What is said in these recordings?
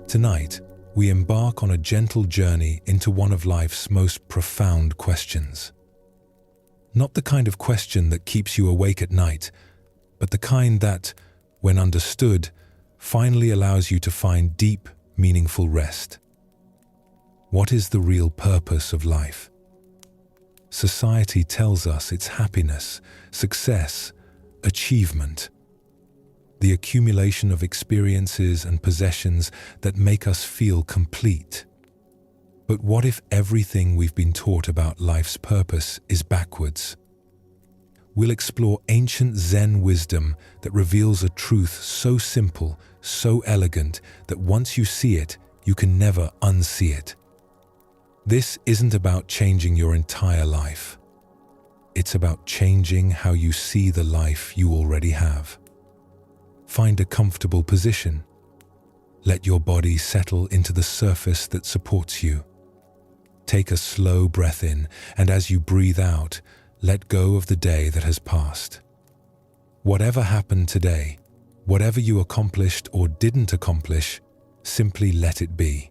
Tonight, we embark on a gentle journey into one of life's most profound questions. Not the kind of question that keeps you awake at night, but the kind that, when understood, finally allows you to find deep, meaningful rest. What is the real purpose of life? Society tells us it's happiness, success, achievement, the accumulation of experiences and possessions that make us feel complete. But what if everything we've been taught about life's purpose is backwards? We'll explore ancient Zen wisdom that reveals a truth so simple, so elegant, that once you see it, you can never unsee it. This isn't about changing your entire life. It's about changing how you see the life you already have. Find a comfortable position. Let your body settle into the surface that supports you. Take a slow breath in, and as you breathe out, let go of the day that has passed. Whatever happened today, whatever you accomplished or didn't accomplish, simply let it be.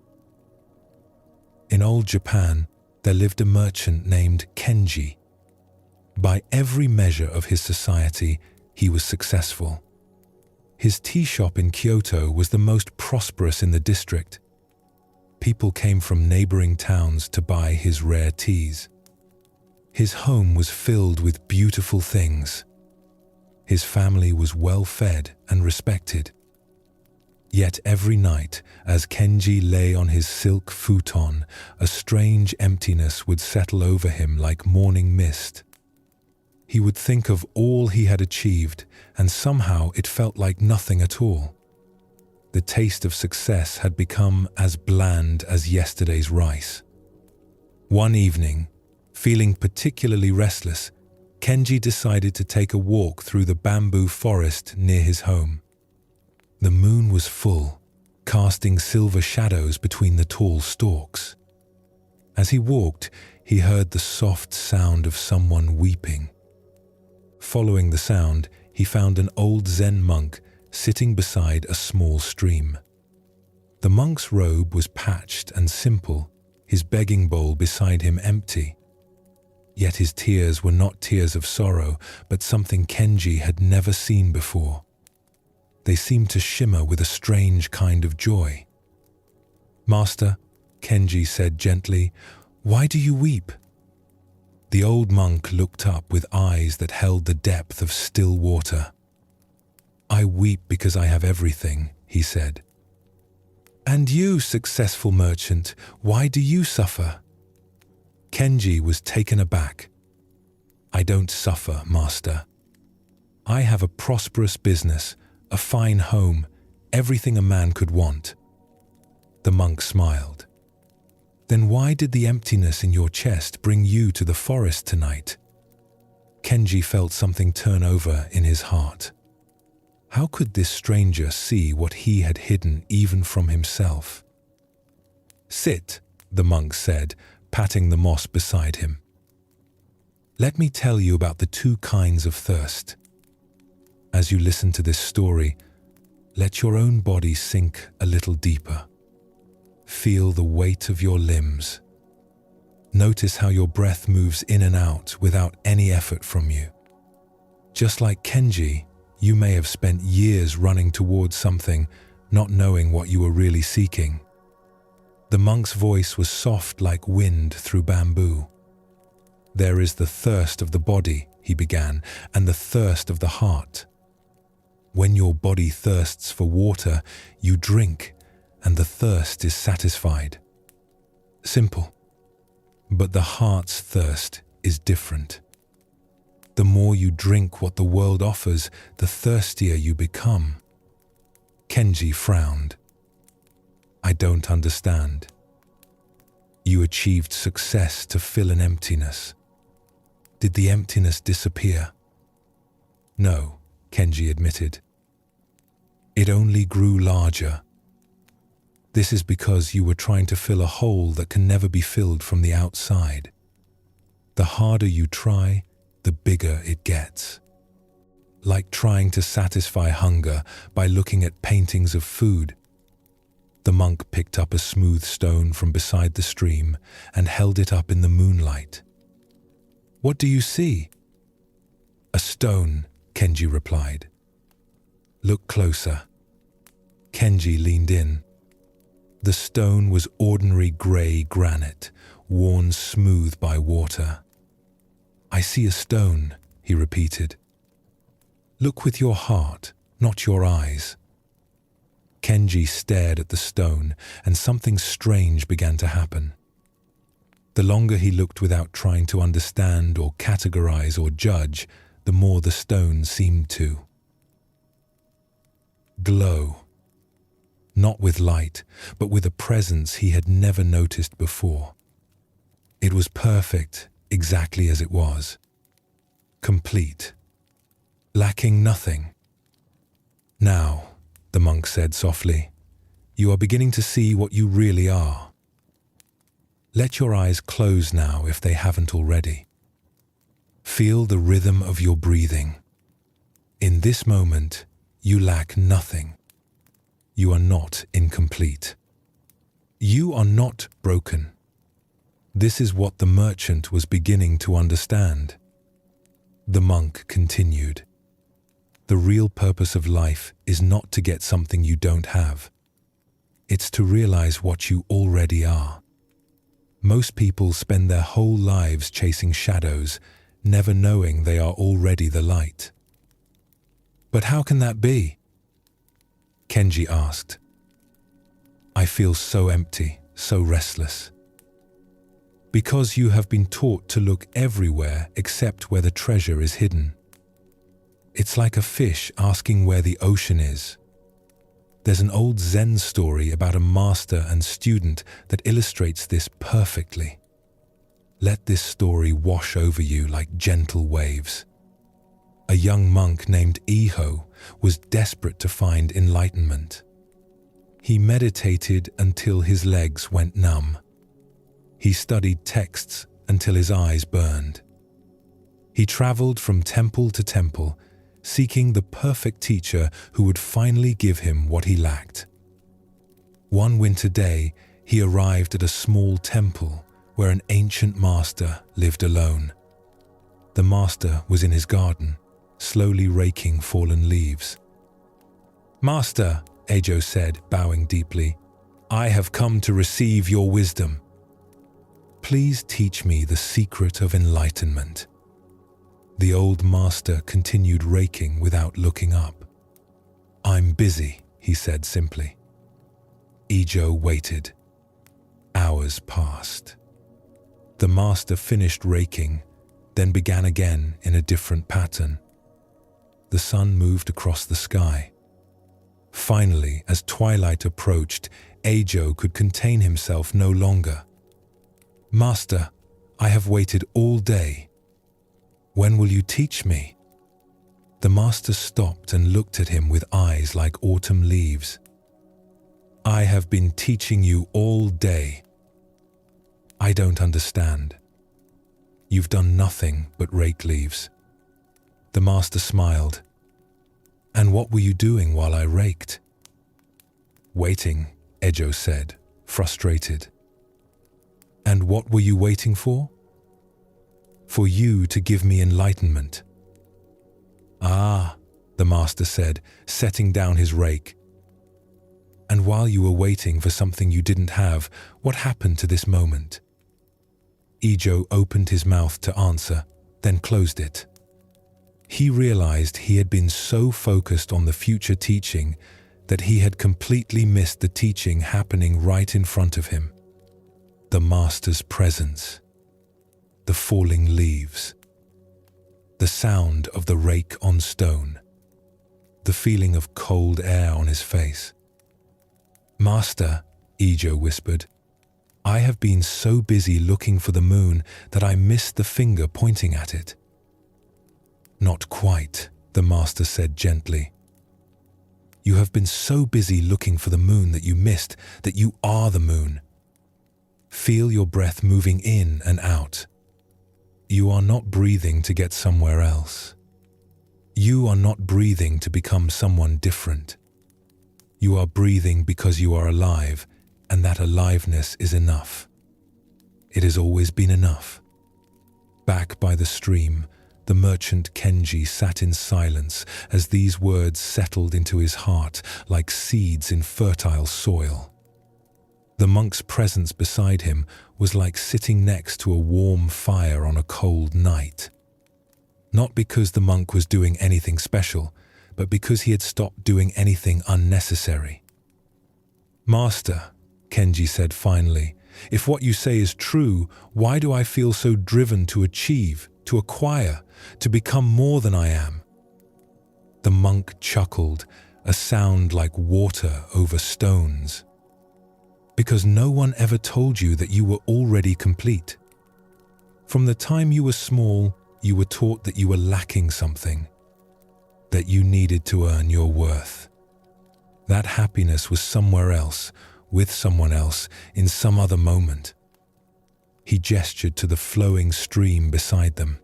In old Japan, there lived a merchant named Kenji. By every measure of his society, he was successful. His tea shop in Kyoto was the most prosperous in the district. People came from neighboring towns to buy his rare teas. His home was filled with beautiful things. His family was well fed and respected. Yet every night, as Kenji lay on his silk futon, a strange emptiness would settle over him like morning mist. He would think of all he had achieved, and somehow it felt like nothing at all. The taste of success had become as bland as yesterday's rice. One evening, feeling particularly restless, Kenji decided to take a walk through the bamboo forest near his home. The moon was full, casting silver shadows between the tall stalks. As he walked, he heard the soft sound of someone weeping. Following the sound, he found an old Zen monk sitting beside a small stream. The monk's robe was patched and simple, his begging bowl beside him empty. Yet his tears were not tears of sorrow, but something Kenji had never seen before. They seemed to shimmer with a strange kind of joy. "Master," Kenji said gently, "why do you weep?" The old monk looked up with eyes that held the depth of still water. "I weep because I have everything," he said. "And you, successful merchant, why do you suffer?" Kenji was taken aback. "I don't suffer, master. I have a prosperous business, a fine home, everything a man could want." The monk smiled. "Then why did the emptiness in your chest bring you to the forest tonight?" Kenji felt something turn over in his heart. How could this stranger see what he had hidden even from himself? "Sit," the monk said, patting the moss beside him. "Let me tell you about the two kinds of thirst. As you listen to this story, let your own body sink a little deeper. Feel the weight of your limbs. Notice how your breath moves in and out without any effort from you. Just like Kenji, you may have spent years running towards something, not knowing what you were really seeking." The monk's voice was soft like wind through bamboo. "There is the thirst of the body," he began, "and the thirst of the heart. When your body thirsts for water, you drink, and the thirst is satisfied. Simple. But the heart's thirst is different. The more you drink what the world offers, the thirstier you become." Kenji frowned. "I don't understand." "You achieved success to fill an emptiness. Did the emptiness disappear?" "No," Kenji admitted. "It only grew larger. This is because you were trying to fill a hole that can never be filled from the outside. The harder you try, the bigger it gets. Like trying to satisfy hunger by looking at paintings of food. The monk picked up a smooth stone from beside the stream and held it up in the moonlight. "What do you see?" "A stone," Kenji replied. "Look closer." Kenji leaned in. The stone was ordinary grey granite, worn smooth by water. "I see a stone," he repeated. "Look with your heart, not your eyes." Kenji stared at the stone, and something strange began to happen. The longer he looked without trying to understand or categorize or judge, the more the stone seemed to glow. Not with light, but with a presence he had never noticed before. It was perfect, exactly as it was. Complete. Lacking nothing. "Now," the monk said softly, "you are beginning to see what you really are. Let your eyes close now if they haven't already. Feel the rhythm of your breathing. In this moment, you lack nothing. You are not incomplete. You are not broken." This is what the merchant was beginning to understand. The monk continued. The real purpose of life is not to get something you don't have. It's to realize what you already are. Most people spend their whole lives chasing shadows, never knowing they are already the light. "But how can that be?" Kenji asked. "I feel so empty, so restless." "Because you have been taught to look everywhere except where the treasure is hidden. It's like a fish asking where the ocean is. There's an old Zen story about a master and student that illustrates this perfectly. Let this story wash over you like gentle waves. A young monk named Iho was desperate to find enlightenment. He meditated until his legs went numb. He studied texts until his eyes burned. He traveled from temple to temple, seeking the perfect teacher who would finally give him what he lacked. One winter day, he arrived at a small temple where an ancient master lived alone. The master was in his garden, slowly raking fallen leaves. "Master," Eijo said, bowing deeply, "I have come to receive your wisdom. Please teach me the secret of enlightenment." The old master continued raking without looking up. "I'm busy," he said simply. Eijo waited. Hours passed. The master finished raking, then began again in a different pattern. The sun moved across the sky. Finally, as twilight approached, Eijo could contain himself no longer. "Master, I have waited all day. When will you teach me?" The master stopped and looked at him with eyes like autumn leaves. "I have been teaching you all day." "I don't understand." "You've done nothing but rake leaves." The master smiled. "And what were you doing while I raked?" "Waiting," Eijo said, frustrated. "And what were you waiting for?" "For you to give me enlightenment." "Ah," the master said, setting down his rake. "And while you were waiting for something you didn't have, what happened to this moment?" Eijo opened his mouth to answer, then closed it. He realized he had been so focused on the future teaching that he had completely missed the teaching happening right in front of him. The master's presence, the falling leaves, the sound of the rake on stone, the feeling of cold air on his face. "Master," Eijo whispered, "I have been so busy looking for the moon that I missed the finger pointing at it." "Not quite," the master said gently. "You have been so busy looking for the moon that you missed that you are the moon. Feel your breath moving in and out. You are not breathing to get somewhere else. You are not breathing to become someone different. You are breathing because you are alive, and that aliveness is enough. It has always been enough. Back by the stream, the merchant Kenji sat in silence as these words settled into his heart like seeds in fertile soil. The monk's presence beside him was like sitting next to a warm fire on a cold night. Not because the monk was doing anything special, but because he had stopped doing anything unnecessary. "Master," Kenji said finally, "if what you say is true, why do I feel so driven to achieve, to acquire, to become more than I am?" The monk chuckled, a sound like water over stones. "Because no one ever told you that you were already complete. From the time you were small, you were taught that you were lacking something, that you needed to earn your worth. That happiness was somewhere else, with someone else, in some other moment." He gestured to the flowing stream beside them.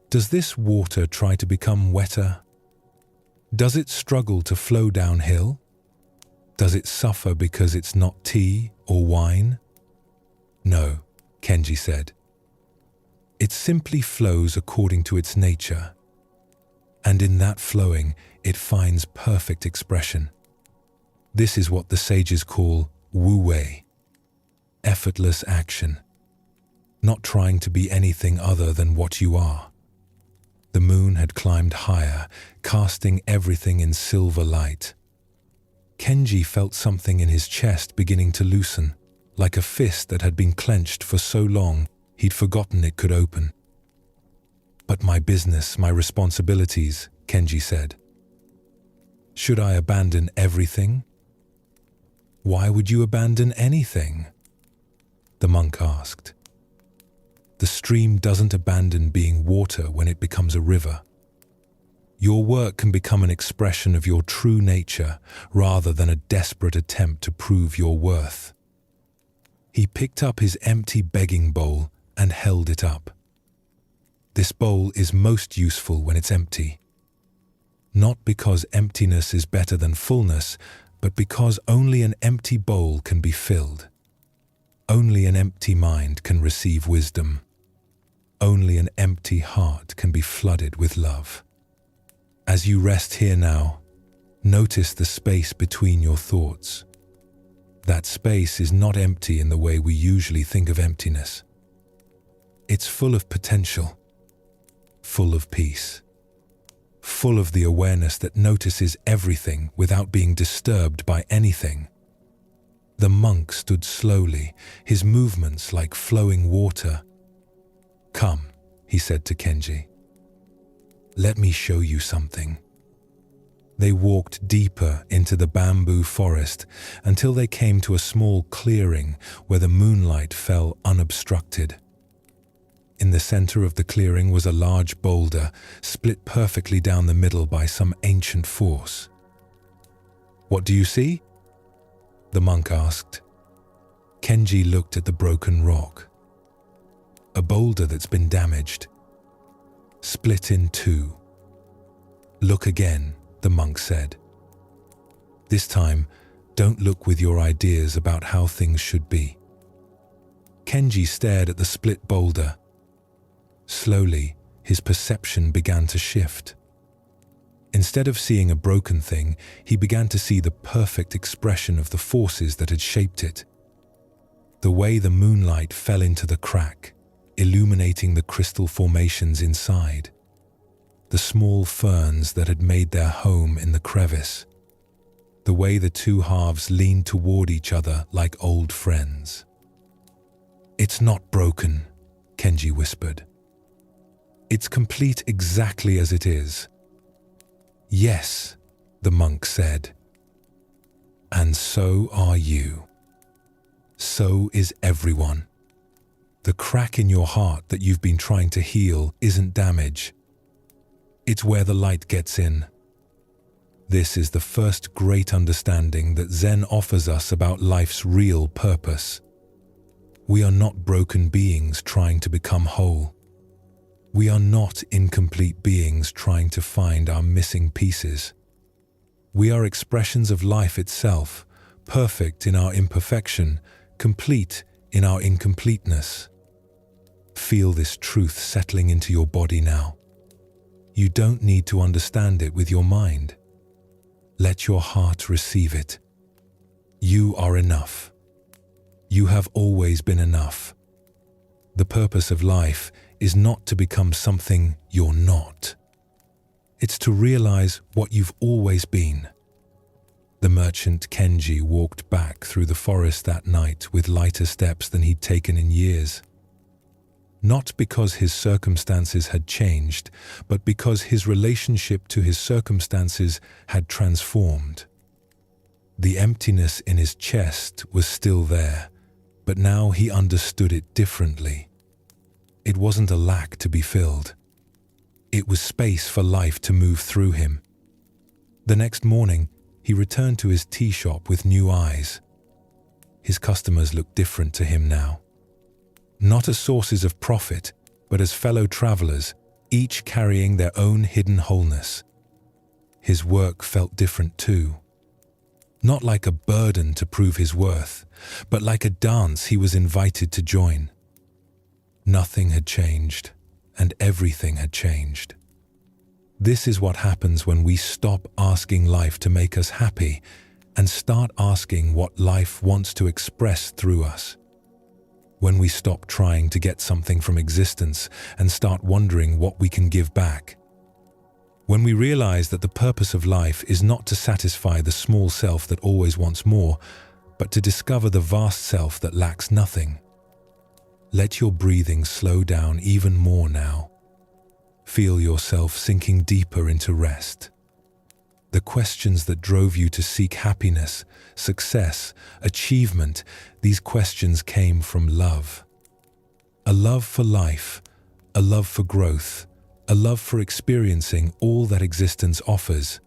"Does this water try to become wetter? Does it struggle to flow downhill? Does it suffer because it's not tea or wine?" "No," Kenji said. "It simply flows according to its nature. And in that flowing, it finds perfect expression. This is what the sages call wu-wei, effortless action, not trying to be anything other than what you are." The moon had climbed higher, casting everything in silver light. Kenji felt something in his chest beginning to loosen, like a fist that had been clenched for so long he'd forgotten it could open. "But my business, my responsibilities," Kenji said. "Should I abandon everything?" "Why would you abandon anything?" the monk asked. "The stream doesn't abandon being water when it becomes a river. Your work can become an expression of your true nature rather than a desperate attempt to prove your worth." He picked up his empty begging bowl and held it up. "This bowl is most useful when it's empty. Not because emptiness is better than fullness, but because only an empty bowl can be filled. Only an empty mind can receive wisdom. Only an empty heart can be flooded with love. As you rest here now, notice the space between your thoughts. That space is not empty in the way we usually think of emptiness. It's full of potential, full of peace, full of the awareness that notices everything without being disturbed by anything." The monk stood slowly, his movements like flowing water. "Come," he said to Kenji. "Let me show you something." They walked deeper into the bamboo forest until they came to a small clearing where the moonlight fell unobstructed. In the center of the clearing was a large boulder, split perfectly down the middle by some ancient force. "What do you see?" the monk asked. Kenji looked at the broken rock. "A boulder that's been damaged, split in two." "Look again," the monk said. "This time, don't look with your ideas about how things should be." Kenji stared at the split boulder. Slowly, his perception began to shift. Instead of seeing a broken thing, he began to see the perfect expression of the forces that had shaped it. The way the moonlight fell into the crack, illuminating the crystal formations inside. The small ferns that had made their home in the crevice. The way the two halves leaned toward each other like old friends. "It's not broken," Kenji whispered. "It's complete exactly as it is." "Yes," the monk said. "And so are you. So is everyone. The crack in your heart that you've been trying to heal isn't damage. It's where the light gets in. This is the first great understanding that Zen offers us about life's real purpose. We are not broken beings trying to become whole. We are not incomplete beings trying to find our missing pieces. We are expressions of life itself, perfect in our imperfection, complete in our incompleteness. Feel this truth settling into your body now. You don't need to understand it with your mind. Let your heart receive it. You are enough. You have always been enough. The purpose of life is not to become something you're not. It's to realize what you've always been. The merchant Kenji walked back through the forest that night with lighter steps than he'd taken in years. Not because his circumstances had changed, but because his relationship to his circumstances had transformed. The emptiness in his chest was still there, but now he understood it differently. It wasn't a lack to be filled. It was space for life to move through him. The next morning, he returned to his tea shop with new eyes. His customers looked different to him now. Not as sources of profit, but as fellow travelers, each carrying their own hidden wholeness. His work felt different too. Not like a burden to prove his worth, but like a dance he was invited to join. Nothing had changed, and everything had changed. This is what happens when we stop asking life to make us happy and start asking what life wants to express through us. When we stop trying to get something from existence and start wondering what we can give back. When we realize that the purpose of life is not to satisfy the small self that always wants more, but to discover the vast self that lacks nothing. Let your breathing slow down even more now. Feel yourself sinking deeper into rest. The questions that drove you to seek happiness, success, achievement, these questions came from love. A love for life, a love for growth, a love for experiencing all that existence offers.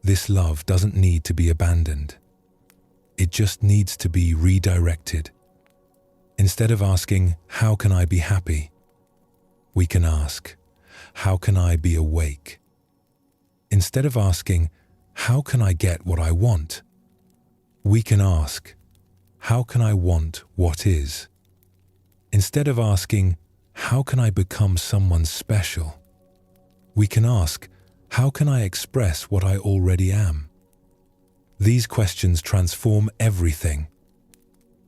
This love doesn't need to be abandoned. It just needs to be redirected. Instead of asking, "How can I be happy?" we can ask, "How can I be awake?" Instead of asking, "How can I get what I want?" we can ask, "How can I want what is?" Instead of asking, "How can I become someone special?" we can ask, "How can I express what I already am?" These questions transform everything.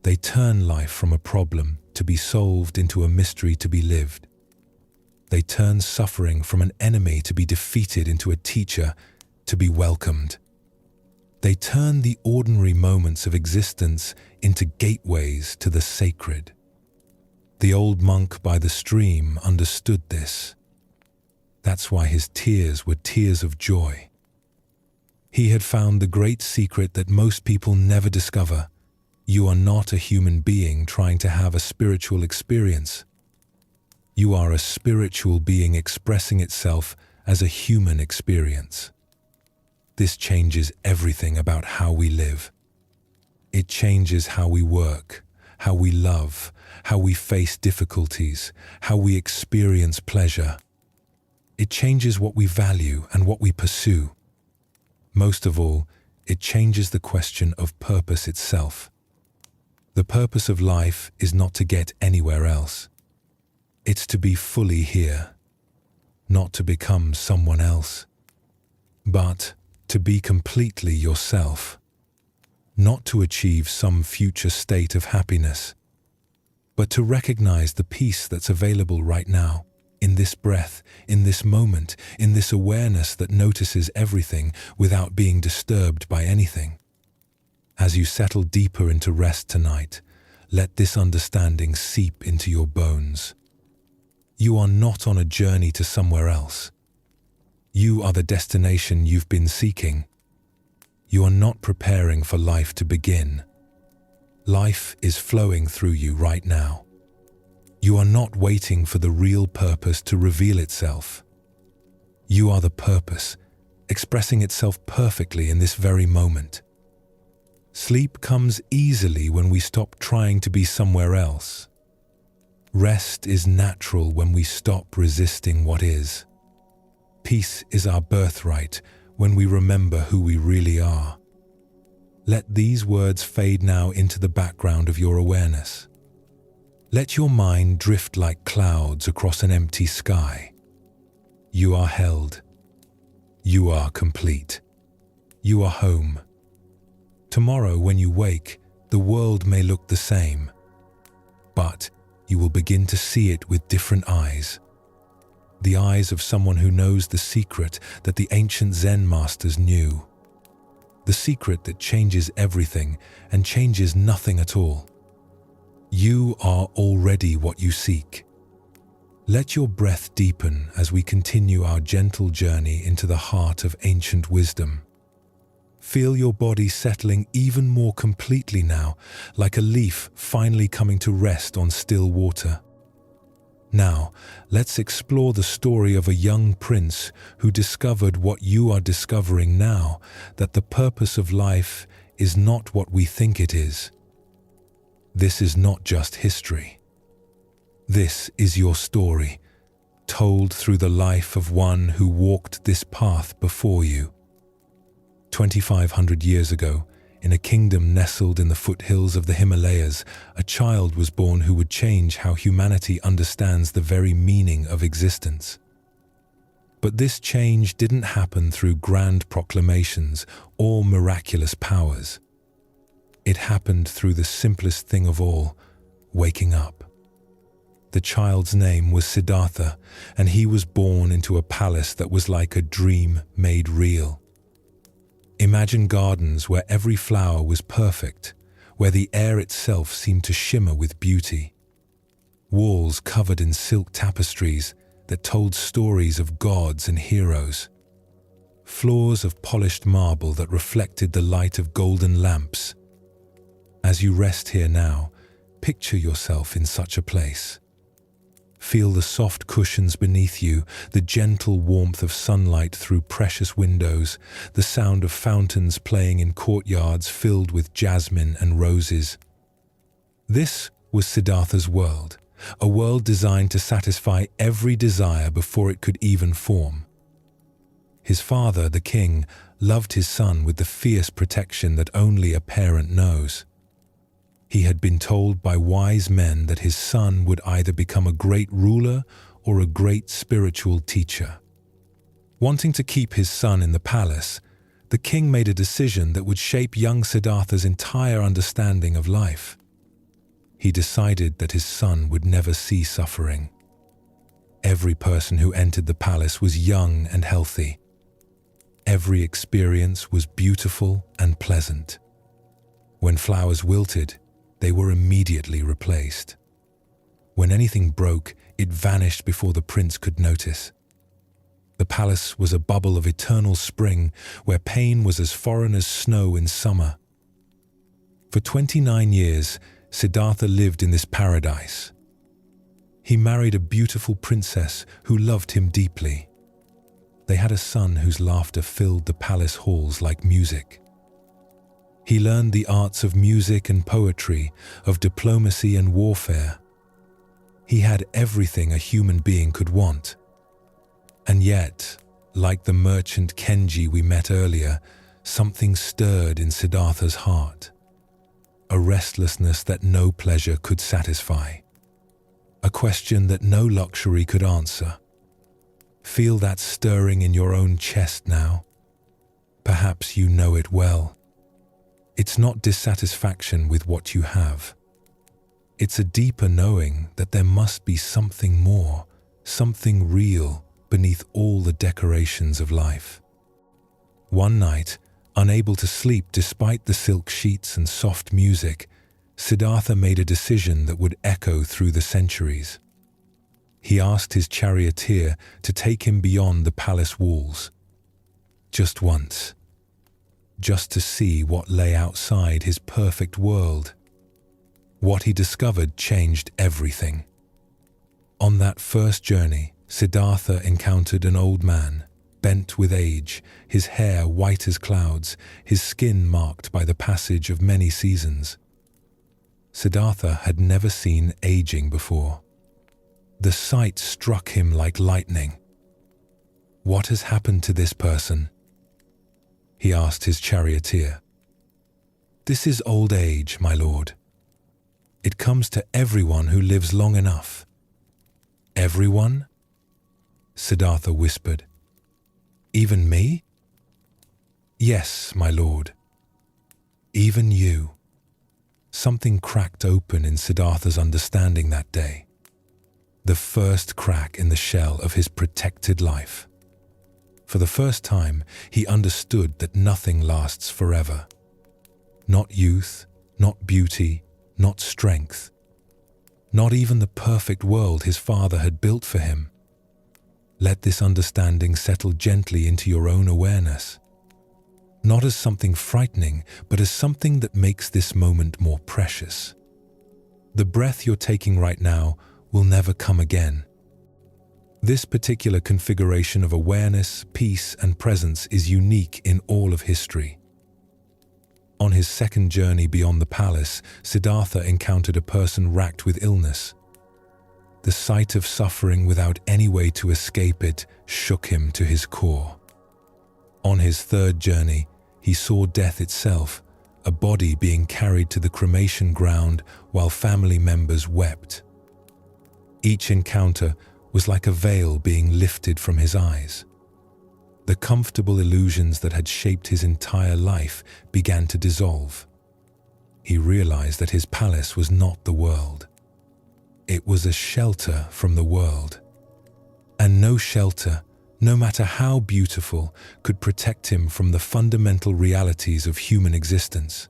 They turn life from a problem to be solved into a mystery to be lived. They turn suffering from an enemy to be defeated into a teacher to be welcomed. They turn the ordinary moments of existence into gateways to the sacred. The old monk by the stream understood this. That's why his tears were tears of joy. He had found the great secret that most people never discover. You are not a human being trying to have a spiritual experience. You are a spiritual being expressing itself as a human experience. This changes everything about how we live. It changes how we work, how we love, how we face difficulties, how we experience pleasure. It changes what we value and what we pursue. Most of all, it changes the question of purpose itself. The purpose of life is not to get anywhere else. It's to be fully here, not to become someone else, but to be completely yourself, not to achieve some future state of happiness, but to recognize the peace that's available right now, in this breath, in this moment, in this awareness that notices everything without being disturbed by anything. As you settle deeper into rest tonight, let this understanding seep into your bones. You are not on a journey to somewhere else. You are the destination you've been seeking. You are not preparing for life to begin. Life is flowing through you right now. You are not waiting for the real purpose to reveal itself. You are the purpose, expressing itself perfectly in this very moment. Sleep comes easily when we stop trying to be somewhere else. Rest is natural when we stop resisting what is. Peace is our birthright when we remember who we really are. Let these words fade now into the background of your awareness. Let your mind drift like clouds across an empty sky. You are held. You are complete. You are home. Tomorrow, when you wake, the world may look the same, but you will begin to see it with different eyes. The eyes of someone who knows the secret that the ancient Zen masters knew. The secret that changes everything and changes nothing at all. You are already what you seek. Let your breath deepen as we continue our gentle journey into the heart of ancient wisdom. Feel your body settling even more completely now, like a leaf finally coming to rest on still water. Now, let's explore the story of a young prince who discovered what you are discovering now, that the purpose of life is not what we think it is. This is not just history. This is your story, told through the life of one who walked this path before you. 2,500 years ago, in a kingdom nestled in the foothills of the Himalayas, a child was born who would change how humanity understands the very meaning of existence. But this change didn't happen through grand proclamations or miraculous powers. It happened through the simplest thing of all, waking up. The child's name was Siddhartha, and he was born into a palace that was like a dream made real. Imagine gardens where every flower was perfect, where the air itself seemed to shimmer with beauty. Walls covered in silk tapestries that told stories of gods and heroes. Floors of polished marble that reflected the light of golden lamps. As you rest here now, picture yourself in such a place. Feel the soft cushions beneath you, the gentle warmth of sunlight through precious windows, the sound of fountains playing in courtyards filled with jasmine and roses. This was Siddhartha's world, a world designed to satisfy every desire before it could even form. His father, the king, loved his son with the fierce protection that only a parent knows. He had been told by wise men that his son would either become a great ruler or a great spiritual teacher. Wanting to keep his son in the palace, the king made a decision that would shape young Siddhartha's entire understanding of life. He decided that his son would never see suffering. Every person who entered the palace was young and healthy. Every experience was beautiful and pleasant. When flowers wilted, they were immediately replaced. When anything broke, it vanished before the prince could notice. The palace was a bubble of eternal spring where pain was as foreign as snow in summer. For 29 years, Siddhartha lived in this paradise. He married a beautiful princess who loved him deeply. They had a son whose laughter filled the palace halls like music. He learned the arts of music and poetry, of diplomacy and warfare. He had everything a human being could want. And yet, like the merchant Kenji we met earlier, something stirred in Siddhartha's heart. A restlessness that no pleasure could satisfy. A question that no luxury could answer. Feel that stirring in your own chest now. Perhaps you know it well. It's not dissatisfaction with what you have. It's a deeper knowing that there must be something more, something real beneath all the decorations of life. One night, unable to sleep despite the silk sheets and soft music, Siddhartha made a decision that would echo through the centuries. He asked his charioteer to take him beyond the palace walls. Just once. Just to see what lay outside his perfect world. What he discovered changed everything. On that first journey, Siddhartha encountered an old man, bent with age, his hair white as clouds, his skin marked by the passage of many seasons. Siddhartha had never seen aging before. The sight struck him like lightning. What has happened to this person? he asked his charioteer. "This is old age, my lord. It comes to everyone who lives long enough." "Everyone?" Siddhartha whispered. "Even me?" "Yes, my lord. Even you." Something cracked open in Siddhartha's understanding that day. The first crack in the shell of his protected life. For the first time, he understood that nothing lasts forever. Not youth, not beauty, not strength. Not even the perfect world his father had built for him. Let this understanding settle gently into your own awareness. Not as something frightening, but as something that makes this moment more precious. The breath you're taking right now will never come again. This particular configuration of awareness, peace, and presence is unique in all of history. On his second journey beyond the palace, Siddhartha encountered a person racked with illness. The sight of suffering without any way to escape it shook him to his core. On his third journey, he saw death itself, a body being carried to the cremation ground while family members wept. Each encounter was like a veil being lifted from his eyes. The comfortable illusions that had shaped his entire life began to dissolve. He realized that his palace was not the world. It was a shelter from the world. And no shelter, no matter how beautiful, could protect him from the fundamental realities of human existence.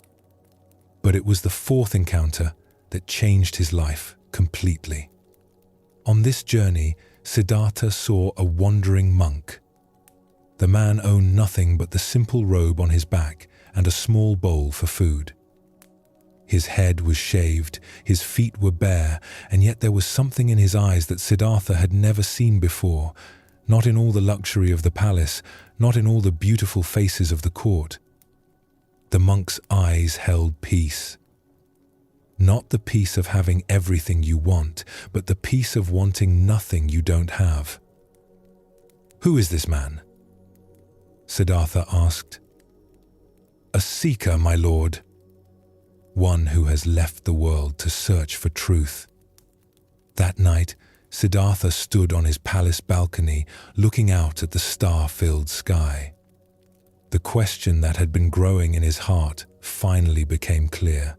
But it was the fourth encounter that changed his life completely. On this journey, Siddhartha saw a wandering monk. The man owned nothing but the simple robe on his back and a small bowl for food. His head was shaved, his feet were bare, and yet there was something in his eyes that Siddhartha had never seen before, not in all the luxury of the palace, not in all the beautiful faces of the court. The monk's eyes held peace. Not the peace of having everything you want, but the peace of wanting nothing you don't have. "Who is this man?" Siddhartha asked. "A seeker, my lord. One who has left the world to search for truth." That night, Siddhartha stood on his palace balcony, looking out at the star-filled sky. The question that had been growing in his heart finally became clear.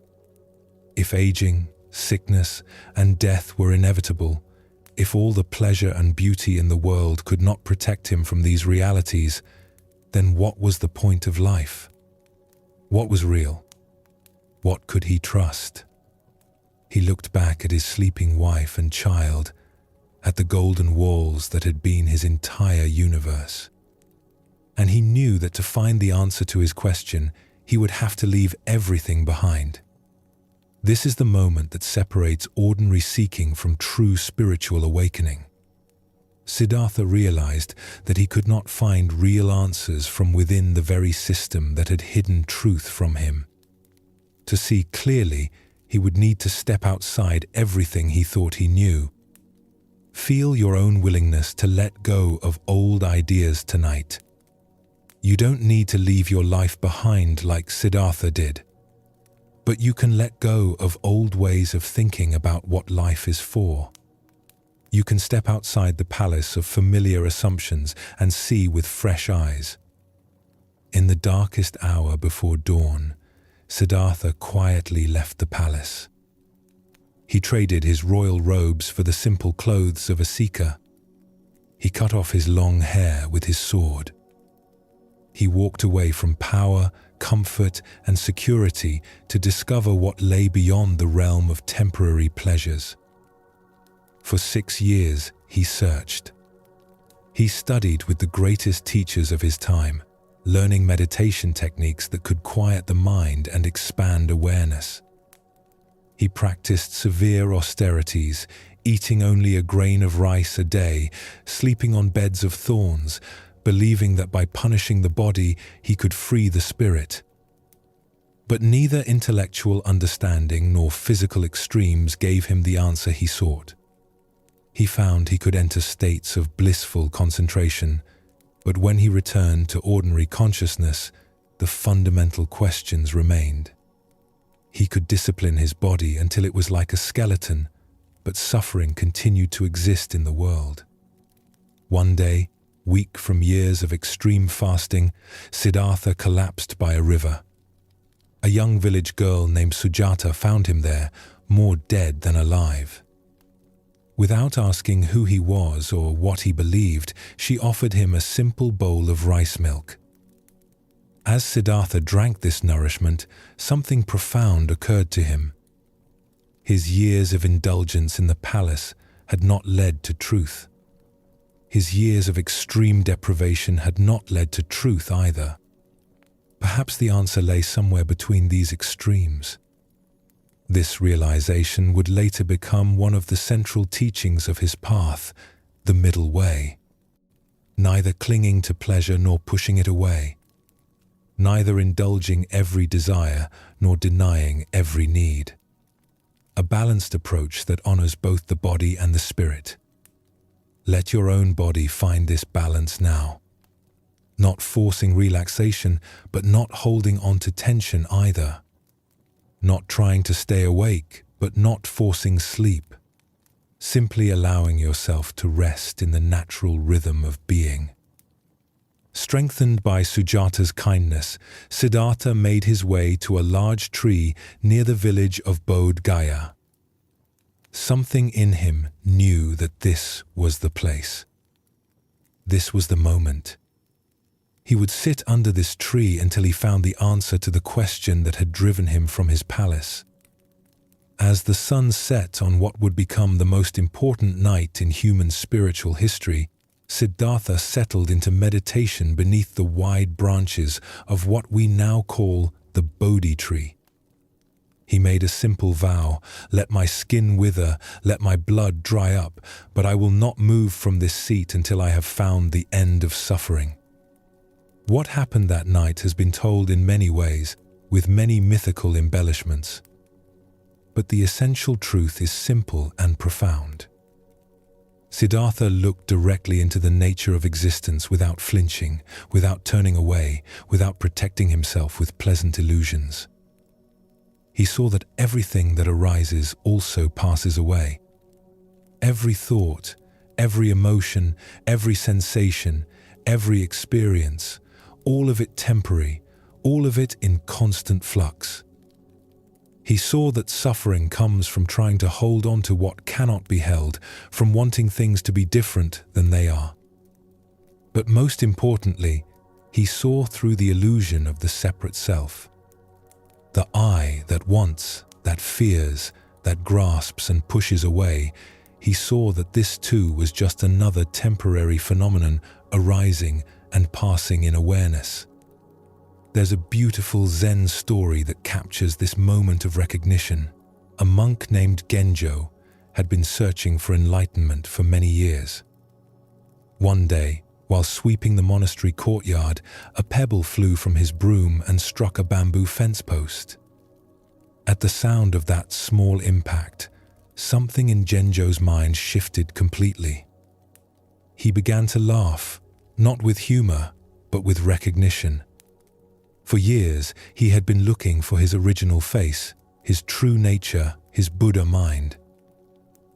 If aging, sickness, and death were inevitable, if all the pleasure and beauty in the world could not protect him from these realities, then what was the point of life? What was real? What could he trust? He looked back at his sleeping wife and child, at the golden walls that had been his entire universe. And he knew that to find the answer to his question, he would have to leave everything behind. This is the moment that separates ordinary seeking from true spiritual awakening. Siddhartha realized that he could not find real answers from within the very system that had hidden truth from him. To see clearly, he would need to step outside everything he thought he knew. Feel your own willingness to let go of old ideas tonight. You don't need to leave your life behind like Siddhartha did. But you can let go of old ways of thinking about what life is for. You can step outside the palace of familiar assumptions and see with fresh eyes. In the darkest hour before dawn, Siddhartha quietly left the palace. He traded his royal robes for the simple clothes of a seeker. He cut off his long hair with his sword. He walked away from power, comfort, and security to discover what lay beyond the realm of temporary pleasures. For 6 years, he searched. He studied with the greatest teachers of his time, learning meditation techniques that could quiet the mind and expand awareness. He practiced severe austerities, eating only a grain of rice a day, sleeping on beds of thorns, believing that by punishing the body, he could free the spirit. But neither intellectual understanding nor physical extremes gave him the answer he sought. He found he could enter states of blissful concentration, but when he returned to ordinary consciousness, the fundamental questions remained. He could discipline his body until it was like a skeleton, but suffering continued to exist in the world. One day, weak from years of extreme fasting, Siddhartha collapsed by a river. A young village girl named Sujata found him there, more dead than alive. Without asking who he was or what he believed, she offered him a simple bowl of rice milk. As Siddhartha drank this nourishment, something profound occurred to him. His years of indulgence in the palace had not led to truth. His years of extreme deprivation had not led to truth either. Perhaps the answer lay somewhere between these extremes. This realization would later become one of the central teachings of his path, the middle way. Neither clinging to pleasure nor pushing it away. Neither indulging every desire nor denying every need. A balanced approach that honors both the body and the spirit. Let your own body find this balance now. Not forcing relaxation, but not holding on to tension either. Not trying to stay awake, but not forcing sleep. Simply allowing yourself to rest in the natural rhythm of being. Strengthened by Sujata's kindness, Siddhartha made his way to a large tree near the village of Bodh Gaya. Something in him knew that this was the place. This was the moment. He would sit under this tree until he found the answer to the question that had driven him from his palace. As the sun set on what would become the most important night in human spiritual history, Siddhartha settled into meditation beneath the wide branches of what we now call the Bodhi tree. He made a simple vow, "Let my skin wither, let my blood dry up, but I will not move from this seat until I have found the end of suffering." What happened that night has been told in many ways, with many mythical embellishments. But the essential truth is simple and profound. Siddhartha looked directly into the nature of existence without flinching, without turning away, without protecting himself with pleasant illusions. He saw that everything that arises also passes away. Every thought, every emotion, every sensation, every experience, all of it temporary, all of it in constant flux. He saw that suffering comes from trying to hold on to what cannot be held, from wanting things to be different than they are. But most importantly, he saw through the illusion of the separate self. The I that wants, that fears, that grasps and pushes away, he saw that this too was just another temporary phenomenon arising and passing in awareness. There's a beautiful Zen story that captures this moment of recognition. A monk named Genjo had been searching for enlightenment for many years. One day, while sweeping the monastery courtyard, a pebble flew from his broom and struck a bamboo fence post. At the sound of that small impact, something in Genjo's mind shifted completely. He began to laugh, not with humor, but with recognition. For years, he had been looking for his original face, his true nature, his Buddha mind.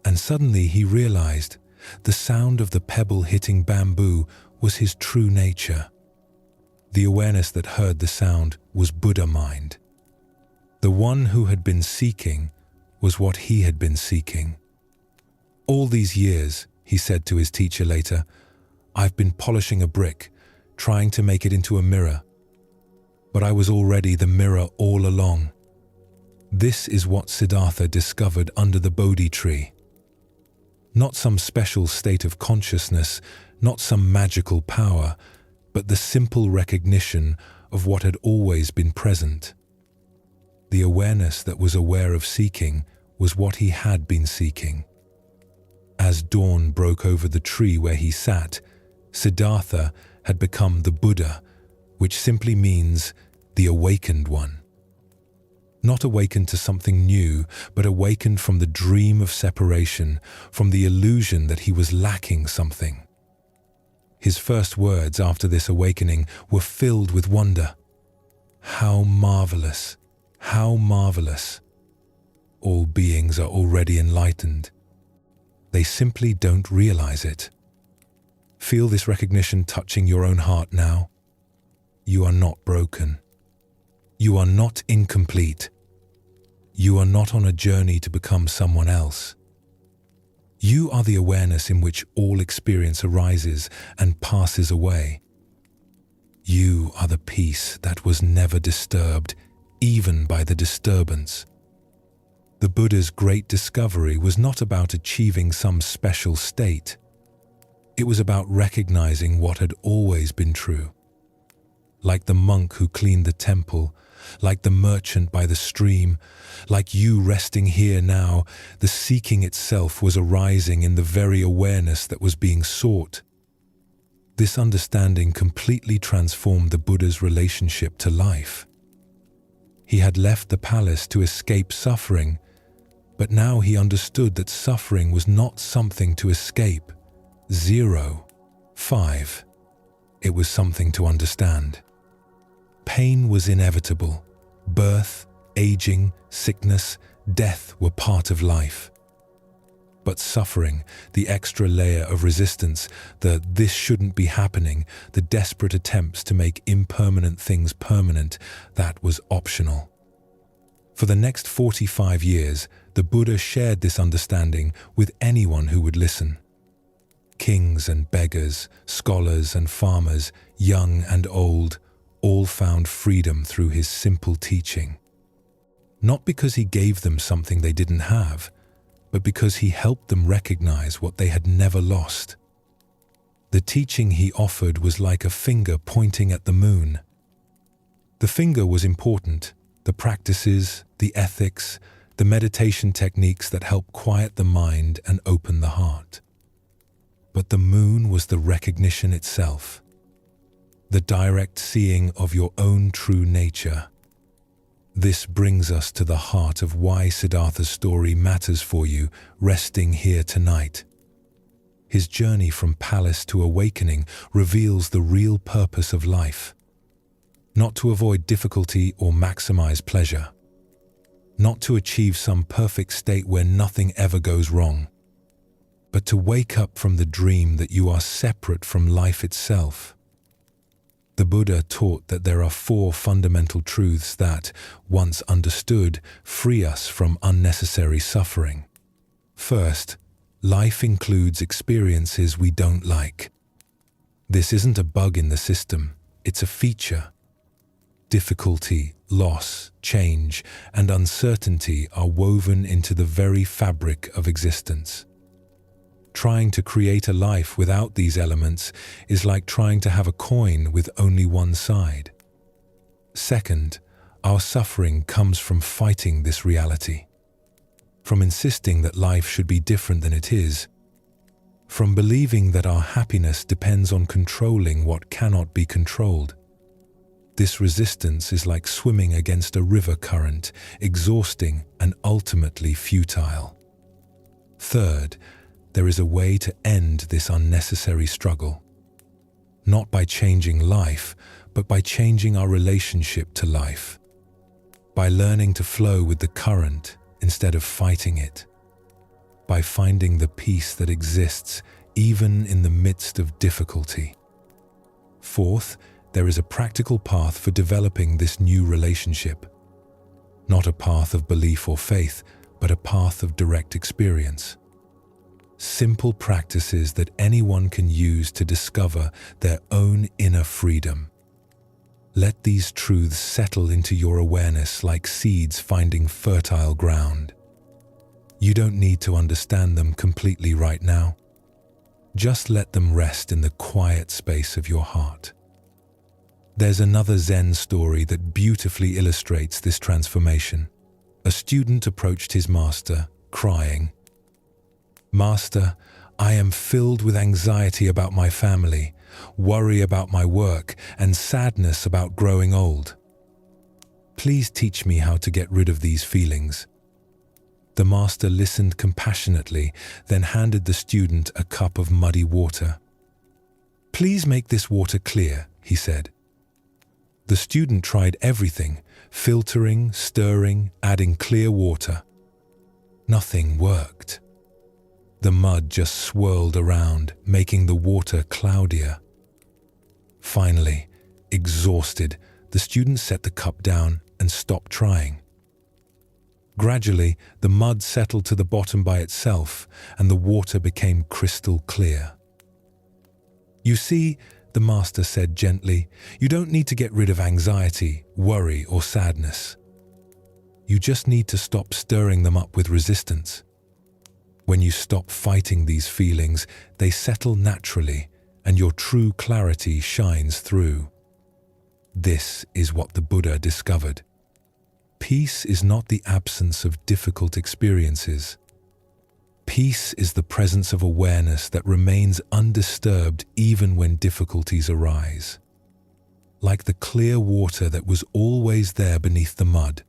And suddenly he realized the sound of the pebble hitting bamboo was his true nature. The awareness that heard the sound was Buddha mind. The one who had been seeking was what he had been seeking. "All these years," he said to his teacher later, "I've been polishing a brick, trying to make it into a mirror. But I was already the mirror all along." This is what Siddhartha discovered under the Bodhi tree. Not some special state of consciousness, not some magical power, but the simple recognition of what had always been present. The awareness that was aware of seeking was what he had been seeking. As dawn broke over the tree where he sat, Siddhartha had become the Buddha, which simply means the awakened one. Not awakened to something new, but awakened from the dream of separation, from the illusion that he was lacking something. His first words after this awakening were filled with wonder. How marvelous, how marvelous. All beings are already enlightened. They simply don't realize it. Feel this recognition touching your own heart now. You are not broken. You are not incomplete. You are not on a journey to become someone else. You are the awareness in which all experience arises and passes away. You are the peace that was never disturbed, even by the disturbance. The Buddha's great discovery was not about achieving some special state. It was about recognizing what had always been true. Like the monk who cleaned the temple, like the merchant by the stream, like you resting here now, the seeking itself was arising in the very awareness that was being sought. This understanding completely transformed the Buddha's relationship to life. He had left the palace to escape suffering, but now he understood that suffering was not something to escape. 5. It was something to understand. Pain was inevitable. Birth, aging, sickness, death were part of life. But suffering, the extra layer of resistance, the "this shouldn't be happening," the desperate attempts to make impermanent things permanent, that was optional. For the next 45 years, the Buddha shared this understanding with anyone who would listen. Kings and beggars, scholars and farmers, young and old, all found freedom through his simple teaching. Not because he gave them something they didn't have, but because he helped them recognize what they had never lost. The teaching he offered was like a finger pointing at the moon. The finger was important, the practices, the ethics, the meditation techniques that help quiet the mind and open the heart. But the moon was the recognition itself, the direct seeing of your own true nature. This brings us to the heart of why Siddhartha's story matters for you, resting here tonight. His journey from palace to awakening reveals the real purpose of life. Not to avoid difficulty or maximize pleasure. Not to achieve some perfect state where nothing ever goes wrong. But to wake up from the dream that you are separate from life itself. The Buddha taught that there are 4 fundamental truths that, once understood, free us from unnecessary suffering. First, life includes experiences we don't like. This isn't a bug in the system, it's a feature. Difficulty, loss, change, and uncertainty are woven into the very fabric of existence. Trying to create a life without these elements is like trying to have a coin with only one side. Second, our suffering comes from fighting this reality, from insisting that life should be different than it is, from believing that our happiness depends on controlling what cannot be controlled. This resistance is like swimming against a river current, exhausting and ultimately futile. Third, there is a way to end this unnecessary struggle. Not by changing life, but by changing our relationship to life. By learning to flow with the current instead of fighting it. By finding the peace that exists even in the midst of difficulty. Fourth, there is a practical path for developing this new relationship. Not a path of belief or faith, but a path of direct experience. Simple practices that anyone can use to discover their own inner freedom. Let these truths settle into your awareness like seeds finding fertile ground. You don't need to understand them completely right now. Just let them rest in the quiet space of your heart. There's another Zen story that beautifully illustrates this transformation. A student approached his master, crying, "Master, I am filled with anxiety about my family, worry about my work, and sadness about growing old. Please teach me how to get rid of these feelings." The master listened compassionately, then handed the student a cup of muddy water. "Please make this water clear," he said. The student tried everything, filtering, stirring, adding clear water. Nothing worked. The mud just swirled around, making the water cloudier. Finally, exhausted, the student set the cup down and stopped trying. Gradually, the mud settled to the bottom by itself, and the water became crystal clear. "You see," the master said gently, "you don't need to get rid of anxiety, worry, or sadness. You just need to stop stirring them up with resistance. When you stop fighting these feelings, they settle naturally, and your true clarity shines through." This is what the Buddha discovered. Peace is not the absence of difficult experiences. Peace is the presence of awareness that remains undisturbed even when difficulties arise. Like the clear water that was always there beneath the mud.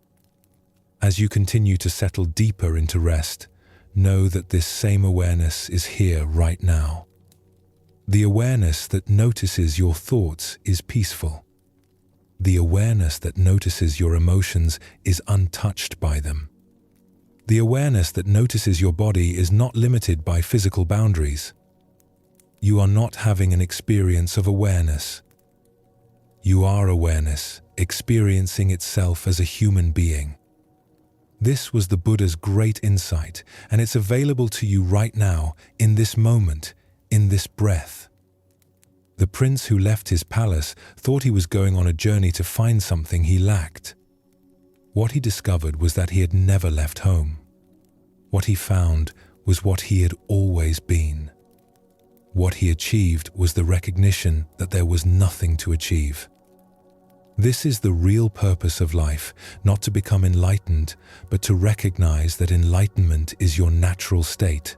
As you continue to settle deeper into rest, know that this same awareness is here right now. The awareness that notices your thoughts is peaceful. The awareness that notices your emotions is untouched by them. The awareness that notices your body is not limited by physical boundaries. You are not having an experience of awareness. You are awareness, experiencing itself as a human being. This was the Buddha's great insight, and it's available to you right now, in this moment, in this breath. The prince who left his palace thought he was going on a journey to find something he lacked. What he discovered was that he had never left home. What he found was what he had always been. What he achieved was the recognition that there was nothing to achieve. This is the real purpose of life, not to become enlightened, but to recognize that enlightenment is your natural state.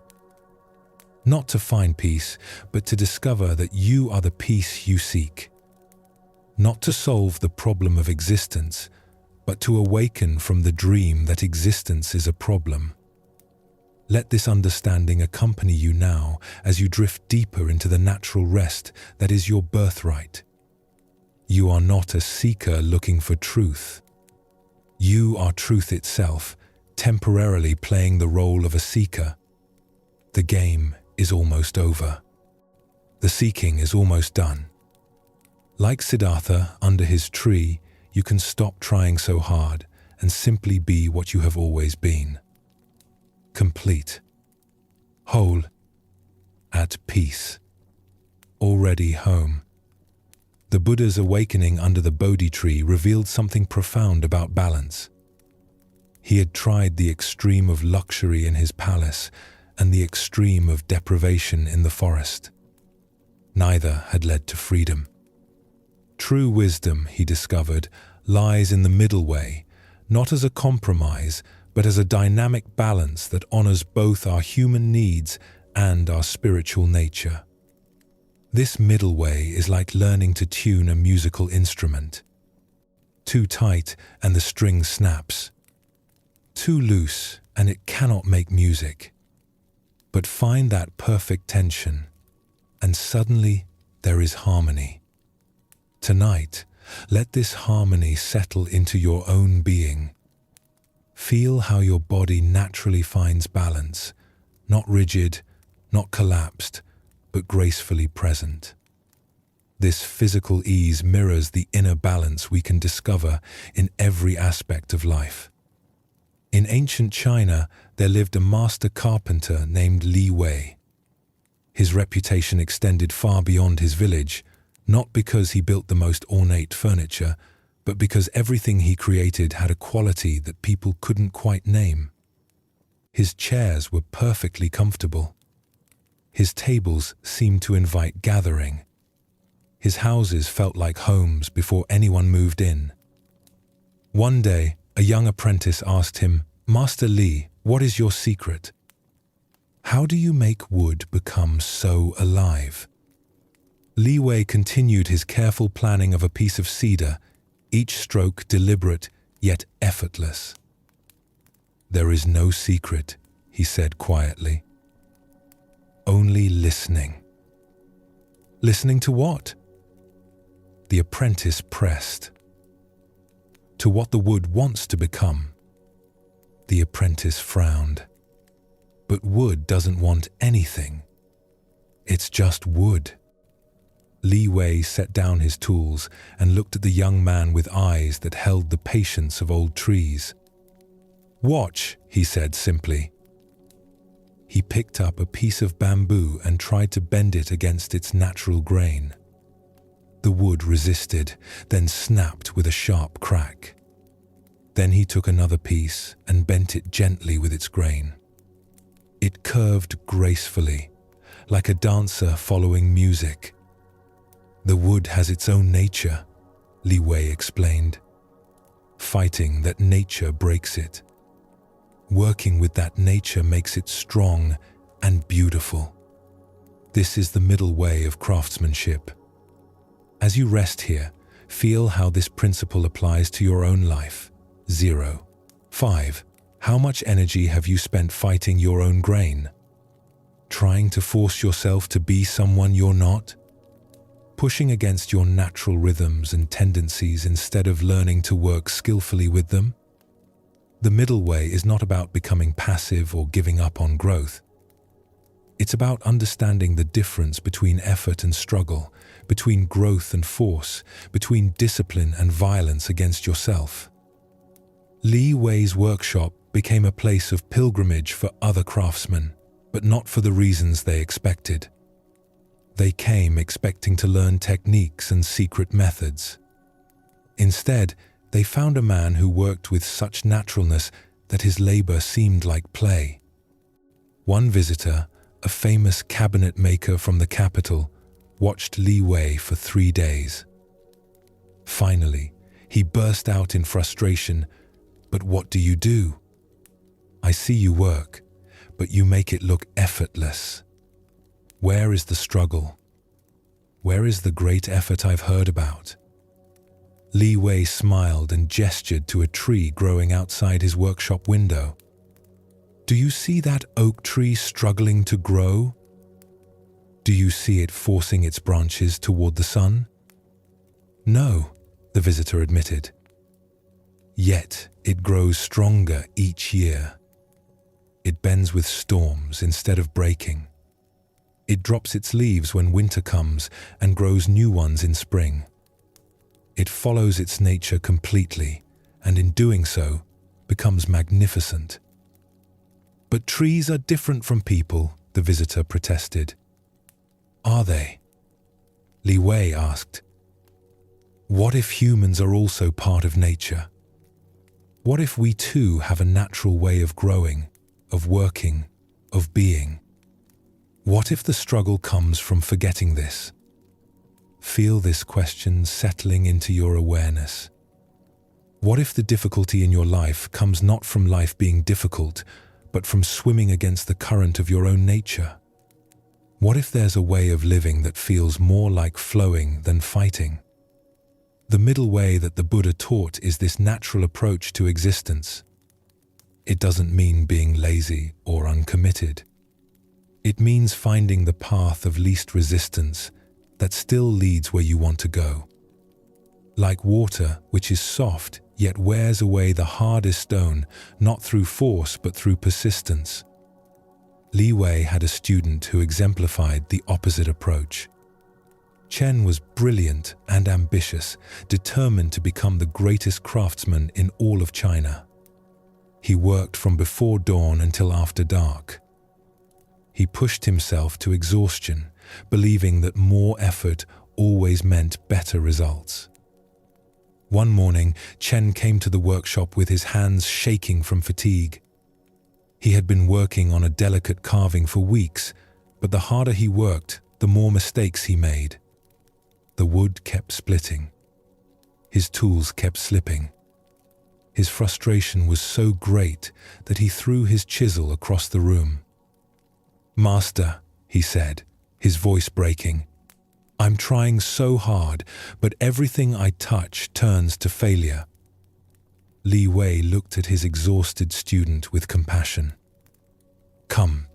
Not to find peace, but to discover that you are the peace you seek. Not to solve the problem of existence, but to awaken from the dream that existence is a problem. Let this understanding accompany you now as you drift deeper into the natural rest that is your birthright. You are not a seeker looking for truth. You are truth itself, temporarily playing the role of a seeker. The game is almost over. The seeking is almost done. Like Siddhartha under his tree, you can stop trying so hard and simply be what you have always been. Complete, whole, at peace, already home. The Buddha's awakening under the Bodhi tree revealed something profound about balance. He had tried the extreme of luxury in his palace and the extreme of deprivation in the forest. Neither had led to freedom. True wisdom, he discovered, lies in the middle way, not as a compromise, but as a dynamic balance that honors both our human needs and our spiritual nature. This middle way is like learning to tune a musical instrument. Too tight and the string snaps. Too loose and it cannot make music. But find that perfect tension, and suddenly there is harmony. Tonight, let this harmony settle into your own being. Feel how your body naturally finds balance, not rigid, not collapsed, but gracefully present. This physical ease mirrors the inner balance we can discover in every aspect of life. In ancient China, there lived a master carpenter named Li Wei. His reputation extended far beyond his village, not because he built the most ornate furniture, but because everything he created had a quality that people couldn't quite name. His chairs were perfectly comfortable. His tables seemed to invite gathering. His houses felt like homes before anyone moved in. One day, a young apprentice asked him, "Master Li, what is your secret? How do you make wood become so alive?" Li Wei continued his careful planning of a piece of cedar, each stroke deliberate yet effortless. "There is no secret," he said quietly. "Only listening." "Listening to what?" The apprentice pressed. to what the wood wants to become. The apprentice frowned. But wood doesn't want anything. It's just wood. Li Wei set down his tools and looked at the young man with eyes that held the patience of old trees. "Watch," he said simply. He picked up a piece of bamboo and tried to bend it against its natural grain. The wood resisted, then snapped with a sharp crack. Then he took another piece and bent it gently with its grain. It curved gracefully, like a dancer following music. "The wood has its own nature," Li Wei explained. "Fighting that nature breaks it. Working with that nature makes it strong and beautiful. This is the middle way of craftsmanship. As you rest here, feel how this principle applies to your own life. 0. 5. How much energy have you spent fighting your own grain? Trying to force yourself to be someone you're not? Pushing against your natural rhythms and tendencies instead of learning to work skillfully with them? The middle way is not about becoming passive or giving up on growth. It's about understanding the difference between effort and struggle, between growth and force, between discipline and violence against yourself. Li Wei's workshop became a place of pilgrimage for other craftsmen, but not for the reasons they expected. They came expecting to learn techniques and secret methods. Instead, they found a man who worked with such naturalness that his labor seemed like play. One visitor, a famous cabinet maker from the capital, watched Li Wei for 3 days. Finally, he burst out in frustration. "But what do you do? I see you work, but you make it look effortless. Where is the struggle? Where is the great effort I've heard about?" Li Wei smiled and gestured to a tree growing outside his workshop window. "Do you see that oak tree struggling to grow? Do you see it forcing its branches toward the sun?" "No," the visitor admitted. "Yet it grows stronger each year. It bends with storms instead of breaking. It drops its leaves when winter comes and grows new ones in spring. It follows its nature completely, and in doing so, becomes magnificent." "But trees are different from people," the visitor protested. "Are they?" Li Wei asked. "What if humans are also part of nature? What if we too have a natural way of growing, of working, of being? What if the struggle comes from forgetting this?" Feel this question settling into your awareness. What if the difficulty in your life comes not from life being difficult, but from swimming against the current of your own nature? What if there's a way of living that feels more like flowing than fighting? The middle way that the Buddha taught is this natural approach to existence. It doesn't mean being lazy or uncommitted. It means finding the path of least resistance that still leads where you want to go. Like water, which is soft, yet wears away the hardest stone, not through force but through persistence. Li Wei had a student who exemplified the opposite approach. Chen was brilliant and ambitious, determined to become the greatest craftsman in all of China. He worked from before dawn until after dark. He pushed himself to exhaustion, believing that more effort always meant better results. One morning, Chen came to the workshop with his hands shaking from fatigue. He had been working on a delicate carving for weeks, but the harder he worked, the more mistakes he made. The wood kept splitting. His tools kept slipping. His frustration was so great that he threw his chisel across the room. "Master," he said, his voice breaking, "I'm trying so hard, but everything I touch turns to failure." Li Wei looked at his exhausted student with compassion. "Come,"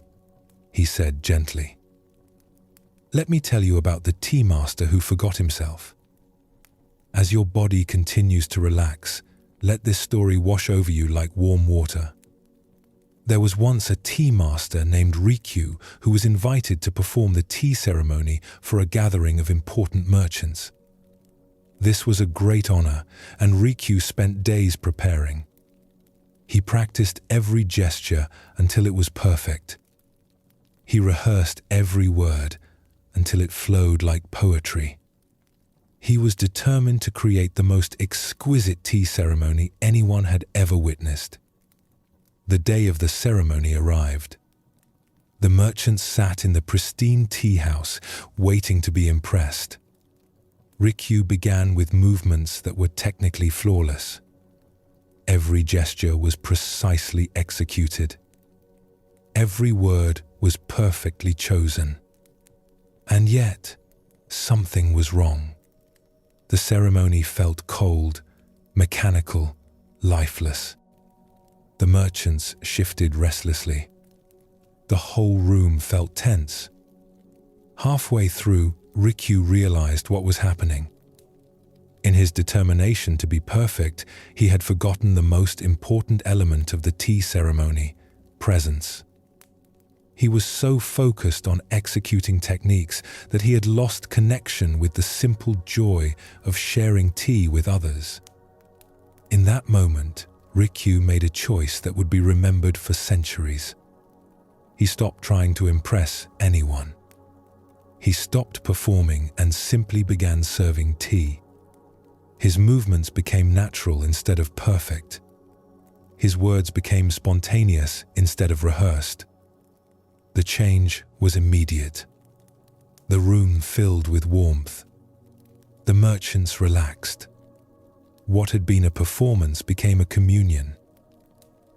he said gently. "Let me tell you about the tea master who forgot himself. As your body continues to relax, Let this story wash over you like warm water. There was once a tea master named Rikyu who was invited to perform the tea ceremony for a gathering of important merchants. This was a great honor, and Rikyu spent days preparing. He practiced every gesture until it was perfect. He rehearsed every word until it flowed like poetry. He was determined to create the most exquisite tea ceremony anyone had ever witnessed. The day of the ceremony arrived. The merchants sat in the pristine tea house, waiting to be impressed. Rikyu began with movements that were technically flawless. Every gesture was precisely executed. Every word was perfectly chosen. And yet, something was wrong. The ceremony felt cold, mechanical, lifeless. The merchants shifted restlessly. The whole room felt tense. Halfway through, Rikyu realized what was happening. In his determination to be perfect, he had forgotten the most important element of the tea ceremony: presence. He was so focused on executing techniques that he had lost connection with the simple joy of sharing tea with others. In that moment, Rikyu made a choice that would be remembered for centuries. He stopped trying to impress anyone. He stopped performing and simply began serving tea. His movements became natural instead of perfect. His words became spontaneous instead of rehearsed. The change was immediate. The room filled with warmth. The merchants relaxed. What had been a performance became a communion.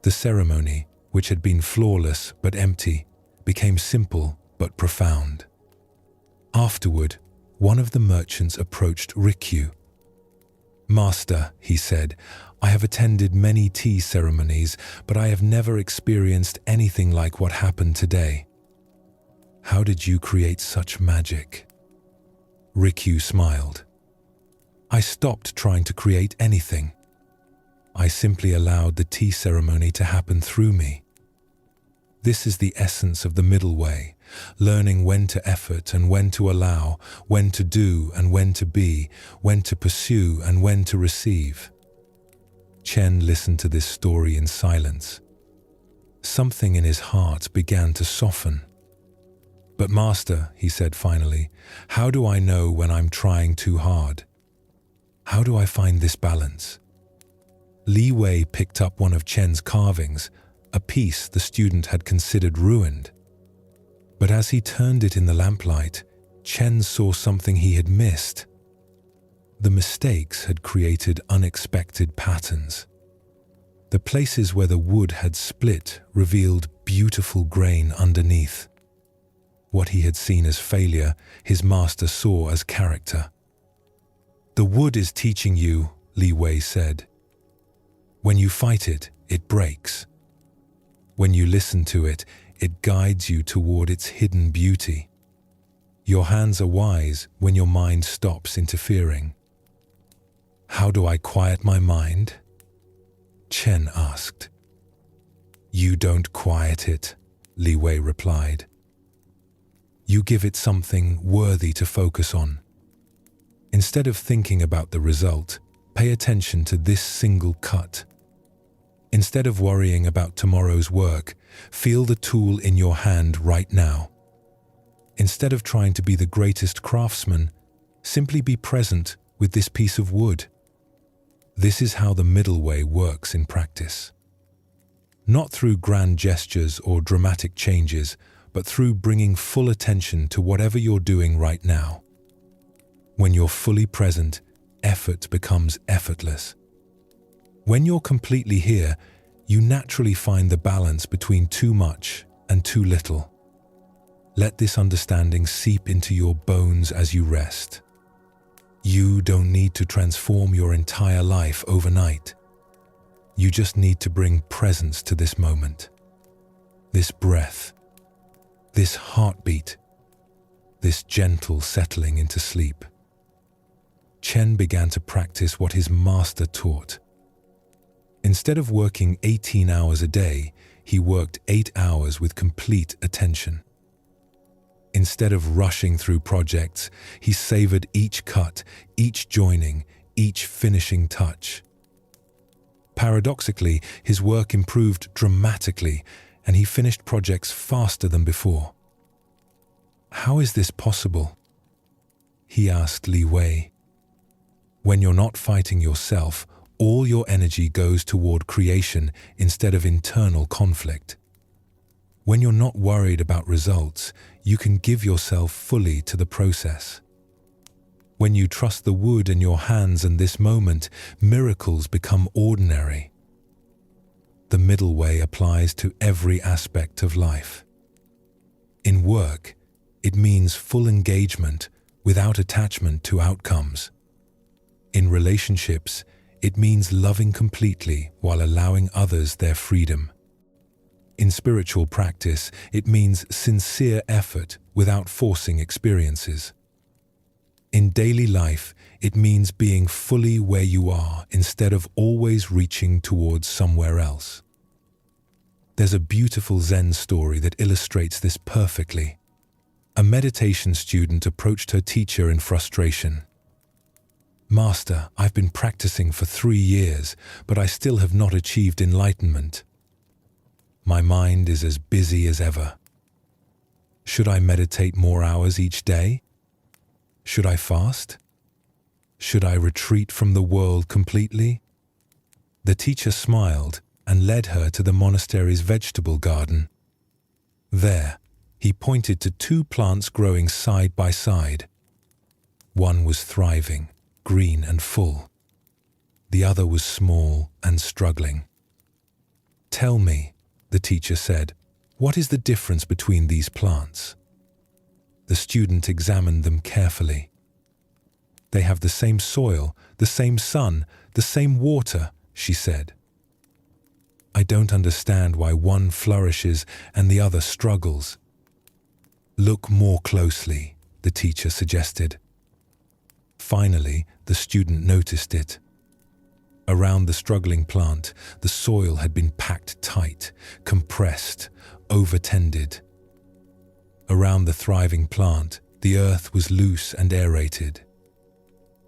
The ceremony, which had been flawless but empty, became simple but profound. Afterward, one of the merchants approached Rikyu. "Master," he said, "I have attended many tea ceremonies, but I have never experienced anything like what happened today. How did you create such magic?" Rikyu smiled. "I stopped trying to create anything. I simply allowed the tea ceremony to happen through me. This is the essence of the middle way, learning when to effort and when to allow, when to do and when to be, when to pursue and when to receive." Chen listened to this story in silence. Something in his heart began to soften. "But Master," he said finally, "how do I know when I'm trying too hard? How do I find this balance?" Li Wei picked up one of Chen's carvings, a piece the student had considered ruined. But as he turned it in the lamplight, Chen saw something he had missed. The mistakes had created unexpected patterns. The places where the wood had split revealed beautiful grain underneath. What he had seen as failure, his master saw as character. "The wood is teaching you," Li Wei said. "When you fight it, it breaks. When you listen to it, it guides you toward its hidden beauty. Your hands are wise when your mind stops interfering." "How do I quiet my mind?" Chen asked. "You don't quiet it," Li Wei replied. "You give it something worthy to focus on. Instead of thinking about the result, pay attention to this single cut. Instead of worrying about tomorrow's work, feel the tool in your hand right now. Instead of trying to be the greatest craftsman, simply be present with this piece of wood." This is how the middle way works in practice. Not through grand gestures or dramatic changes, but through bringing full attention to whatever you're doing right now. When you're fully present, effort becomes effortless. When you're completely here, you naturally find the balance between too much and too little. Let this understanding seep into your bones as you rest. You don't need to transform your entire life overnight. You just need to bring presence to this moment, this breath, this heartbeat, this gentle settling into sleep. Chen began to practice what his master taught. Instead of working 18 hours a day, he worked 8 hours with complete attention. Instead of rushing through projects, he savored each cut, each joining, each finishing touch. Paradoxically, his work improved dramatically, and he finished projects faster than before. "How is this possible?" he asked Li Wei. "When you're not fighting yourself, all your energy goes toward creation instead of internal conflict. When you're not worried about results, you can give yourself fully to the process. When you trust the wood in your hands and this moment, miracles become ordinary." The middle way applies to every aspect of life. In work, it means full engagement without attachment to outcomes. In relationships, it means loving completely while allowing others their freedom. In spiritual practice, it means sincere effort without forcing experiences. In daily life, it means being fully where you are instead of always reaching towards somewhere else. There's a beautiful Zen story that illustrates this perfectly. A meditation student approached her teacher in frustration. "Master, I've been practicing for 3 years, but I still have not achieved enlightenment. My mind is as busy as ever. Should I meditate more hours each day? Should I fast? Should I retreat from the world completely?" The teacher smiled and led her to the monastery's vegetable garden. There, he pointed to 2 plants growing side by side. One was thriving, green and full. The other was small and struggling. "Tell me," the teacher said, "what is the difference between these plants?" The student examined them carefully. "They have the same soil, the same sun, the same water," she said. "I don't understand why one flourishes and the other struggles." "Look more closely," the teacher suggested. Finally, the student noticed it. Around the struggling plant, the soil had been packed tight, compressed, overtended. Around the thriving plant, the earth was loose and aerated.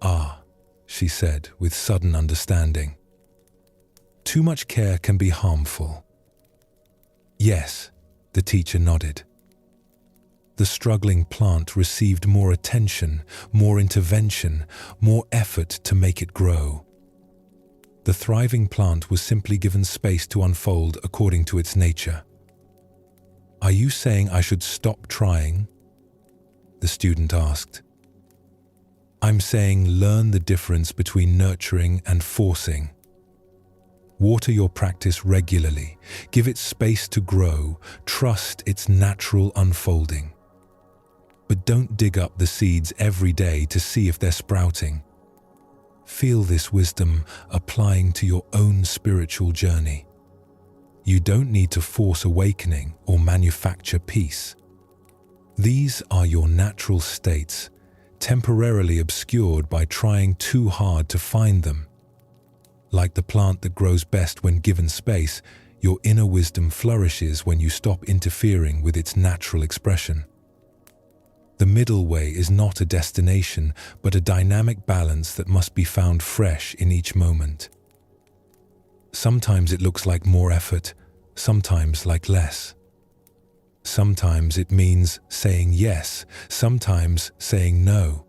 "Ah," she said with sudden understanding. "Too much care can be harmful." "Yes," the teacher nodded. The struggling plant received more attention, more intervention, more effort to make it grow. The thriving plant was simply given space to unfold according to its nature. "Are you saying I should stop trying?" the student asked. "I'm saying learn the difference between nurturing and forcing. Water your practice regularly, give it space to grow, trust its natural unfolding. But don't dig up the seeds every day to see if they're sprouting. Feel this wisdom applying to your own spiritual journey. You don't need to force awakening or manufacture peace. These are your natural states, temporarily obscured by trying too hard to find them. Like the plant that grows best when given space, your inner wisdom flourishes when you stop interfering with its natural expression. The middle way is not a destination, but a dynamic balance that must be found fresh in each moment. Sometimes it looks like more effort, sometimes like less. Sometimes it means saying yes, sometimes saying no.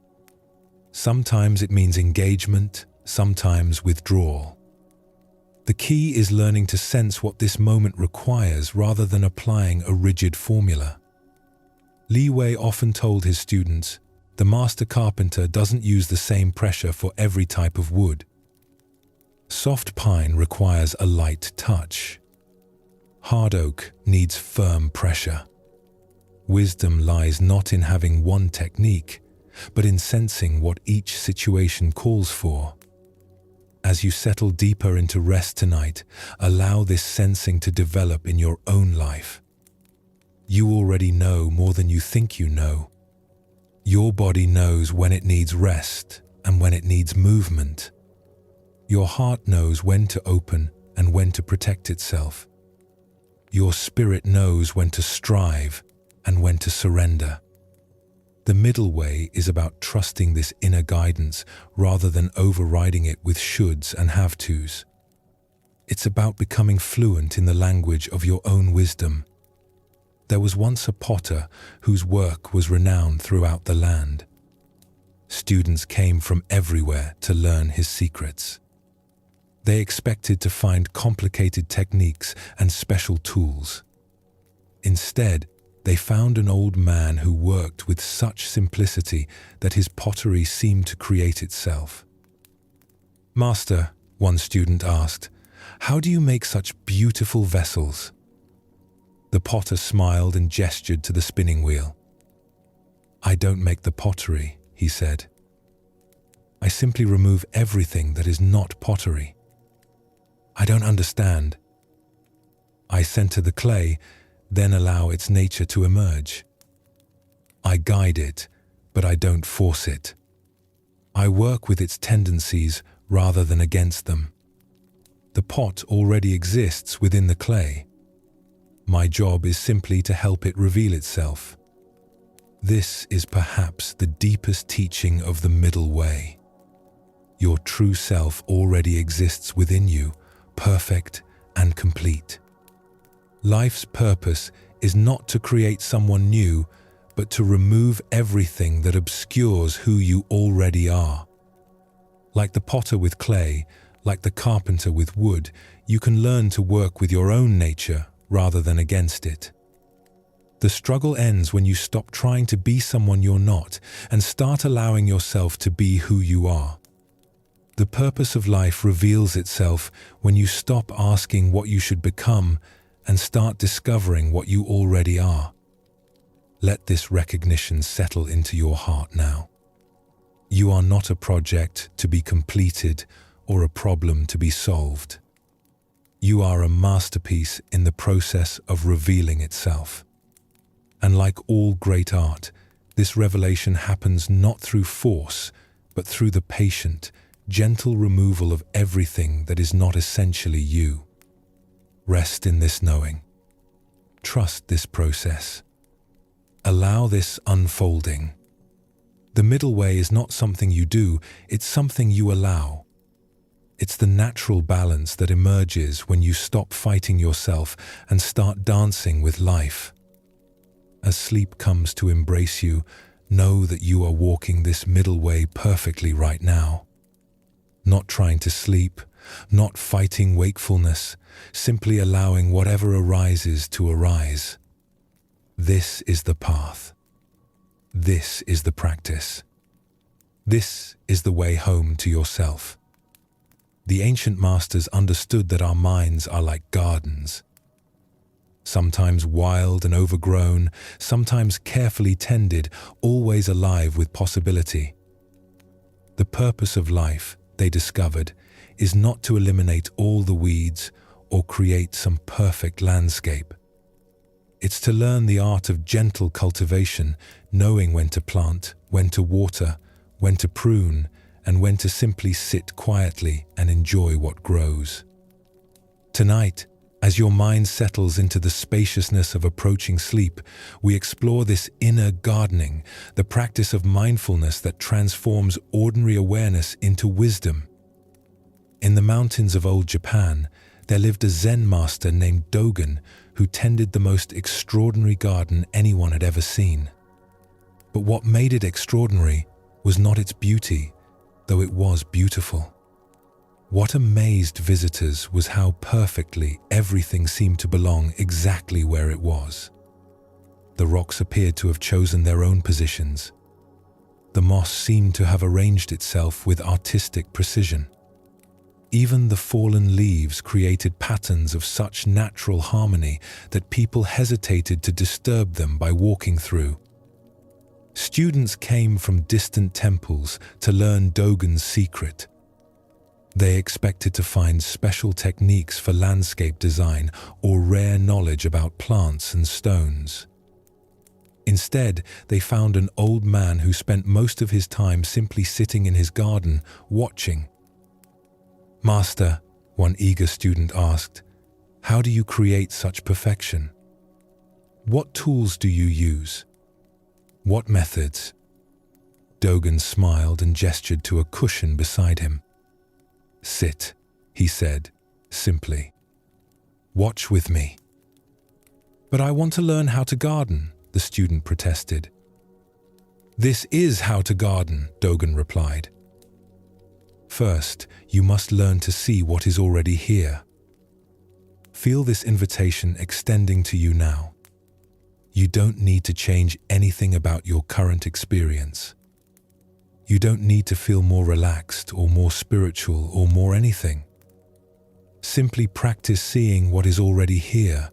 Sometimes it means engagement, sometimes withdrawal. The key is learning to sense what this moment requires rather than applying a rigid formula. Li Wei often told his students, the master carpenter doesn't use the same pressure for every type of wood. Soft pine requires a light touch. Hard oak needs firm pressure. Wisdom lies not in having one technique, but in sensing what each situation calls for. As you settle deeper into rest tonight, allow this sensing to develop in your own life. You already know more than you think you know. Your body knows when it needs rest and when it needs movement. Your heart knows when to open and when to protect itself. Your spirit knows when to strive and when to surrender. The middle way is about trusting this inner guidance rather than overriding it with shoulds and have-tos. It's about becoming fluent in the language of your own wisdom. There was once a potter whose work was renowned throughout the land. Students came from everywhere to learn his secrets. They expected to find complicated techniques and special tools. Instead, they found an old man who worked with such simplicity that his pottery seemed to create itself. "Master," one student asked, "how do you make such beautiful vessels?" The potter smiled and gestured to the spinning wheel. "I don't make the pottery," he said. "I simply remove everything that is not pottery." "I don't understand." "I center the clay, then allow its nature to emerge. I guide it, but I don't force it. I work with its tendencies rather than against them. The pot already exists within the clay. My job is simply to help it reveal itself." This is perhaps the deepest teaching of the middle way. Your true self already exists within you, perfect and complete. Life's purpose is not to create someone new, but to remove everything that obscures who you already are. Like the potter with clay, like the carpenter with wood, you can learn to work with your own nature rather than against it. The struggle ends when you stop trying to be someone you're not and start allowing yourself to be who you are. The purpose of life reveals itself when you stop asking what you should become and start discovering what you already are. Let this recognition settle into your heart now. You are not a project to be completed or a problem to be solved. You are a masterpiece in the process of revealing itself. And like all great art, this revelation happens not through force, but through the patient, gentle removal of everything that is not essentially you. Rest in this knowing. Trust this process. Allow this unfolding. The middle way is not something you do, it's something you allow. It's the natural balance that emerges when you stop fighting yourself and start dancing with life. As sleep comes to embrace you, know that you are walking this middle way perfectly right now. Not trying to sleep, not fighting wakefulness, simply allowing whatever arises to arise. This is the path. This is the practice. This is the way home to yourself. The ancient masters understood that our minds are like gardens. Sometimes wild and overgrown, sometimes carefully tended, always alive with possibility. The purpose of life, they discovered, is not to eliminate all the weeds or create some perfect landscape. It's to learn the art of gentle cultivation, knowing when to plant, when to water, when to prune, and when to simply sit quietly and enjoy what grows. Tonight, as your mind settles into the spaciousness of approaching sleep, we explore this inner gardening, the practice of mindfulness that transforms ordinary awareness into wisdom. In the mountains of old Japan, there lived a Zen master named Dogen who tended the most extraordinary garden anyone had ever seen. But what made it extraordinary was not its beauty, though it was beautiful. What amazed visitors was how perfectly everything seemed to belong exactly where it was. The rocks appeared to have chosen their own positions. The moss seemed to have arranged itself with artistic precision. Even the fallen leaves created patterns of such natural harmony that people hesitated to disturb them by walking through. Students came from distant temples to learn Dogen's secret. They expected to find special techniques for landscape design or rare knowledge about plants and stones. Instead, they found an old man who spent most of his time simply sitting in his garden, watching. "Master, One eager student asked, "How do you create such perfection? What tools do you use? What methods?" Dogen smiled and gestured to a cushion beside him. "Sit," he said, simply. "Watch with me." "But I want to learn how to garden," the student protested. "This is how to garden," Dogen replied. "First, you must learn to see what is already here. Feel this invitation extending to you now. You don't need to change anything about your current experience. You don't need to feel more relaxed or more spiritual or more anything. Simply practice seeing what is already here,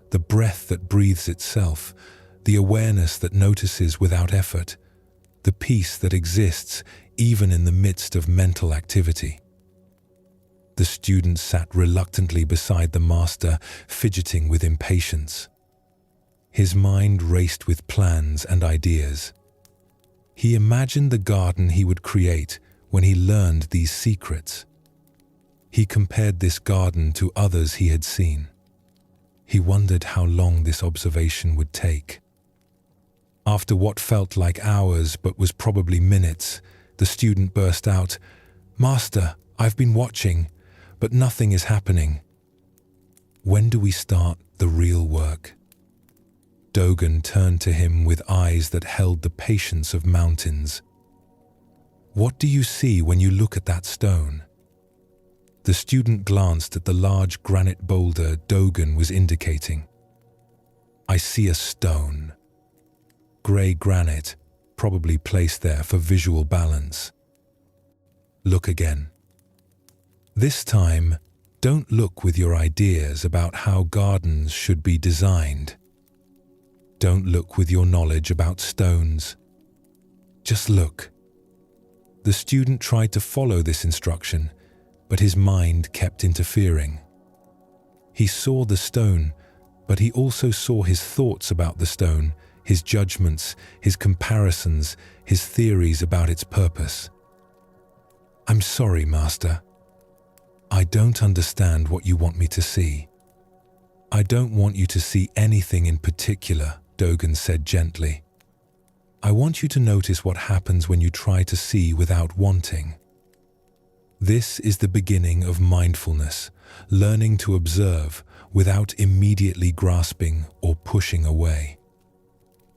the breath that breathes itself, the awareness that notices without effort, the peace that exists even in the midst of mental activity." The student sat reluctantly beside the master, fidgeting with impatience. His mind raced with plans and ideas. He imagined the garden he would create when he learned these secrets. He compared this garden to others he had seen. He wondered how long this observation would take. After what felt like hours but was probably minutes, the student burst out, "Master, I've been watching, but nothing is happening. When do we start the real work?" Dogen turned to him with eyes that held the patience of mountains. "What do you see when you look at that stone?" The student glanced at the large granite boulder Dogen was indicating. "I see a stone. Grey granite, probably placed there for visual balance." "Look again. This time, don't look with your ideas about how gardens should be designed. Don't look with your knowledge about stones. Just look." The student tried to follow this instruction, but his mind kept interfering. He saw the stone, but he also saw his thoughts about the stone, his judgments, his comparisons, his theories about its purpose. "I'm sorry, Master. I don't understand what you want me to see." "I don't want you to see anything in particular," Dogen said gently. "I want you to notice what happens when you try to see without wanting. This is the beginning of mindfulness, learning to observe without immediately grasping or pushing away."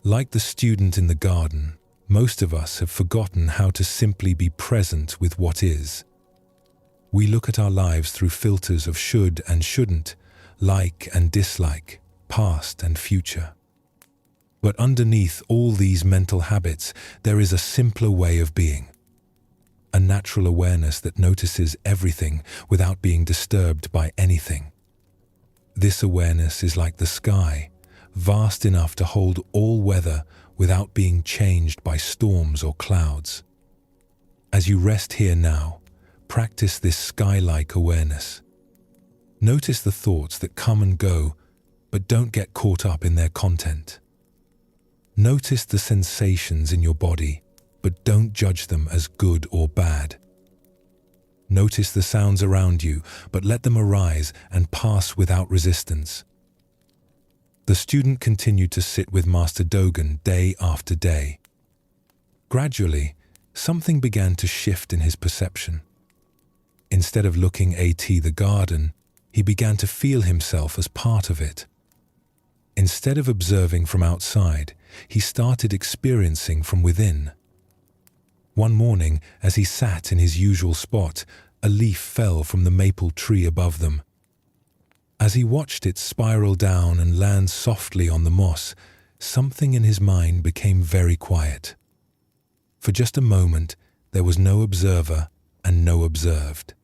Like the student in the garden, most of us have forgotten how to simply be present with what is. We look at our lives through filters of should and shouldn't, like and dislike, past and future. But underneath all these mental habits, there is a simpler way of being. A natural awareness that notices everything without being disturbed by anything. This awareness is like the sky, vast enough to hold all weather without being changed by storms or clouds. As you rest here now, practice this sky-like awareness. Notice the thoughts that come and go, but don't get caught up in their content. Notice the sensations in your body, but don't judge them as good or bad. Notice the sounds around you, but let them arise and pass without resistance. The student continued to sit with Master Dogen day after day. Gradually, something began to shift in his perception. Instead of looking at the garden, he began to feel himself as part of it. Instead of observing from outside, he started experiencing from within. One morning, as he sat in his usual spot, a leaf fell from the maple tree above them. As he watched it spiral down and land softly on the moss, something in his mind became very quiet. For just a moment, there was no observer and no observed.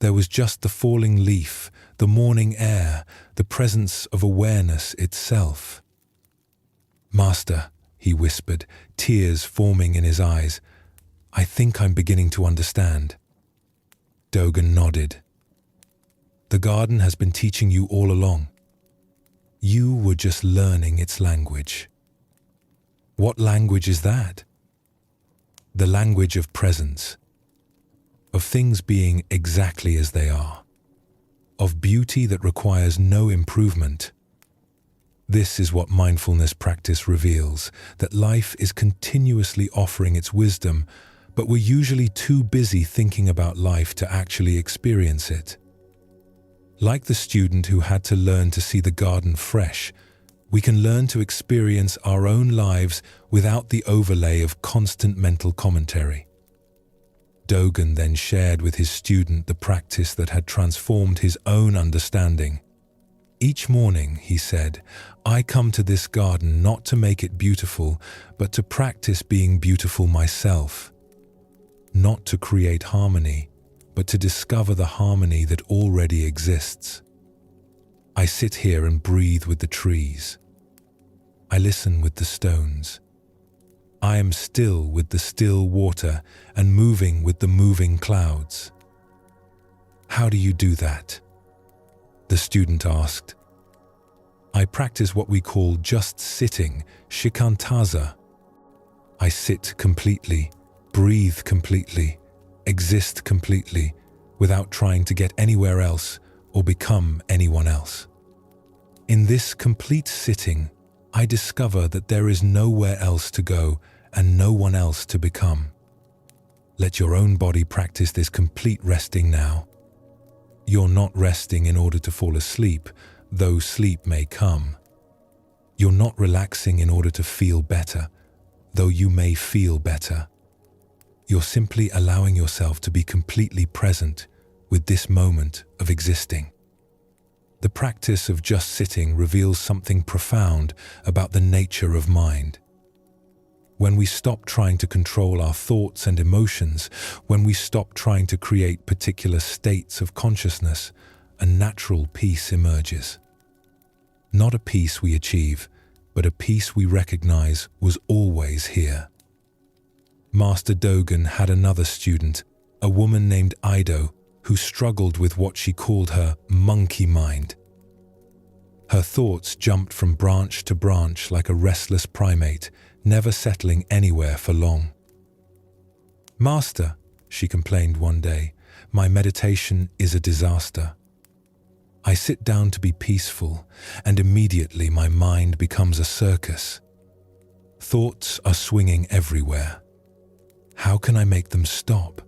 There was just the falling leaf, the morning air, the presence of awareness itself. "Master," he whispered, tears forming in his eyes, "I think I'm beginning to understand." Dogen nodded. "The garden has been teaching you all along. You were just learning its language." "What language is that?" "The language of presence, of things being exactly as they are. of beauty that requires no improvement. This is what mindfulness practice reveals, that life is continuously offering its wisdom, but we're usually too busy thinking about life to actually experience it. Like the student who had to learn to see the garden fresh, we can learn to experience our own lives without the overlay of constant mental commentary. Dogen then shared with his student the practice that had transformed his own understanding. Each morning, he said, I come to this garden not to make it beautiful, but to practice being beautiful myself. Not to create harmony, but to discover the harmony that already exists. I sit here and breathe with the trees. I listen with the stones. I am still with the still water and moving with the moving clouds. How do you do that? The student asked. I practice what we call just sitting, shikantaza. I sit completely, breathe completely, exist completely, without trying to get anywhere else or become anyone else. In this complete sitting, I discover that there is nowhere else to go and no one else to become. Let your own body practice this complete resting now. You're not resting in order to fall asleep, though sleep may come. You're not relaxing in order to feel better, though you may feel better. You're simply allowing yourself to be completely present with this moment of existing. The practice of just sitting reveals something profound about the nature of mind. When we stop trying to control our thoughts and emotions, when we stop trying to create particular states of consciousness, a natural peace emerges. Not a peace we achieve, but a peace we recognize was always here. Master Dogen had another student, a woman named Ido, who struggled with what she called her monkey mind. Her thoughts jumped from branch to branch like a restless primate, never settling anywhere for long. Master, she complained one day, my meditation is a disaster. I sit down to be peaceful, and immediately my mind becomes a circus. Thoughts are swinging everywhere. How can I make them stop?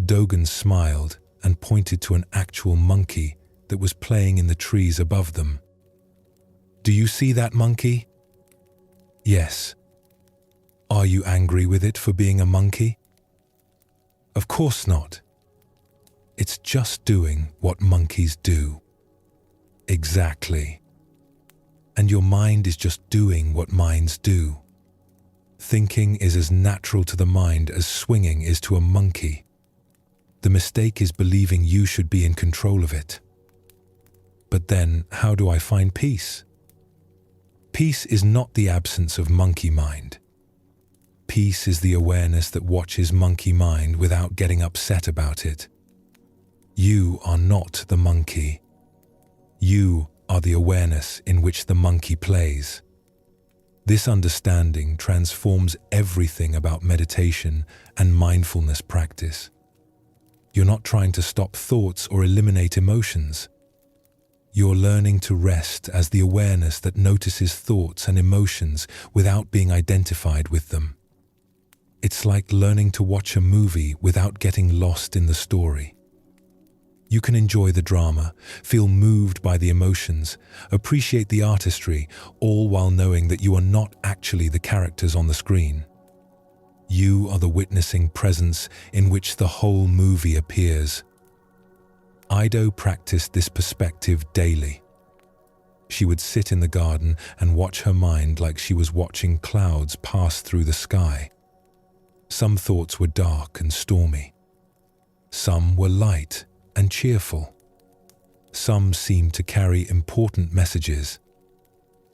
Dogen smiled and pointed to an actual monkey that was playing in the trees above them. Do you see that monkey? Yes. Are you angry with it for being a monkey? Of course not. It's just doing what monkeys do. Exactly. And your mind is just doing what minds do. Thinking is as natural to the mind as swinging is to a monkey. The mistake is believing you should be in control of it. But then, how do I find peace? Peace is not the absence of monkey mind. Peace is the awareness that watches monkey mind without getting upset about it. You are not the monkey. You are the awareness in which the monkey plays. This understanding transforms everything about meditation and mindfulness practice. You're not trying to stop thoughts or eliminate emotions. You're learning to rest as the awareness that notices thoughts and emotions without being identified with them. It's like learning to watch a movie without getting lost in the story. You can enjoy the drama, feel moved by the emotions, appreciate the artistry, all while knowing that you are not actually the characters on the screen. You are the witnessing presence in which the whole movie appears. Ido practiced this perspective daily. She would sit in the garden and watch her mind like she was watching clouds pass through the sky. Some thoughts were dark and stormy. Some were light and cheerful. Some seemed to carry important messages.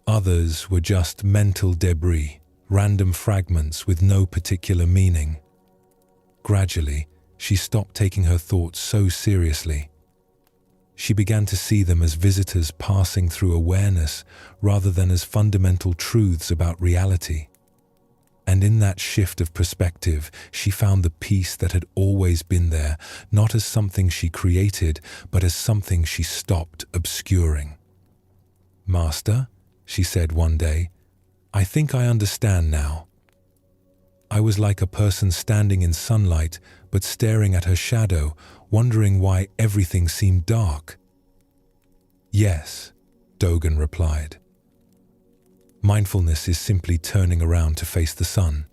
Others were just mental debris, random fragments with no particular meaning. Gradually, she stopped taking her thoughts so seriously. She began to see them as visitors passing through awareness rather than as fundamental truths about reality. And in that shift of perspective, she found the peace that had always been there, not as something she created, but as something she stopped obscuring. "Master," she said one day, "I think I understand now." I was like a person standing in sunlight, but staring at her shadow, wondering why everything seemed dark. "Yes," Dogen replied. Mindfulness is simply turning around to face the sun.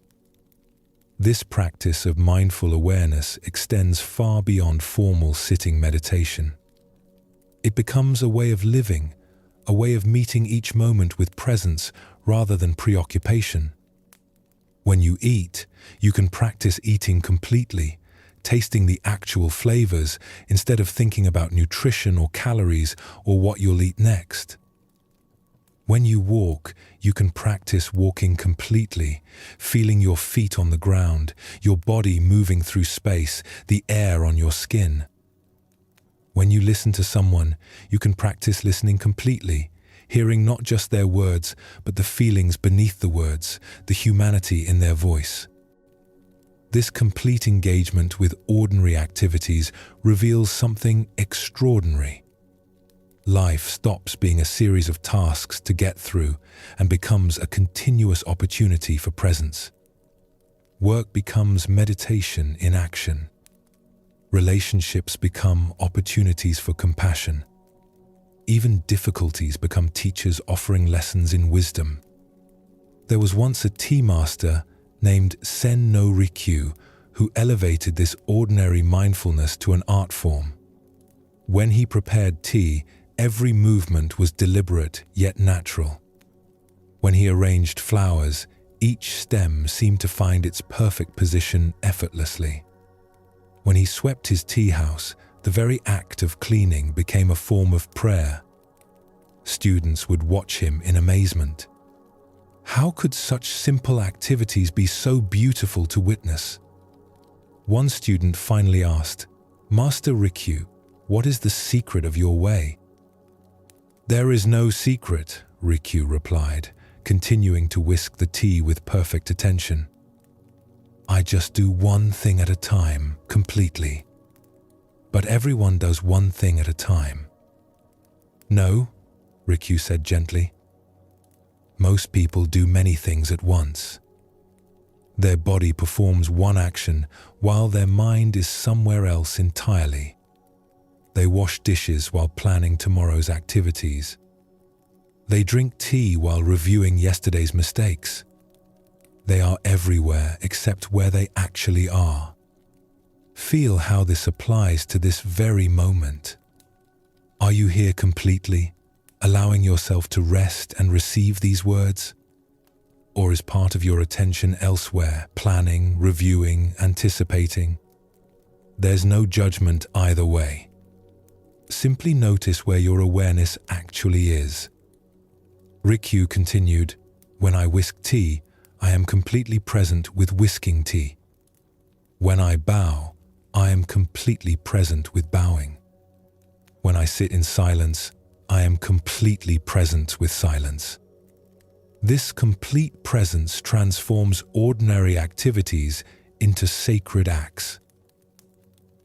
This practice of mindful awareness extends far beyond formal sitting meditation. It becomes a way of living, a way of meeting each moment with presence rather than preoccupation. When you eat, you can practice eating completely, tasting the actual flavors instead of thinking about nutrition or calories or what you'll eat next. When you walk, you can practice walking completely, feeling your feet on the ground, your body moving through space, the air on your skin. When you listen to someone, you can practice listening completely, hearing not just their words, but the feelings beneath the words, the humanity in their voice. This complete engagement with ordinary activities reveals something extraordinary. Life stops being a series of tasks to get through and becomes a continuous opportunity for presence. Work becomes meditation in action. Relationships become opportunities for compassion. Even difficulties become teachers offering lessons in wisdom. There was once a tea master named Sen no Rikyu who elevated this ordinary mindfulness to an art form. When he prepared tea, every movement was deliberate yet natural. When he arranged flowers, each stem seemed to find its perfect position effortlessly. When he swept his tea house, the very act of cleaning became a form of prayer. Students would watch him in amazement. How could such simple activities be so beautiful to witness? One student finally asked, "Master Rikyu, what is the secret of your way?" "There is no secret," Rikyu replied, continuing to whisk the tea with perfect attention. "I just do one thing at a time, completely. But everyone does one thing at a time." "No," Rikyu said gently. "Most people do many things at once. Their body performs one action while their mind is somewhere else entirely. They wash dishes while planning tomorrow's activities. They drink tea while reviewing yesterday's mistakes. They are everywhere except where they actually are. Feel how this applies to this very moment. Are you here completely, allowing yourself to rest and receive these words? Or is part of your attention elsewhere, planning, reviewing, anticipating? There's no judgment either way. Simply notice where your awareness actually is. Rikyu continued, "When I whisk tea, I am completely present with whisking tea. When I bow, I am completely present with bowing. When I sit in silence, I am completely present with silence. This complete presence transforms ordinary activities into sacred acts."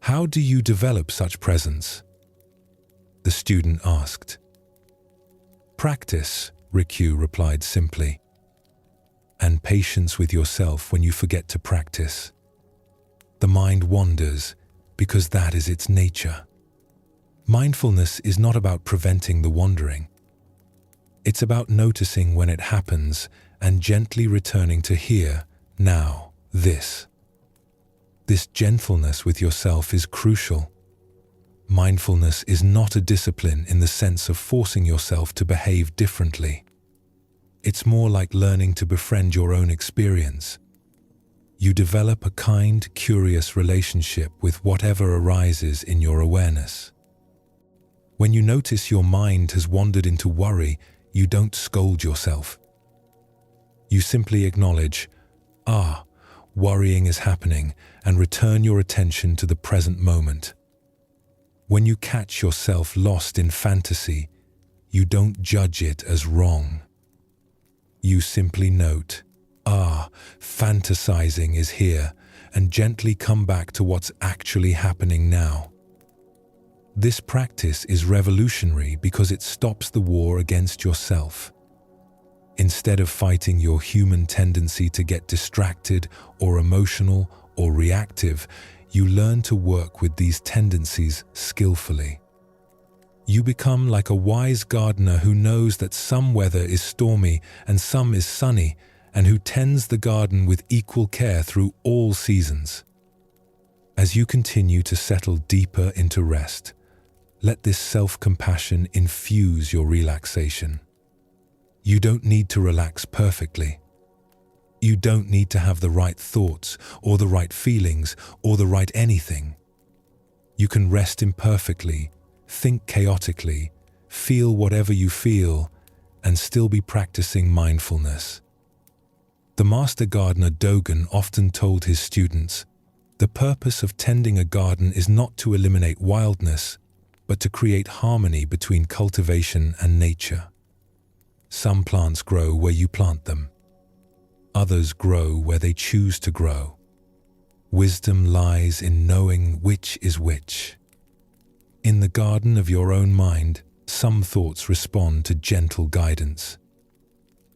How do you develop such presence? The student asked. "Practice," Rikyu replied simply. "And patience with yourself when you forget to practice. The mind wanders because that is its nature. Mindfulness is not about preventing the wandering. It's about noticing when it happens and gently returning to here, now, this. This gentleness with yourself is crucial. Mindfulness is not a discipline in the sense of forcing yourself to behave differently. It's more like learning to befriend your own experience. You develop a kind, curious relationship with whatever arises in your awareness. When you notice your mind has wandered into worry, you don't scold yourself. You simply acknowledge, worrying is happening, and return your attention to the present moment. When you catch yourself lost in fantasy, you don't judge it as wrong. You simply note, fantasizing is here, and gently come back to what's actually happening now. This practice is revolutionary because it stops the war against yourself. Instead of fighting your human tendency to get distracted or emotional or reactive, you learn to work with these tendencies skillfully. You become like a wise gardener who knows that some weather is stormy and some is sunny, and who tends the garden with equal care through all seasons. As you continue to settle deeper into rest, let this self-compassion infuse your relaxation. You don't need to relax perfectly. You don't need to have the right thoughts or the right feelings or the right anything. You can rest imperfectly, think chaotically, feel whatever you feel, and still be practicing mindfulness. The master gardener Dogen often told his students, "The purpose of tending a garden is not to eliminate wildness, but to create harmony between cultivation and nature." Some plants grow where you plant them. Others grow where they choose to grow. Wisdom lies in knowing which is which. In the garden of your own mind, some thoughts respond to gentle guidance.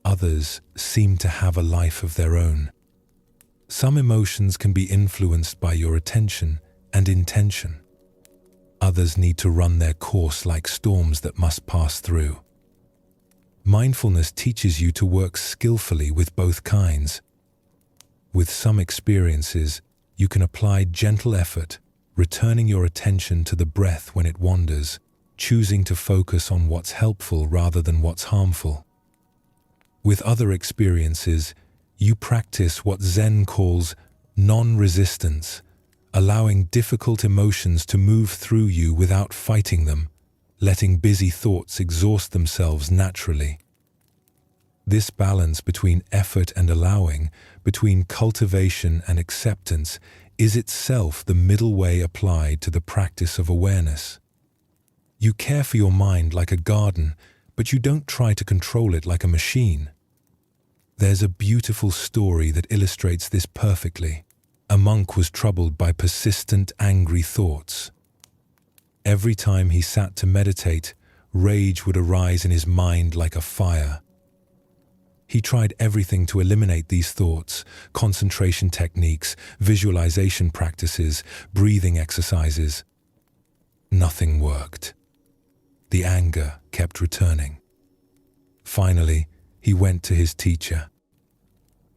Others seem to have a life of their own. Some emotions can be influenced by your attention and intention. Others need to run their course like storms that must pass through. Mindfulness teaches you to work skillfully with both kinds. With some experiences, you can apply gentle effort, returning your attention to the breath when it wanders, choosing to focus on what's helpful rather than what's harmful. With other experiences, you practice what Zen calls non-resistance, allowing difficult emotions to move through you without fighting them, letting busy thoughts exhaust themselves naturally. This balance between effort and allowing, between cultivation and acceptance, is itself the middle way applied to the practice of awareness. You care for your mind like a garden, but you don't try to control it like a machine. There's a beautiful story that illustrates this perfectly. A monk was troubled by persistent, angry thoughts. Every time he sat to meditate, rage would arise in his mind like a fire. He tried everything to eliminate these thoughts: concentration techniques, visualization practices, breathing exercises. Nothing worked. The anger kept returning. Finally, he went to his teacher.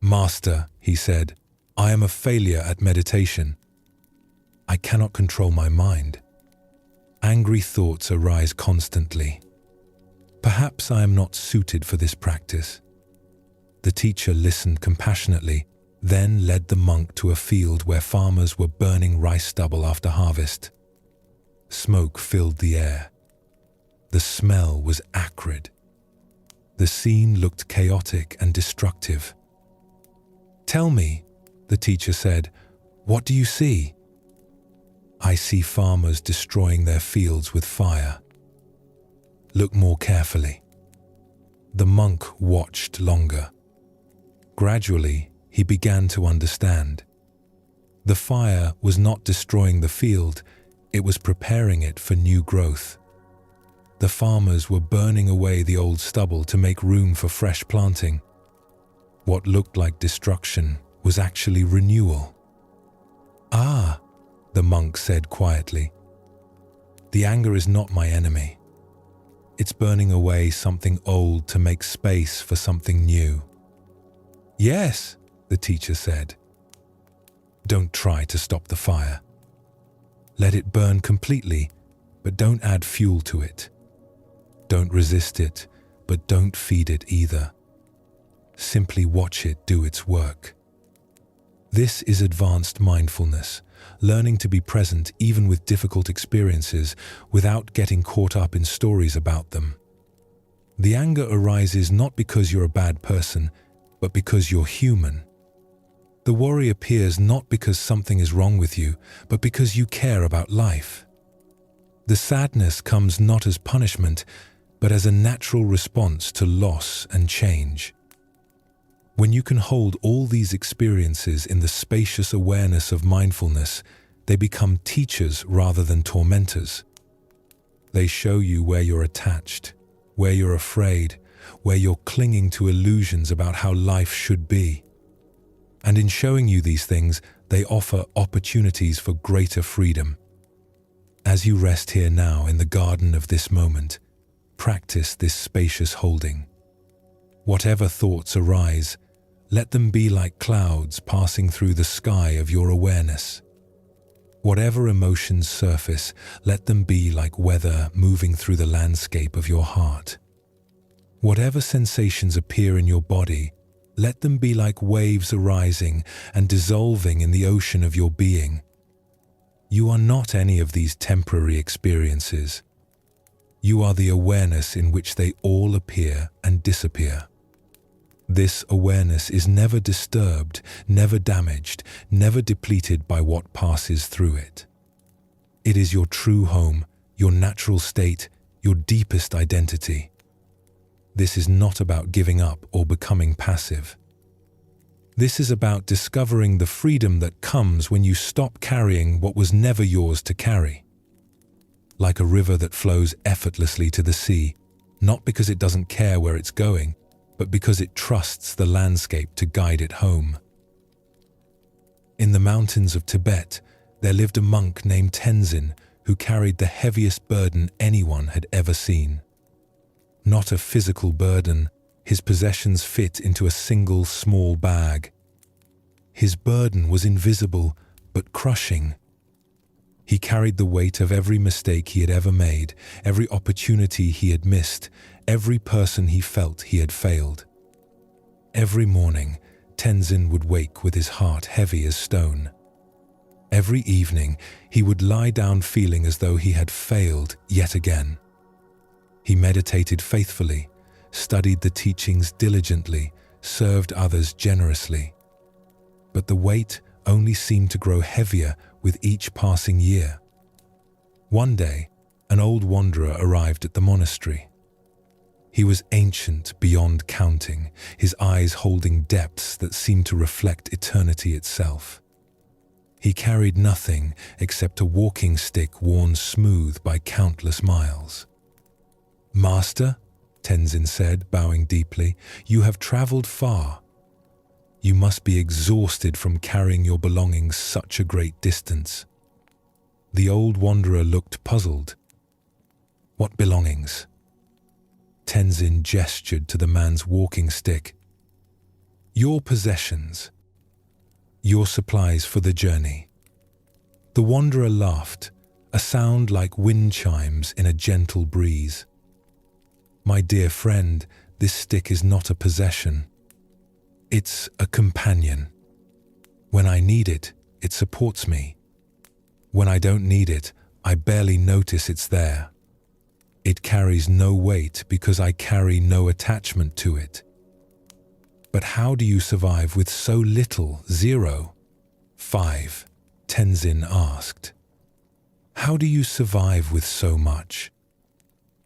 "Master," he said, "I am a failure at meditation. I cannot control my mind. Angry thoughts arise constantly. Perhaps I am not suited for this practice." The teacher listened compassionately, then led the monk to a field where farmers were burning rice stubble after harvest. Smoke filled the air. The smell was acrid. The scene looked chaotic and destructive. "Tell me," the teacher said, "what do you see?" "I see farmers destroying their fields with fire." "Look more carefully." The monk watched longer. Gradually, he began to understand. The fire was not destroying the field, it was preparing it for new growth. The farmers were burning away the old stubble to make room for fresh planting. What looked like destruction was actually renewal. "Ah," the monk said quietly, "the anger is not my enemy. It's burning away something old to make space for something new." "Yes," the teacher said. "Don't try to stop the fire. Let it burn completely, but don't add fuel to it. Don't resist it, but don't feed it either. Simply watch it do its work." This is advanced mindfulness, learning to be present even with difficult experiences without getting caught up in stories about them. The anger arises not because you're a bad person, but because you're human. The worry appears not because something is wrong with you, but because you care about life. The sadness comes not as punishment, but as a natural response to loss and change. When you can hold all these experiences in the spacious awareness of mindfulness, they become teachers rather than tormentors. They show you where you're attached, where you're afraid, where you're clinging to illusions about how life should be. And in showing you these things, they offer opportunities for greater freedom. As you rest here now in the garden of this moment, practice this spacious holding. Whatever thoughts arise, let them be like clouds passing through the sky of your awareness. Whatever emotions surface, let them be like weather moving through the landscape of your heart. Whatever sensations appear in your body, let them be like waves arising and dissolving in the ocean of your being. You are not any of these temporary experiences. You are the awareness in which they all appear and disappear. This awareness is never disturbed, never damaged, never depleted by what passes through it. It is your true home, your natural state, your deepest identity. This is not about giving up or becoming passive. This is about discovering the freedom that comes when you stop carrying what was never yours to carry. Like a river that flows effortlessly to the sea, not because it doesn't care where it's going, but because it trusts the landscape to guide it home. In the mountains of Tibet, there lived a monk named Tenzin who carried the heaviest burden anyone had ever seen. Not a physical burden, his possessions fit into a single small bag. His burden was invisible, but crushing. He carried the weight of every mistake he had ever made, every opportunity he had missed, every person he felt he had failed. Every morning, Tenzin would wake with his heart heavy as stone. Every evening, he would lie down feeling as though he had failed yet again. He meditated faithfully, studied the teachings diligently, served others generously. But the weight only seemed to grow heavier with each passing year. One day, an old wanderer arrived at the monastery. He was ancient beyond counting, his eyes holding depths that seemed to reflect eternity itself. He carried nothing except a walking stick worn smooth by countless miles. "Master," Tenzin said, bowing deeply, "you have traveled far. You must be exhausted from carrying your belongings such a great distance." The old wanderer looked puzzled. "What belongings?" Tenzin gestured to the man's walking stick. "Your possessions. Your supplies for the journey." The wanderer laughed, a sound like wind chimes in a gentle breeze. "My dear friend, this stick is not a possession. It's a companion. When I need it, it supports me. When I don't need it, I barely notice it's there. It carries no weight because I carry no attachment to it." "But how do you survive with so little, 0? 5, Tenzin asked. "How do you survive with so much?"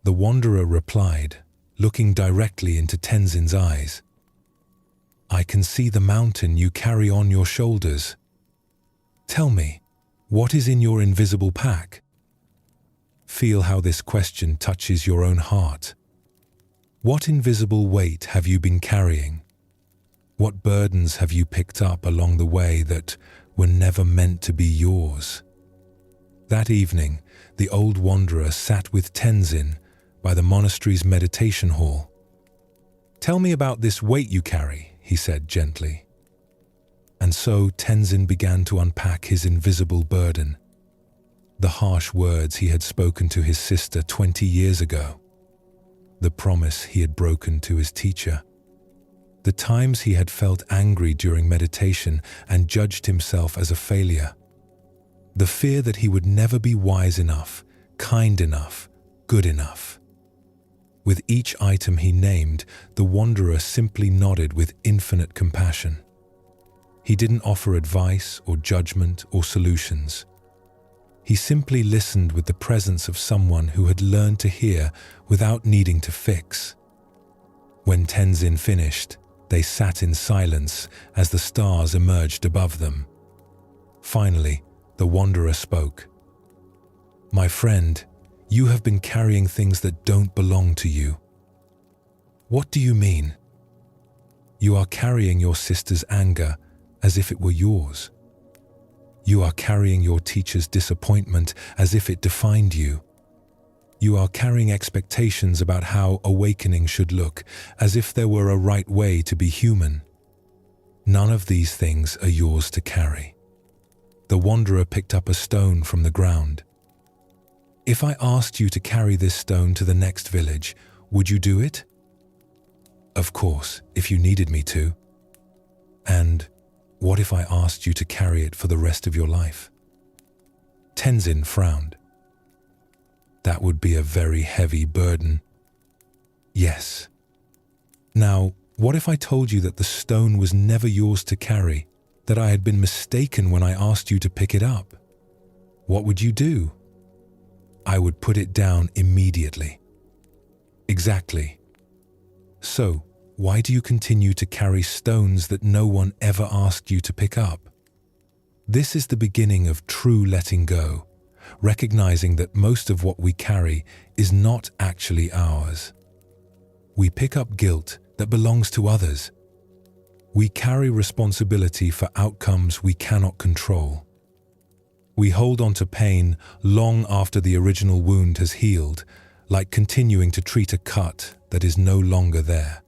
The wanderer replied, looking directly into Tenzin's eyes. "I can see the mountain you carry on your shoulders. Tell me, what is in your invisible pack?" Feel how this question touches your own heart. What invisible weight have you been carrying? What burdens have you picked up along the way that were never meant to be yours? That evening, the old wanderer sat with Tenzin by the monastery's meditation hall. "Tell me about this weight you carry," he said gently. And so Tenzin began to unpack his invisible burden. The harsh words he had spoken to his sister 20 years ago. The promise he had broken to his teacher. The times he had felt angry during meditation and judged himself as a failure. The fear that he would never be wise enough, kind enough, good enough. With each item he named, the wanderer simply nodded with infinite compassion. He didn't offer advice or judgment or solutions. He simply listened with the presence of someone who had learned to hear without needing to fix. When Tenzin finished, They sat in silence as the stars emerged above them. Finally, the wanderer spoke. "My friend, you have been carrying things that don't belong to you." "What do you mean?" "You are carrying your sister's anger as if it were yours. You are carrying your teacher's disappointment as if it defined you. You are carrying expectations about how awakening should look, as if there were a right way to be human. None of these things are yours to carry." The wanderer picked up a stone from the ground. "If I asked you to carry this stone to the next village, would you do it?" "Of course, if you needed me to." "And what if I asked you to carry it for the rest of your life?" Tenzin frowned. "That would be a very heavy burden." "Yes." "Now, what if I told you that the stone was never yours to carry, that I had been mistaken when I asked you to pick it up? What would you do?" "I would put it down immediately." "Exactly. So, why do you continue to carry stones that no one ever asked you to pick up?" This is the beginning of true letting go, recognizing that most of what we carry is not actually ours. We pick up guilt that belongs to others. We carry responsibility for outcomes we cannot control. We hold on to pain long after the original wound has healed, like continuing to treat a cut that is no longer there.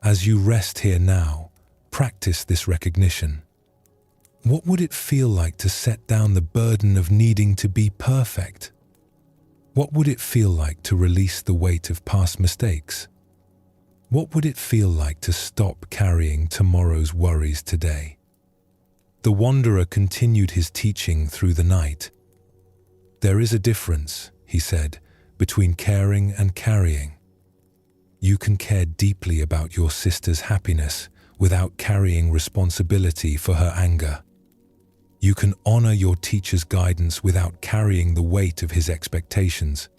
As you rest here now, practice this recognition. What would it feel like to set down the burden of needing to be perfect? What would it feel like to release the weight of past mistakes? What would it feel like to stop carrying tomorrow's worries today? The wanderer continued his teaching through the night. "There is a difference," he said, "between caring and carrying. You can care deeply about your sister's happiness without carrying responsibility for her anger. You can honor your teacher's guidance without carrying the weight of his expectations.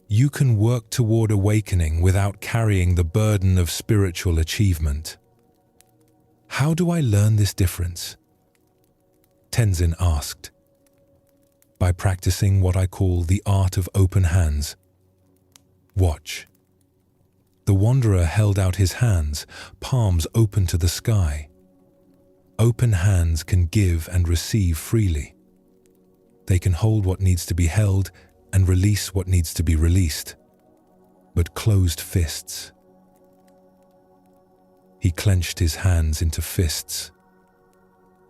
You can work toward awakening without carrying the burden of spiritual achievement." "How do I learn this difference?" Tenzin asked. "By practicing what I call the art of open hands. Watch." The wanderer held out his hands, palms open to the sky. Open hands can give and receive freely. They can hold what needs to be held and release what needs to be released. But closed fists. He clenched his hands into fists.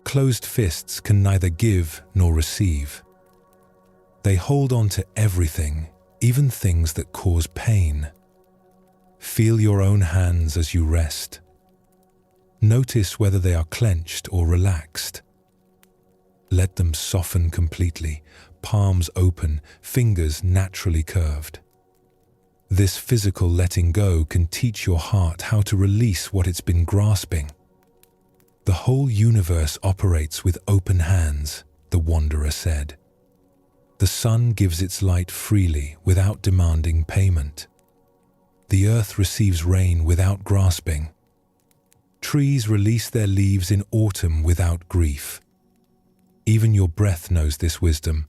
Closed fists can neither give nor receive. They hold on to everything, even things that cause pain. Feel your own hands as you rest. Notice whether they are clenched or relaxed. Let them soften completely, palms open, fingers naturally curved. This physical letting go can teach your heart how to release what it's been grasping. "The whole universe operates with open hands," the wanderer said. "The sun gives its light freely without demanding payment. The earth receives rain without grasping. Trees release their leaves in autumn without grief. Even your breath knows this wisdom,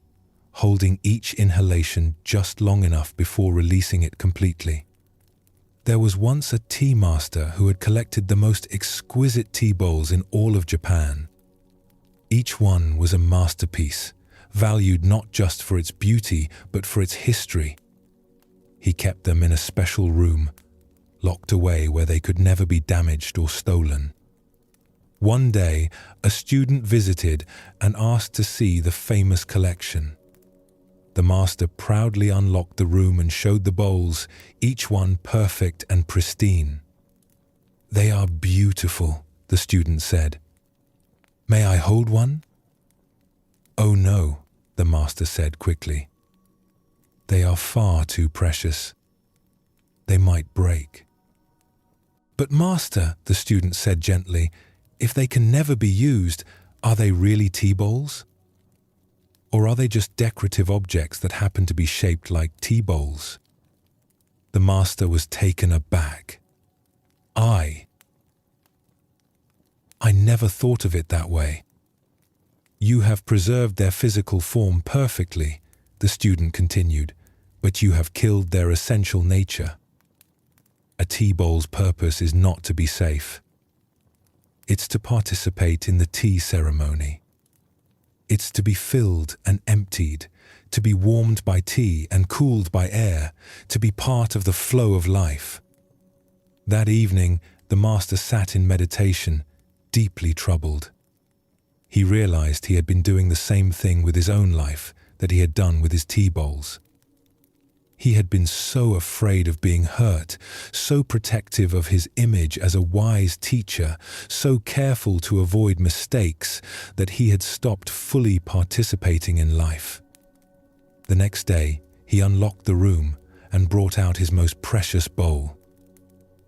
holding each inhalation just long enough before releasing it completely. There was once a tea master who had collected the most exquisite tea bowls in all of Japan. Each one was a masterpiece, valued not just for its beauty, but for its history. He kept them in a special room, locked away where they could never be damaged or stolen. One day, a student visited and asked to see the famous collection. The master proudly unlocked the room and showed the bowls, each one perfect and pristine. "They are beautiful," the student said. "May I hold one?" "Oh no," the master said quickly. "They are far too precious. They might break." "But master," the student said gently, "if they can never be used, are they really tea bowls? Or are they just decorative objects that happen to be shaped like tea bowls?" The master was taken aback. "I, I never thought of it that way. You have preserved their physical form perfectly, the student continued, but you have killed their essential nature. A tea bowl's purpose is not to be safe. It's to participate in the tea ceremony. It's to be filled and emptied, to be warmed by tea and cooled by air, to be part of the flow of life. That evening, the master sat in meditation, deeply troubled. He realized he had been doing the same thing with his own life that he had done with his tea bowls. He had been so afraid of being hurt, so protective of his image as a wise teacher, so careful to avoid mistakes, that he had stopped fully participating in life. The next day, he unlocked the room and brought out his most precious bowl.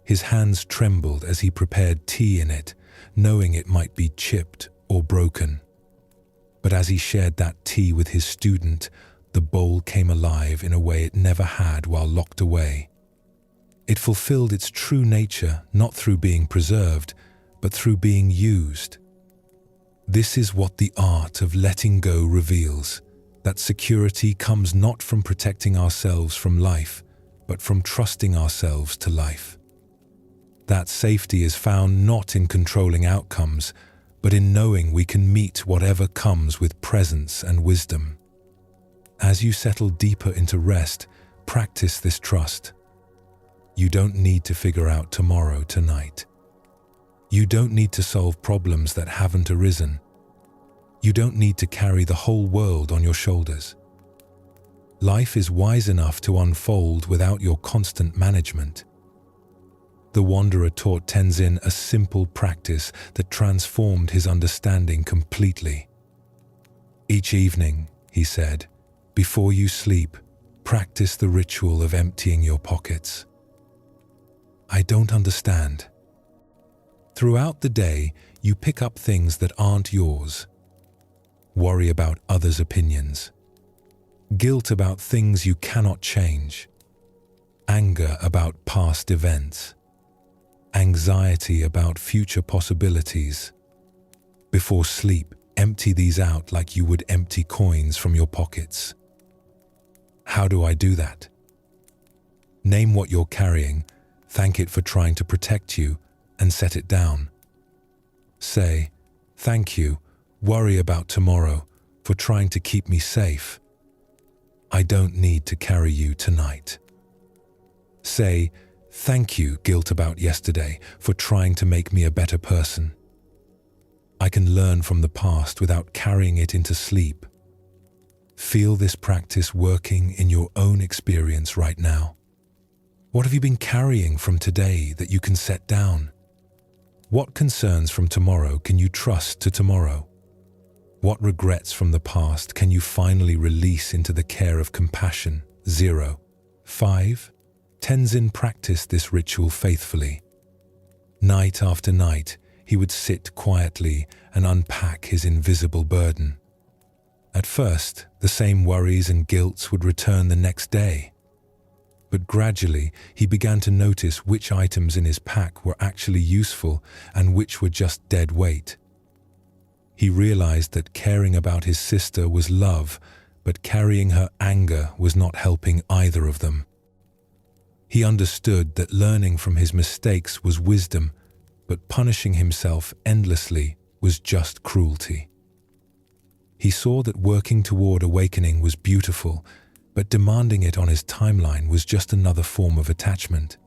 His hands trembled as he prepared tea in it, knowing it might be chipped or broken. But as he shared that tea with his student, the bowl came alive in a way it never had while locked away. It fulfilled its true nature not through being preserved, but through being used. This is what the art of letting go reveals, that security comes not from protecting ourselves from life, but from trusting ourselves to life. That safety is found not in controlling outcomes, but in knowing we can meet whatever comes with presence and wisdom. As you settle deeper into rest, practice this trust. You don't need to figure out tomorrow tonight. You don't need to solve problems that haven't arisen. You don't need to carry the whole world on your shoulders. Life is wise enough to unfold without your constant management. The wanderer taught Tenzin a simple practice that transformed his understanding completely. Each evening, he said, before you sleep, practice the ritual of emptying your pockets. I don't understand. Throughout the day, you pick up things that aren't yours. Worry about others' opinions. Guilt about things you cannot change. Anger about past events. Anxiety about future possibilities. Before sleep, empty these out like you would empty coins from your pockets. How do I do that? Name what you're carrying, thank it for trying to protect you, and set it down. Say, thank you, worry about tomorrow, for trying to keep me safe. I don't need to carry you tonight. Say, thank you, guilt about yesterday, for trying to make me a better person. I can learn from the past without carrying it into sleep. Feel this practice working in your own experience right now. What have you been carrying from today that you can set down? What concerns from tomorrow can you trust to tomorrow? What regrets from the past can you finally release into the care of compassion? 0. 5. Tenzin practiced this ritual faithfully. Night after night, he would sit quietly and unpack his invisible burden. At first, the same worries and guilt would return the next day. But gradually, he began to notice which items in his pack were actually useful and which were just dead weight. He realized that caring about his sister was love, but carrying her anger was not helping either of them. He understood that learning from his mistakes was wisdom, but punishing himself endlessly was just cruelty. He saw that working toward awakening was beautiful, but demanding it on his timeline was just another form of attachment.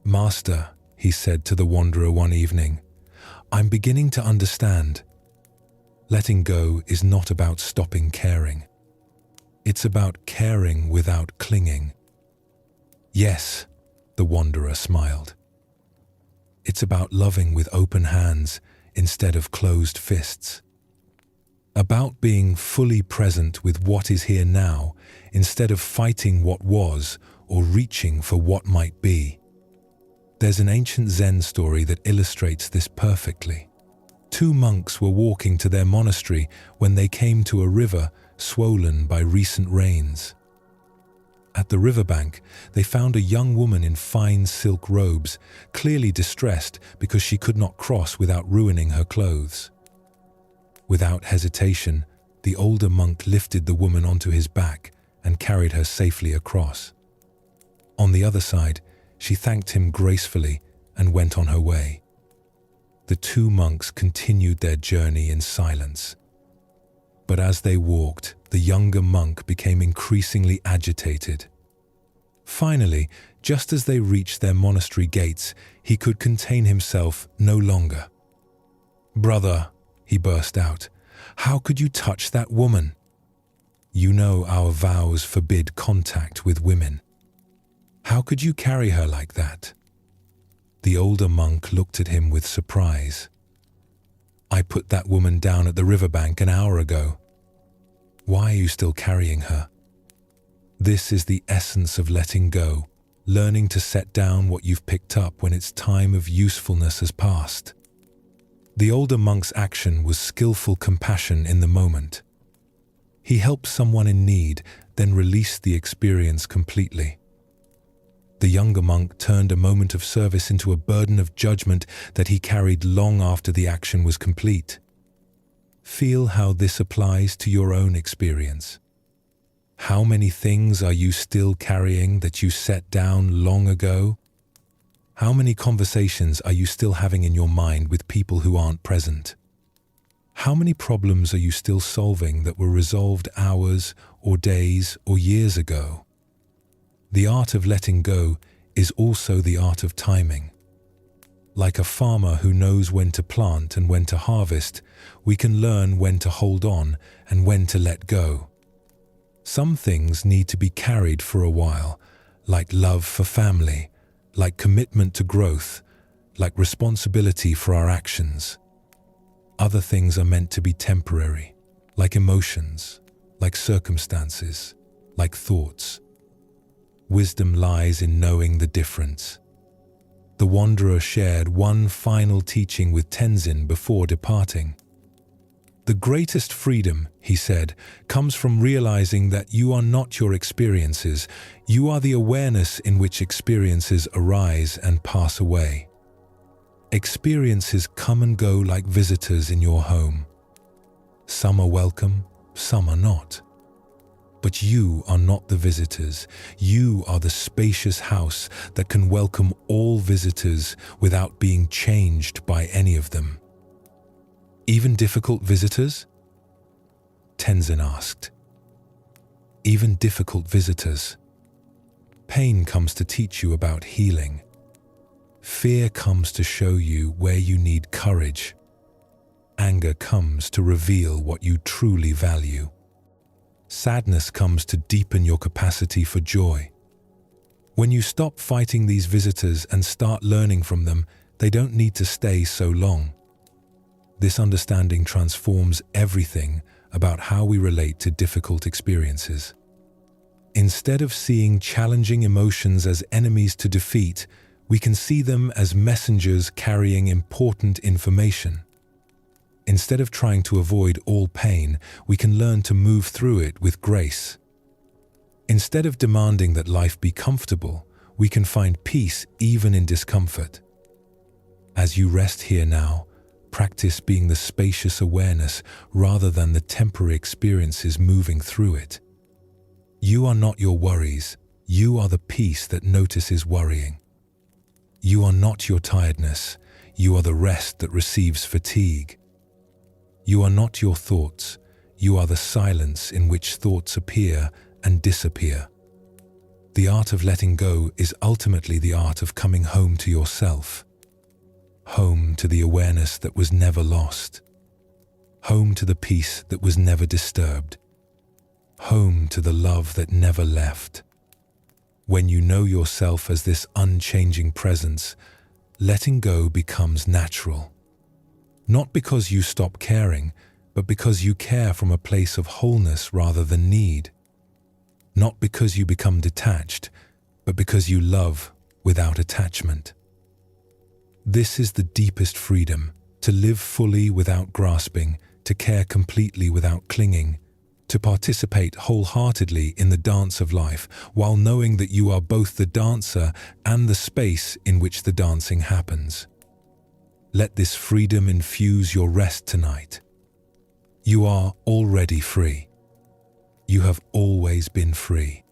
"Master," he said to the wanderer one evening, "I'm beginning to understand. Letting go is not about stopping caring. It's about caring without clinging." "Yes," the wanderer smiled. "It's about loving with open hands instead of closed fists. About being fully present with what is here now instead of fighting what was or reaching for what might be." There's an ancient Zen story that illustrates this perfectly. 2 monks were walking to their monastery when they came to a river swollen by recent rains. At the riverbank, they found a young woman in fine silk robes, clearly distressed because she could not cross without ruining her clothes. Without hesitation, the older monk lifted the woman onto his back and carried her safely across. On the other side, she thanked him gracefully and went on her way. The two monks continued their journey in silence. But as they walked, the younger monk became increasingly agitated. Finally, just as they reached their monastery gates, he could contain himself no longer. "Brother," he burst out, "how could you touch that woman? You know our vows forbid contact with women. How could you carry her like that?" The older monk looked at him with surprise. "I put that woman down at the riverbank an hour ago. Why are you still carrying her?" This is the essence of letting go, learning to set down what you've picked up when its time of usefulness has passed. The older monk's action was skillful compassion in the moment. He helped someone in need, then released the experience completely. The younger monk turned a moment of service into a burden of judgment that he carried long after the action was complete. Feel how this applies to your own experience. How many things are you still carrying that you set down long ago? How many conversations are you still having in your mind with people who aren't present? How many problems are you still solving that were resolved hours or days or years ago? The art of letting go is also the art of timing. Like a farmer who knows when to plant and when to harvest, we can learn when to hold on and when to let go. Some things need to be carried for a while, like love for family, like commitment to growth, like responsibility for our actions. Other things are meant to be temporary, like emotions, like circumstances, like thoughts. Wisdom lies in knowing the difference. The wanderer shared one final teaching with Tenzin before departing. "The greatest freedom," he said, "comes from realizing that you are not your experiences. You are the awareness in which experiences arise and pass away. Experiences come and go like visitors in your home. Some are welcome, some are not. But you are not the visitors. You are the spacious house that can welcome all visitors without being changed by any of them." "Even difficult visitors?" Tenzin asked. "Even difficult visitors. Pain comes to teach you about healing. Fear comes to show you where you need courage. Anger comes to reveal what you truly value. Sadness comes to deepen your capacity for joy. When you stop fighting these visitors and start learning from them, they don't need to stay so long. This understanding transforms everything about how we relate to difficult experiences. Instead of seeing challenging emotions as enemies to defeat, we can see them as messengers carrying important information. Instead of trying to avoid all pain, we can learn to move through it with grace. Instead of demanding that life be comfortable, we can find peace even in discomfort. As you rest here now, practice being the spacious awareness rather than the temporary experiences moving through it. You are not your worries. You are the peace that notices worrying. You are not your tiredness. You are the rest that receives fatigue. You are not your thoughts. You are the silence in which thoughts appear and disappear. The art of letting go is ultimately the art of coming home to yourself. Home to the awareness that was never lost. Home to the peace that was never disturbed. Home to the love that never left. When you know yourself as this unchanging presence, letting go becomes natural. Not because you stop caring, but because you care from a place of wholeness rather than need. Not because you become detached, but because you love without attachment. This is the deepest freedom, to live fully without grasping, to care completely without clinging, to participate wholeheartedly in the dance of life, while knowing that you are both the dancer and the space in which the dancing happens. Let this freedom infuse your rest tonight. You are already free. You have always been free.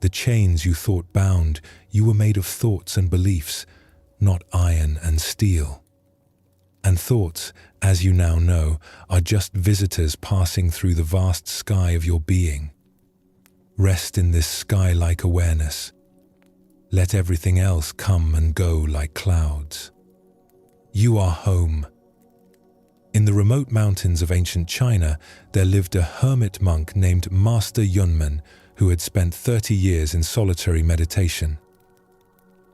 The chains you thought bound, you were made of thoughts and beliefs, not iron and steel. And thoughts, as you now know, are just visitors passing through the vast sky of your being. Rest in this sky-like awareness. Let everything else come and go like clouds. You are home. In the remote mountains of ancient China, there lived a hermit monk named Master Yunmen, who had spent 30 years in solitary meditation.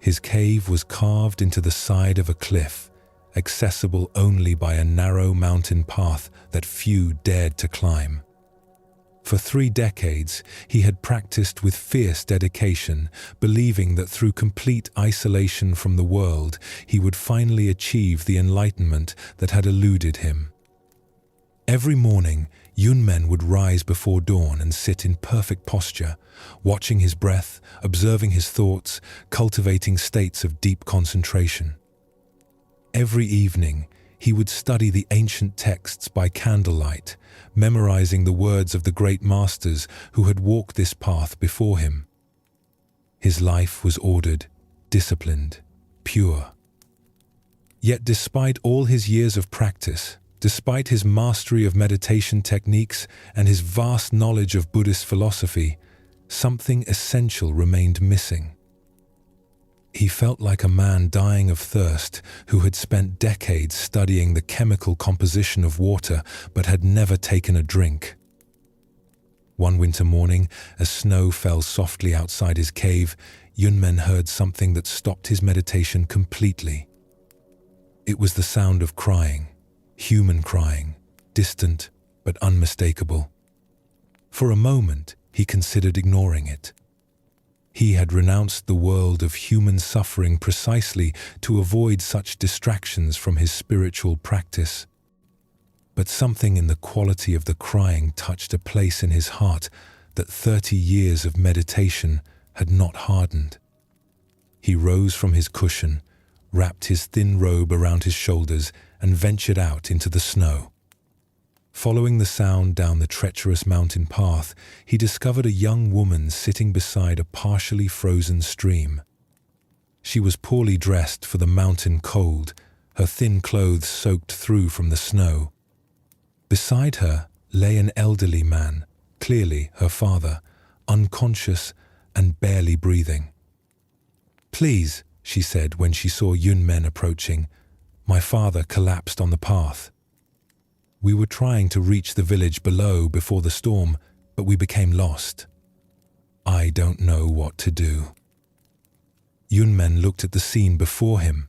His cave was carved into the side of a cliff, accessible only by a narrow mountain path that few dared to climb. For 3 decades, he had practiced with fierce dedication, believing that through complete isolation from the world, he would finally achieve the enlightenment that had eluded him. Every morning, Yunmen would rise before dawn and sit in perfect posture, watching his breath, observing his thoughts, cultivating states of deep concentration. Every evening, he would study the ancient texts by candlelight, memorizing the words of the great masters who had walked this path before him. His life was ordered, disciplined, pure. Yet despite all his years of practice, despite his mastery of meditation techniques and his vast knowledge of Buddhist philosophy, something essential remained missing. He felt like a man dying of thirst who had spent decades studying the chemical composition of water but had never taken a drink. One winter morning, as snow fell softly outside his cave, Yunmen heard something that stopped his meditation completely. It was the sound of crying, human crying, distant but unmistakable. For a moment, he considered ignoring it. He had renounced the world of human suffering precisely to avoid such distractions from his spiritual practice. But something in the quality of the crying touched a place in his heart that 30 years of meditation had not hardened. He rose from his cushion, wrapped his thin robe around his shoulders, and ventured out into the snow. Following the sound down the treacherous mountain path, he discovered a young woman sitting beside a partially frozen stream. She was poorly dressed for the mountain cold, her thin clothes soaked through from the snow. Beside her lay an elderly man, clearly her father, unconscious and barely breathing. "Please," she said when she saw Yunmen approaching, "my father collapsed on the path. We were trying to reach the village below before the storm, but we became lost. I don't know what to do." Yunmen looked at the scene before him.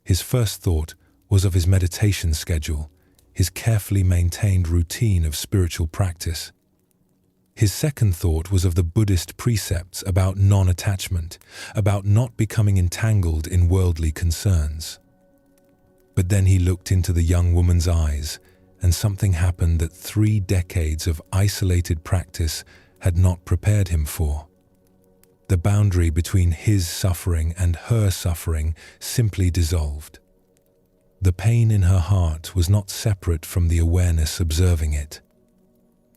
His first thought was of his meditation schedule, his carefully maintained routine of spiritual practice. His second thought was of the Buddhist precepts about non-attachment, about not becoming entangled in worldly concerns. But then he looked into the young woman's eyes, and something happened that 3 decades of isolated practice had not prepared him for. The boundary between his suffering and her suffering simply dissolved. The pain in her heart was not separate from the awareness observing it.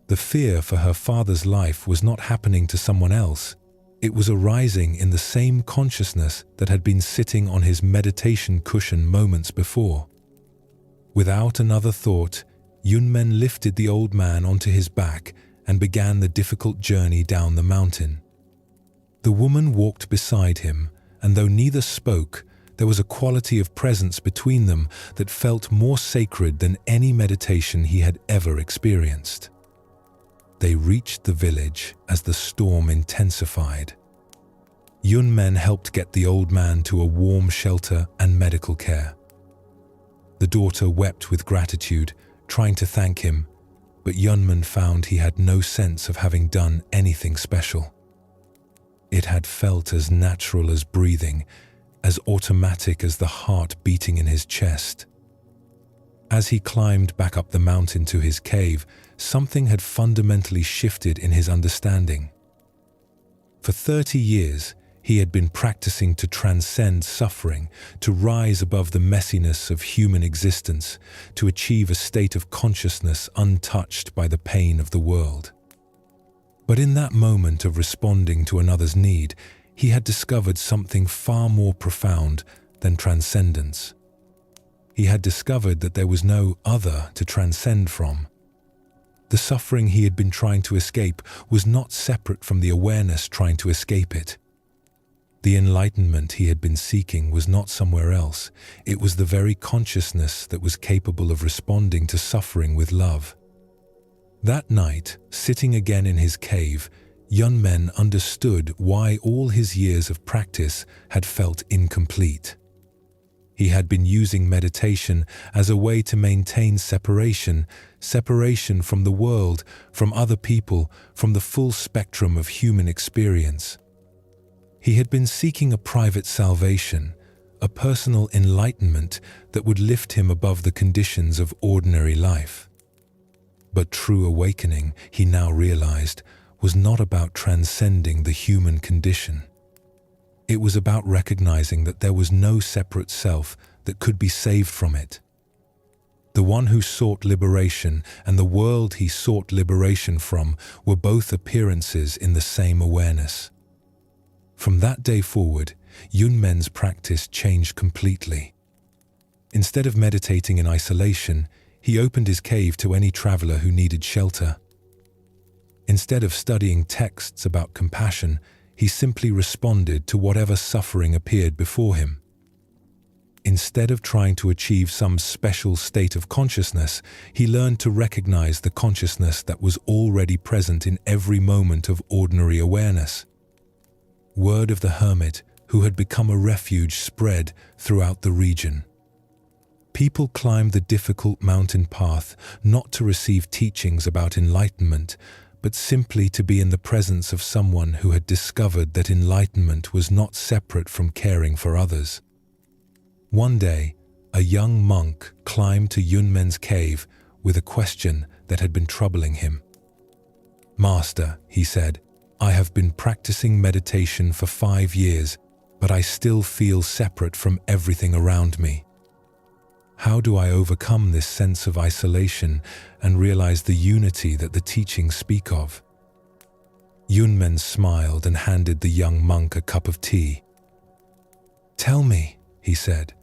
The fear for her father's life was not happening to someone else. It was arising in the same consciousness that had been sitting on his meditation cushion moments before. Without another thought, Yunmen lifted the old man onto his back and began the difficult journey down the mountain. The woman walked beside him, and though neither spoke, there was a quality of presence between them that felt more sacred than any meditation he had ever experienced. They reached the village as the storm intensified. Yunmen helped get the old man to a warm shelter and medical care. The daughter wept with gratitude, trying to thank him, but Yunmen found he had no sense of having done anything special. It had felt as natural as breathing, as automatic as the heart beating in his chest. As he climbed back up the mountain to his cave, something had fundamentally shifted in his understanding. For 30 years, he had been practicing to transcend suffering, to rise above the messiness of human existence, to achieve a state of consciousness untouched by the pain of the world. But in that moment of responding to another's need, he had discovered something far more profound than transcendence. He had discovered that there was no other to transcend from. The suffering he had been trying to escape was not separate from the awareness trying to escape it. The enlightenment he had been seeking was not somewhere else. It was the very consciousness that was capable of responding to suffering with love. That night, sitting again in his cave, Yunmen understood why all his years of practice had felt incomplete. He had been using meditation as a way to maintain separation from the world, from other people, from the full spectrum of human experience. He had been seeking a private salvation, a personal enlightenment that would lift him above the conditions of ordinary life. But true awakening, he now realized, was not about transcending the human condition. It was about recognizing that there was no separate self that could be saved from it. The one who sought liberation and the world he sought liberation from were both appearances in the same awareness. From that day forward, Yunmen's practice changed completely. Instead of meditating in isolation, he opened his cave to any traveler who needed shelter. Instead of studying texts about compassion, he simply responded to whatever suffering appeared before him. Instead of trying to achieve some special state of consciousness, he learned to recognize the consciousness that was already present in every moment of ordinary awareness. Word of the hermit who had become a refuge spread throughout the region. People climbed the difficult mountain path not to receive teachings about enlightenment, but simply to be in the presence of someone who had discovered that enlightenment was not separate from caring for others. One day, a young monk climbed to Yunmen's cave with a question that had been troubling him. "Master," he said, "I have been practicing meditation for 5 years, but I still feel separate from everything around me. How do I overcome this sense of isolation and realize the unity that the teachings speak of?" Yunmen smiled and handed the young monk a cup of tea. "Tell me," he said,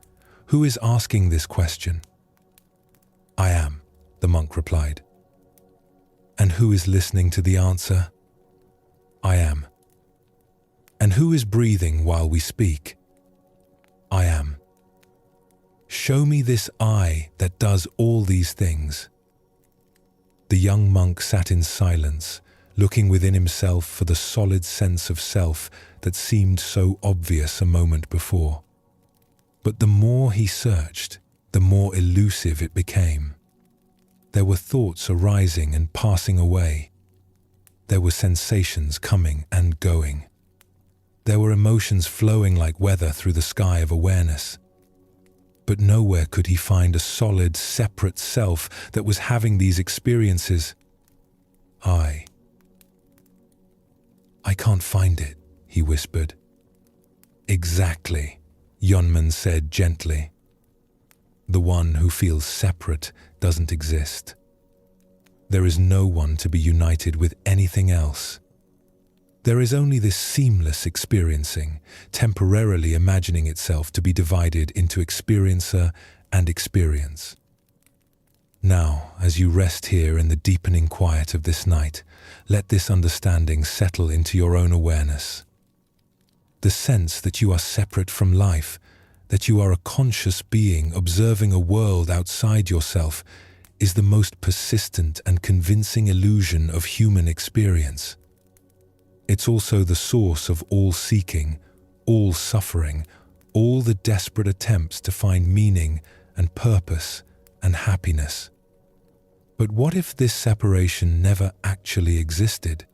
"who is asking this question?" "I am," the monk replied. "And who is listening to the answer?" "I am." "And who is breathing while we speak?" "I am." "Show me this I that does all these things." The young monk sat in silence, looking within himself for the solid sense of self that seemed so obvious a moment before. But the more he searched, the more elusive it became. There were thoughts arising and passing away. There were sensations coming and going. There were emotions flowing like weather through the sky of awareness. But nowhere could he find a solid, separate self that was having these experiences. I can't find it," he whispered. "Exactly," Yunmen said gently. "The one who feels separate doesn't exist. There is no one to be united with anything else. There is only this seamless experiencing, temporarily imagining itself to be divided into experiencer and experience. Now, as you rest here in the deepening quiet of this night, let this understanding settle into your own awareness. The sense that you are separate from life, that you are a conscious being observing a world outside yourself, is the most persistent and convincing illusion of human experience. It's also the source of all seeking, all suffering, all the desperate attempts to find meaning and purpose and happiness. But what if this separation never actually existed?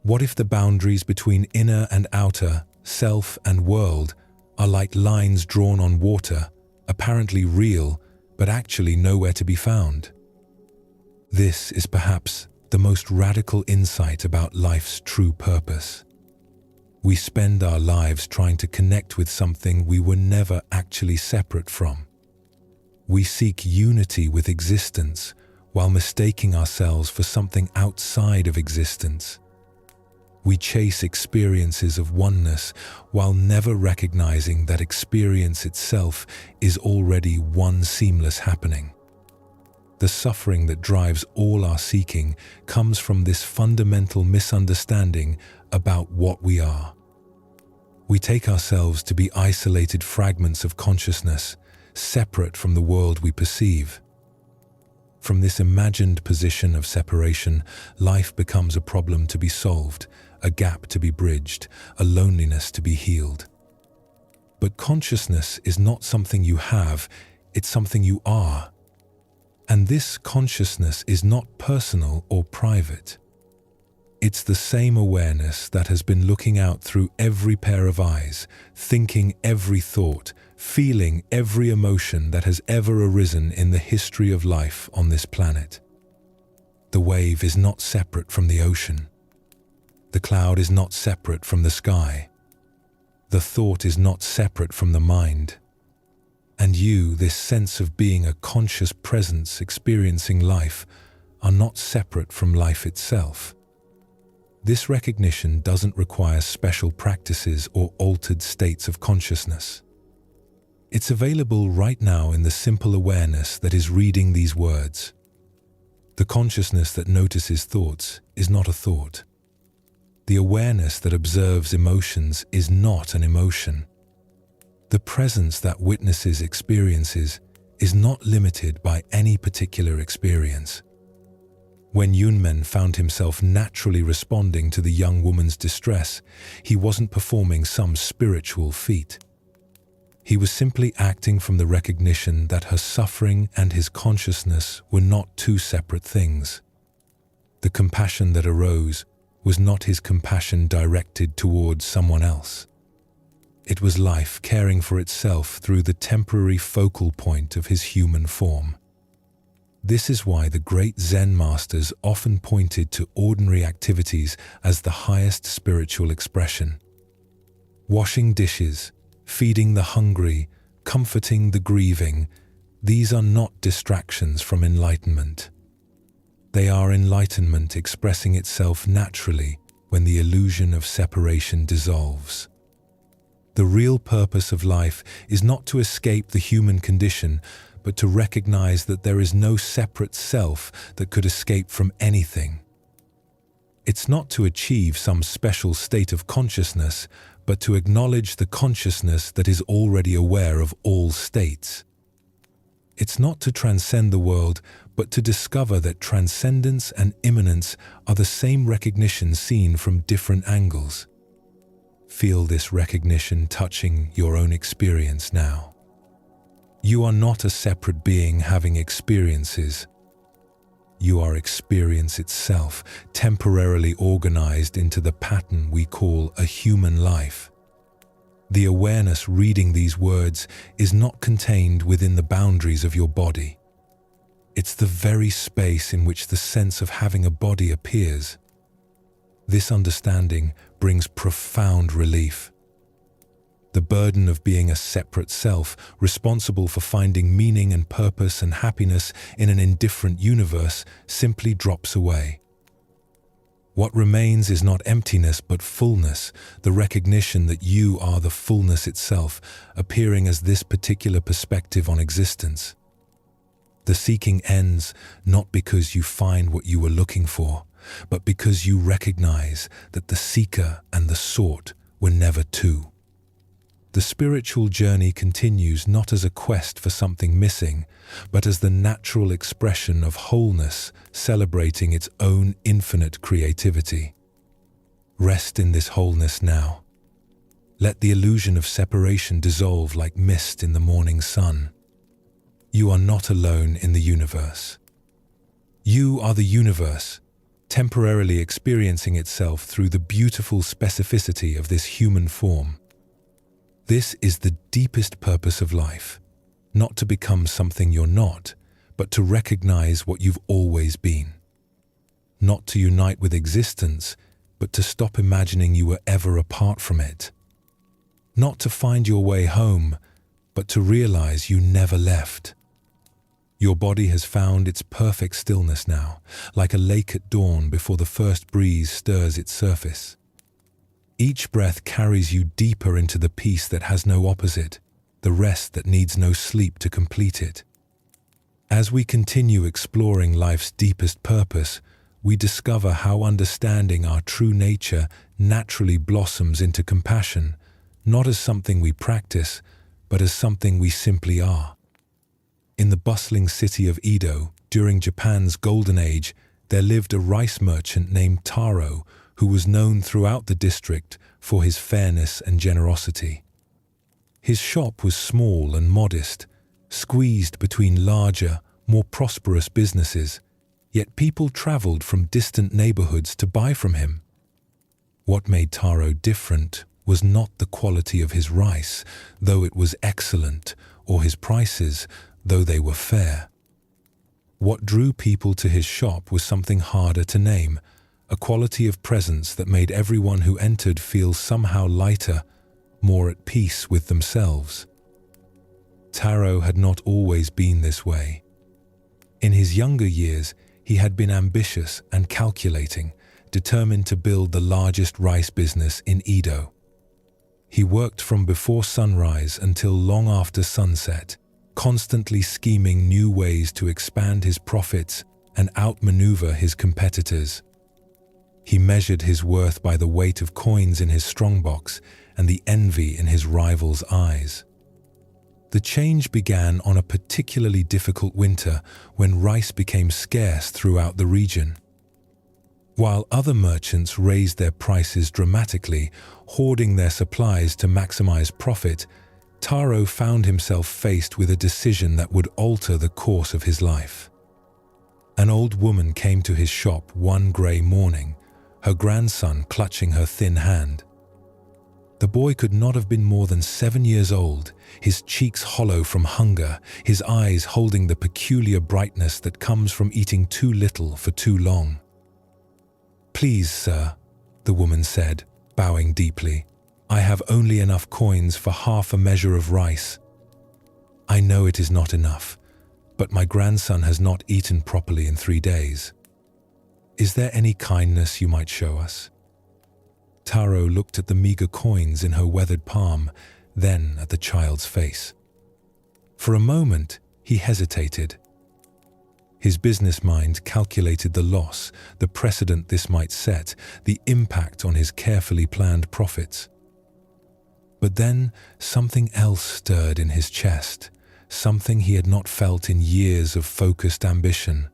What if the boundaries between inner and outer, self and world, are like lines drawn on water, apparently real, but actually nowhere to be found? This is perhaps the most radical insight about life's true purpose. We spend our lives trying to connect with something we were never actually separate from. We seek unity with existence while mistaking ourselves for something outside of existence. We chase experiences of oneness while never recognizing that experience itself is already one seamless happening. The suffering that drives all our seeking comes from this fundamental misunderstanding about what we are. We take ourselves to be isolated fragments of consciousness, separate from the world we perceive. From this imagined position of separation, life becomes a problem to be solved, a gap to be bridged, a loneliness to be healed. But consciousness is not something you have, it's something you are. And this consciousness is not personal or private. It's the same awareness that has been looking out through every pair of eyes, thinking every thought, feeling every emotion that has ever arisen in the history of life on this planet. The wave is not separate from the ocean. The cloud is not separate from the sky. The thought is not separate from the mind. And you, this sense of being a conscious presence experiencing life, are not separate from life itself. This recognition doesn't require special practices or altered states of consciousness. It's available right now in the simple awareness that is reading these words. The consciousness that notices thoughts is not a thought. The awareness that observes emotions is not an emotion. The presence that witnesses experiences is not limited by any particular experience. When Yunmen found himself naturally responding to the young woman's distress, he wasn't performing some spiritual feat. He was simply acting from the recognition that her suffering and his consciousness were not two separate things. The compassion that arose was not his compassion directed towards someone else. It was life caring for itself through the temporary focal point of his human form. This is why the great Zen masters often pointed to ordinary activities as the highest spiritual expression. Washing dishes, feeding the hungry, comforting the grieving, these are not distractions from enlightenment. They are enlightenment expressing itself naturally when the illusion of separation dissolves. The real purpose of life is not to escape the human condition, but to recognize that there is no separate self that could escape from anything. It's not to achieve some special state of consciousness, but to acknowledge the consciousness that is already aware of all states. It's not to transcend the world, but to discover that transcendence and immanence are the same recognition seen from different angles. Feel this recognition touching your own experience now. You are not a separate being having experiences. You are experience itself, temporarily organized into the pattern we call a human life. The awareness reading these words is not contained within the boundaries of your body. It's the very space in which the sense of having a body appears. This understanding brings profound relief. The burden of being a separate self, responsible for finding meaning and purpose and happiness in an indifferent universe, simply drops away. What remains is not emptiness but fullness, the recognition that you are the fullness itself, appearing as this particular perspective on existence. The seeking ends not because you find what you were looking for, but because you recognize that the seeker and the sought were never two. The spiritual journey continues not as a quest for something missing, but as the natural expression of wholeness celebrating its own infinite creativity. Rest in this wholeness now. Let the illusion of separation dissolve like mist in the morning sun. You are not alone in the universe. You are the universe, temporarily experiencing itself through the beautiful specificity of this human form. This is the deepest purpose of life, not to become something you're not, but to recognize what you've always been. Not to unite with existence, but to stop imagining you were ever apart from it. Not to find your way home, but to realize you never left. Your body has found its perfect stillness now, like a lake at dawn before the first breeze stirs its surface. Each breath carries you deeper into the peace that has no opposite, the rest that needs no sleep to complete it. As we continue exploring life's deepest purpose, we discover how understanding our true nature naturally blossoms into compassion, not as something we practice, but as something we simply are. In the bustling city of Edo, during Japan's Golden Age, there lived a rice merchant named Taro, who was known throughout the district for his fairness and generosity. His shop was small and modest, squeezed between larger, more prosperous businesses, yet people traveled from distant neighborhoods to buy from him. What made Taro different was not the quality of his rice, though it was excellent, or his prices, though they were fair. What drew people to his shop was something harder to name, a quality of presence that made everyone who entered feel somehow lighter, more at peace with themselves. Taro had not always been this way. In his younger years, he had been ambitious and calculating, determined to build the largest rice business in Edo. He worked from before sunrise until long after sunset, constantly scheming new ways to expand his profits and outmaneuver his competitors. He measured his worth by the weight of coins in his strongbox and the envy in his rivals' eyes. The change began on a particularly difficult winter when rice became scarce throughout the region. While other merchants raised their prices dramatically, hoarding their supplies to maximize profit, Taro found himself faced with a decision that would alter the course of his life. An old woman came to his shop one grey morning, her grandson clutching her thin hand. The boy could not have been more than 7 years old, his cheeks hollow from hunger, his eyes holding the peculiar brightness that comes from eating too little for too long. "Please, sir," the woman said, bowing deeply, "I have only enough coins for half a measure of rice. I know it is not enough, but my grandson has not eaten properly in 3 days. Is there any kindness you might show us?" Taro looked at the meager coins in her weathered palm, then at the child's face. For a moment, he hesitated. His business mind calculated the loss, the precedent this might set, the impact on his carefully planned profits. But then something else stirred in his chest, something he had not felt in years of focused ambition.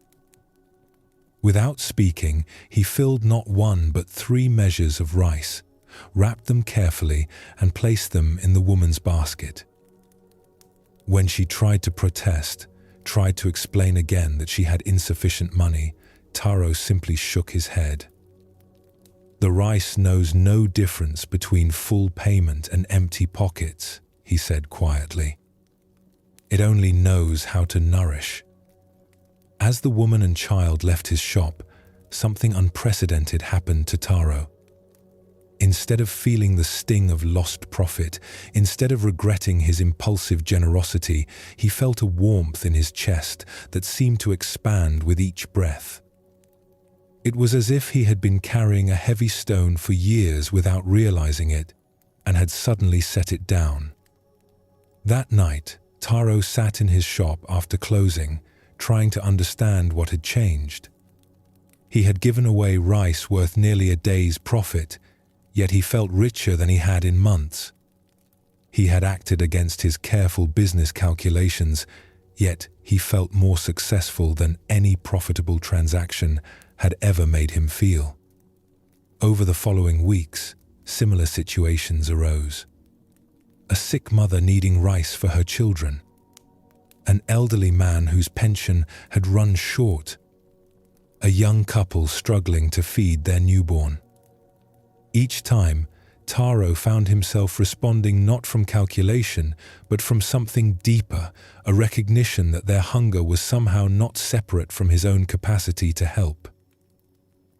Without speaking, he filled not 1 but 3 measures of rice, wrapped them carefully, and placed them in the woman's basket. When she tried to protest, tried to explain again that she had insufficient money, Taro simply shook his head. "The rice knows no difference between full payment and empty pockets," he said quietly. "It only knows how to nourish." As the woman and child left his shop, something unprecedented happened to Taro. Instead of feeling the sting of lost profit, instead of regretting his impulsive generosity, he felt a warmth in his chest that seemed to expand with each breath. It was as if he had been carrying a heavy stone for years without realizing it, and had suddenly set it down. That night, Taro sat in his shop after closing, trying to understand what had changed. He had given away rice worth nearly a day's profit, yet he felt richer than he had in months. He had acted against his careful business calculations, yet he felt more successful than any profitable transaction had ever made him feel. Over the following weeks, similar situations arose. A sick mother needing rice for her children. An elderly man whose pension had run short. A young couple struggling to feed their newborn. Each time, Taro found himself responding not from calculation, but from something deeper, a recognition that their hunger was somehow not separate from his own capacity to help.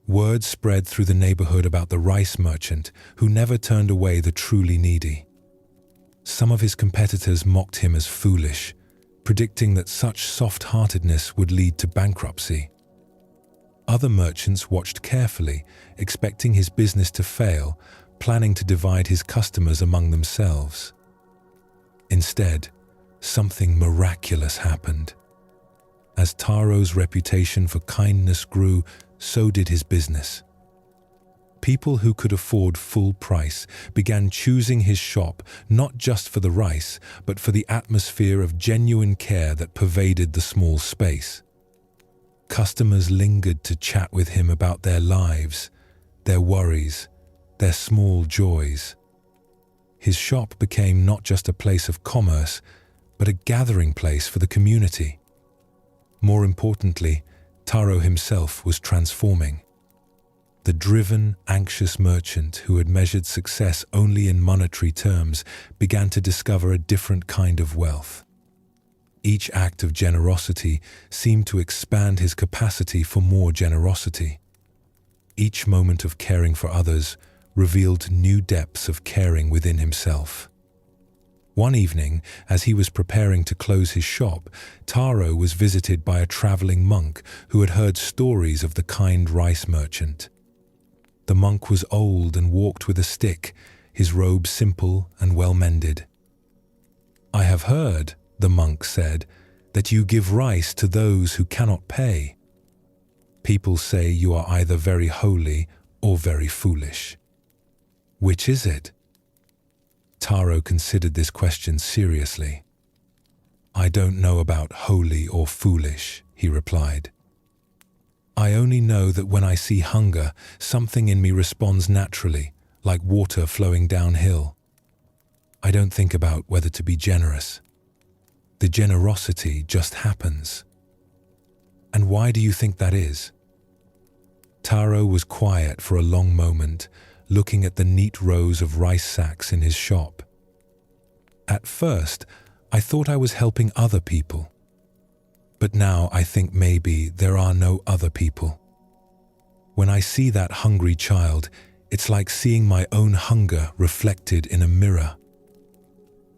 Word spread through the neighborhood about the rice merchant who never turned away the truly needy. Some of his competitors mocked him as foolish, predicting that such soft-heartedness would lead to bankruptcy. Other merchants watched carefully, expecting his business to fail, planning to divide his customers among themselves. Instead, something miraculous happened. As Taro's reputation for kindness grew, so did his business. People who could afford full price began choosing his shop not just for the rice, but for the atmosphere of genuine care that pervaded the small space. Customers lingered to chat with him about their lives, their worries, their small joys. His shop became not just a place of commerce, but a gathering place for the community. More importantly, Taro himself was transforming. The driven, anxious merchant who had measured success only in monetary terms began to discover a different kind of wealth. Each act of generosity seemed to expand his capacity for more generosity. Each moment of caring for others revealed new depths of caring within himself. One evening, as he was preparing to close his shop, Taro was visited by a traveling monk who had heard stories of the kind rice merchant. The monk was old and walked with a stick, his robe simple and well-mended. "I have heard," the monk said, "that you give rice to those who cannot pay. People say you are either very holy or very foolish. Which is it?" Taro considered this question seriously. "I don't know about holy or foolish," he replied. "I only know that when I see hunger, something in me responds naturally, like water flowing downhill. I don't think about whether to be generous. The generosity just happens." "And why do you think that is?" Taro was quiet for a long moment, looking at the neat rows of rice sacks in his shop. "At first, I thought I was helping other people. But now I think maybe there are no other people. When I see that hungry child, it's like seeing my own hunger reflected in a mirror.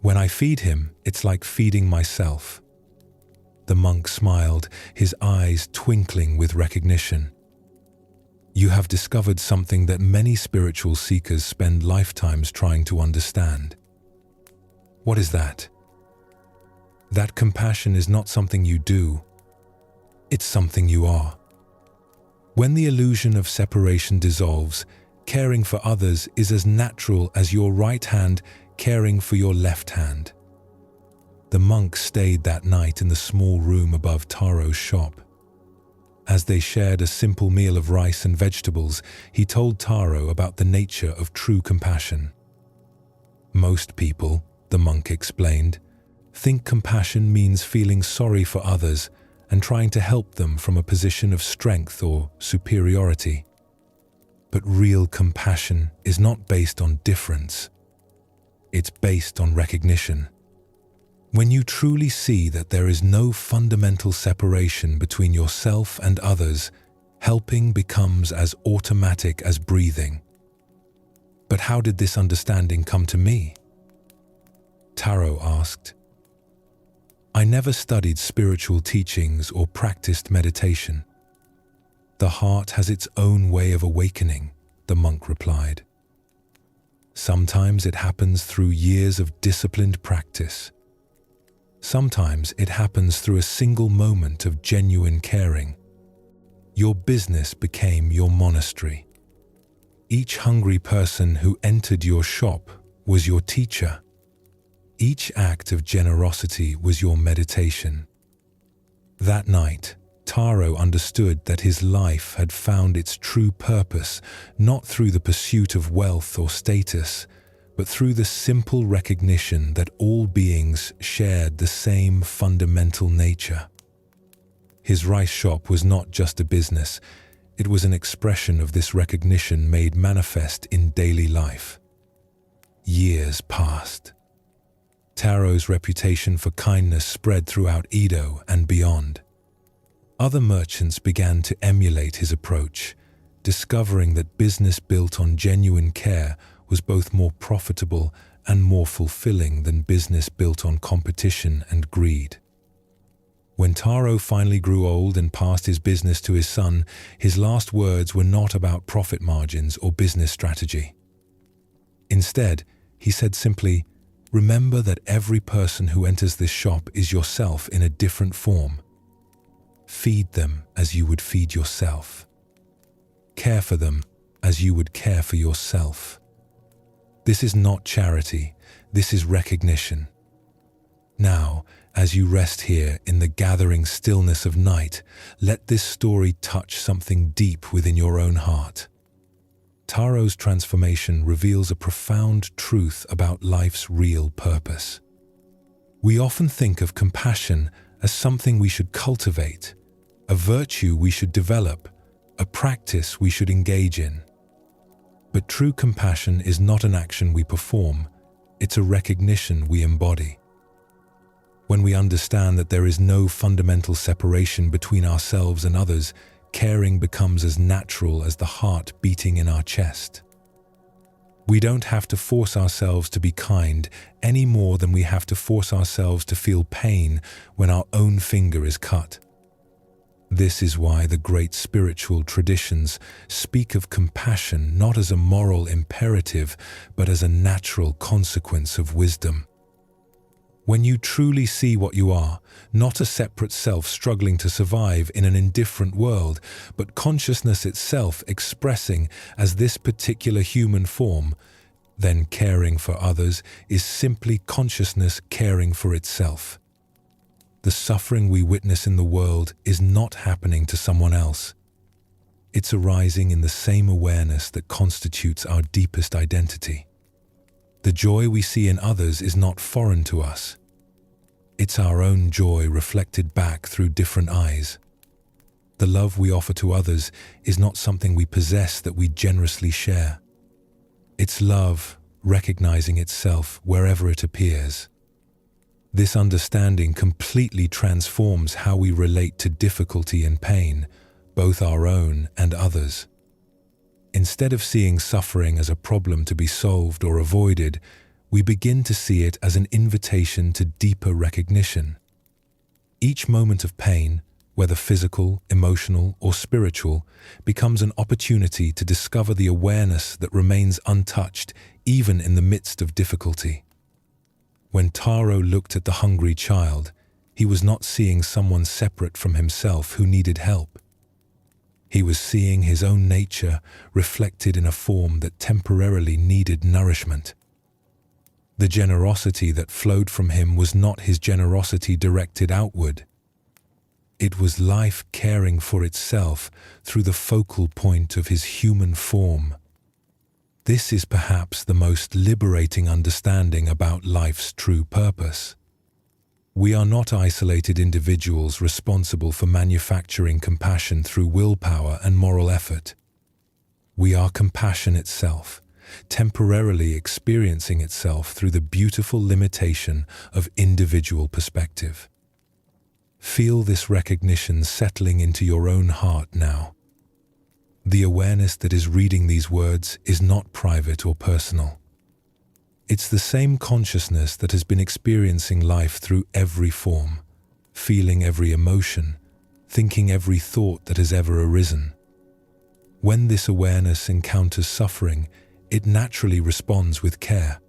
When I feed him, it's like feeding myself." The monk smiled, his eyes twinkling with recognition. "You have discovered something that many spiritual seekers spend lifetimes trying to understand." "What is that?" "That compassion is not something you do. It's something you are. When the illusion of separation dissolves, caring for others is as natural as your right hand caring for your left hand." The monk stayed that night in the small room above Taro's shop. As they shared a simple meal of rice and vegetables, he told Taro about the nature of true compassion. "Most people," the monk explained, "think compassion means feeling sorry for others and trying to help them from a position of strength or superiority. But real compassion is not based on difference. It's based on recognition. When you truly see that there is no fundamental separation between yourself and others, helping becomes as automatic as breathing." "But how did this understanding come to me?" Taro asked. "I never studied spiritual teachings or practiced meditation. The heart has its own way of awakening," the monk replied. "Sometimes it happens through years of disciplined practice. Sometimes it happens through a single moment of genuine caring. Your business became your monastery. Each hungry person who entered your shop was your teacher. Each act of generosity was your meditation." That night, Taro understood that his life had found its true purpose not through the pursuit of wealth or status, but through the simple recognition that all beings shared the same fundamental nature. His rice shop was not just a business, it was an expression of this recognition made manifest in daily life. Years passed. Taro's reputation for kindness spread throughout Edo and beyond. Other merchants began to emulate his approach, discovering that business built on genuine care was both more profitable and more fulfilling than business built on competition and greed. When Taro finally grew old and passed his business to his son, his last words were not about profit margins or business strategy. Instead, he said simply, "Remember that every person who enters this shop is yourself in a different form. Feed them as you would feed yourself. Care for them as you would care for yourself. This is not charity, this is recognition. Now, as you rest here in the gathering stillness of night, let this story touch something deep within your own heart." Taro's transformation reveals a profound truth about life's real purpose. We often think of compassion as something we should cultivate, a virtue we should develop, a practice we should engage in. But true compassion is not an action we perform, it's a recognition we embody. When we understand that there is no fundamental separation between ourselves and others, caring becomes as natural as the heart beating in our chest. We don't have to force ourselves to be kind any more than we have to force ourselves to feel pain when our own finger is cut. This is why the great spiritual traditions speak of compassion not as a moral imperative, but as a natural consequence of wisdom. When you truly see what you are, not a separate self struggling to survive in an indifferent world, but consciousness itself expressing as this particular human form, then caring for others is simply consciousness caring for itself. The suffering we witness in the world is not happening to someone else. It's arising in the same awareness that constitutes our deepest identity. The joy we see in others is not foreign to us. It's our own joy reflected back through different eyes. The love we offer to others is not something we possess that we generously share. It's love recognizing itself wherever it appears. This understanding completely transforms how we relate to difficulty and pain, both our own and others. Instead of seeing suffering as a problem to be solved or avoided, we begin to see it as an invitation to deeper recognition. Each moment of pain, whether physical, emotional, or spiritual, becomes an opportunity to discover the awareness that remains untouched even in the midst of difficulty. When Taro looked at the hungry child, he was not seeing someone separate from himself who needed help. He was seeing his own nature reflected in a form that temporarily needed nourishment. The generosity that flowed from him was not his generosity directed outward. It was life caring for itself through the focal point of his human form. This is perhaps the most liberating understanding about life's true purpose. We are not isolated individuals responsible for manufacturing compassion through willpower and moral effort. We are compassion itself, temporarily experiencing itself through the beautiful limitation of individual perspective. Feel this recognition settling into your own heart now. The awareness that is reading these words is not private or personal. It's the same consciousness that has been experiencing life through every form, feeling every emotion, thinking every thought that has ever arisen. When this awareness encounters suffering, it naturally responds with care.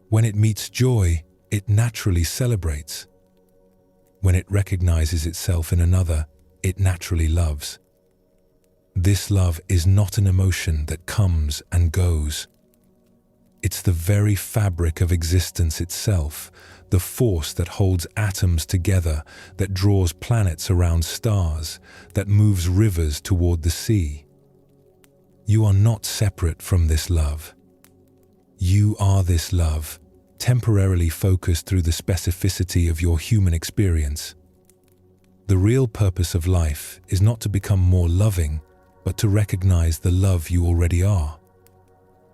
When it meets joy, it naturally celebrates. When it recognizes itself in another, it naturally loves. This love is not an emotion that comes and goes. It's the very fabric of existence itself, the force that holds atoms together, that draws planets around stars, that moves rivers toward the sea. You are not separate from this love. You are this love, temporarily focused through the specificity of your human experience. The real purpose of life is not to become more loving, but to recognize the love you already are.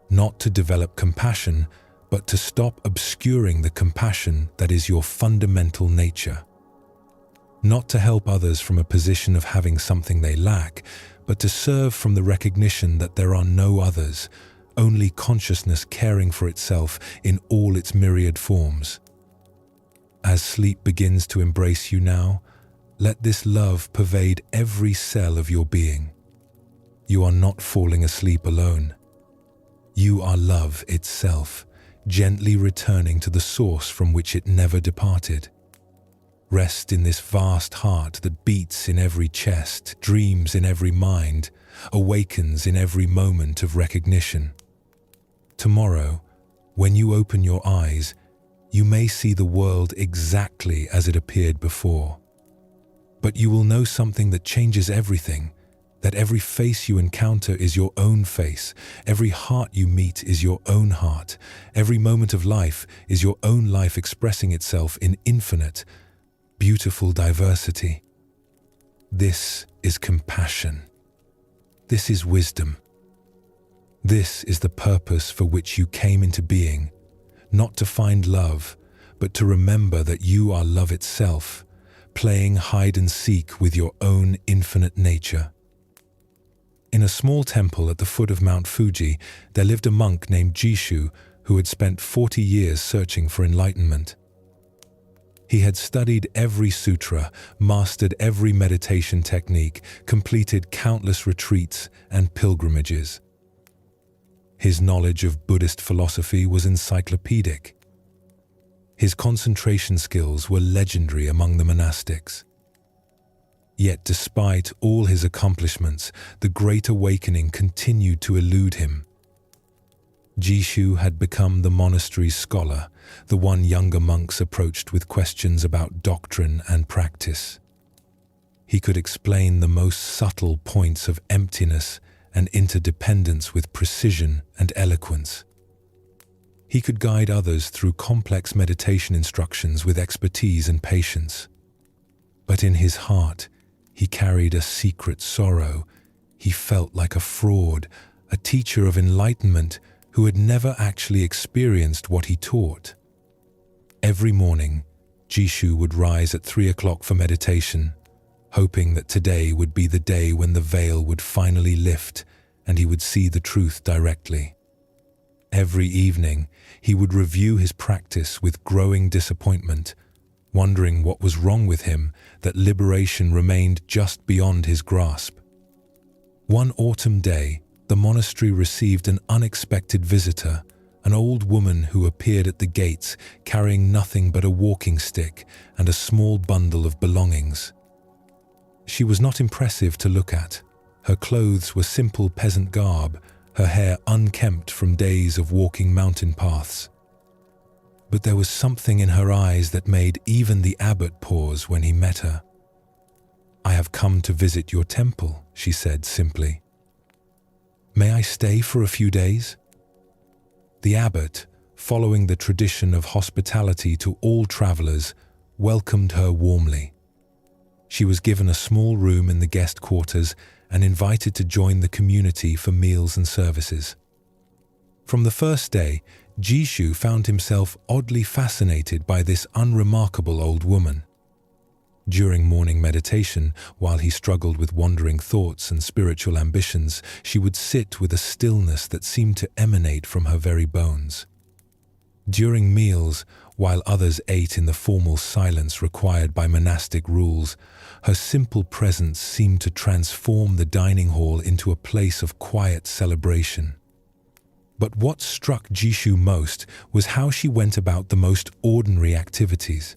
Not to develop compassion, but to stop obscuring the compassion that is your fundamental nature. Not to help others from a position of having something they lack, but to serve from the recognition that there are no others, only consciousness caring for itself in all its myriad forms. As sleep begins to embrace you now, let this love pervade every cell of your being. You are not falling asleep alone. You are love itself, gently returning to the source from which it never departed. Rest in this vast heart that beats in every chest, dreams in every mind, awakens in every moment of recognition. Tomorrow, when you open your eyes, you may see the world exactly as it appeared before. But you will know something that changes everything, that every face you encounter is your own face, every heart you meet is your own heart, every moment of life is your own life expressing itself in infinite, beautiful diversity. This is compassion. This is wisdom. This is the purpose for which you came into being, not to find love, but to remember that you are love itself, playing hide and seek with your own infinite nature. In a small temple at the foot of Mount Fuji, there lived a monk named Jishu who had spent 40 years searching for enlightenment. He had studied every sutra, mastered every meditation technique, completed countless retreats and pilgrimages. His knowledge of Buddhist philosophy was encyclopedic. His concentration skills were legendary among the monastics. Yet despite all his accomplishments, the Great Awakening continued to elude him. Jishu had become the monastery's scholar, the one younger monks approached with questions about doctrine and practice. He could explain the most subtle points of emptiness and interdependence with precision and eloquence. He could guide others through complex meditation instructions with expertise and patience. But in his heart, he carried a secret sorrow. He felt like a fraud, a teacher of enlightenment who had never actually experienced what he taught. Every morning, Jishu would rise at 3 o'clock for meditation, hoping that today would be the day when the veil would finally lift and he would see the truth directly. Every evening, he would review his practice with growing disappointment, wondering what was wrong with him, that liberation remained just beyond his grasp. One autumn day, the monastery received an unexpected visitor, an old woman who appeared at the gates carrying nothing but a walking stick and a small bundle of belongings. She was not impressive to look at. Her clothes were simple peasant garb, her hair unkempt from days of walking mountain paths. But there was something in her eyes that made even the abbot pause when he met her. "I have come to visit your temple," she said simply. "May I stay for a few days?" The abbot, following the tradition of hospitality to all travelers, welcomed her warmly. She was given a small room in the guest quarters and invited to join the community for meals and services. From the first day, Jishu found himself oddly fascinated by this unremarkable old woman. During morning meditation, while he struggled with wandering thoughts and spiritual ambitions, she would sit with a stillness that seemed to emanate from her very bones. During meals, while others ate in the formal silence required by monastic rules, her simple presence seemed to transform the dining hall into a place of quiet celebration. But what struck Jishu most was how she went about the most ordinary activities.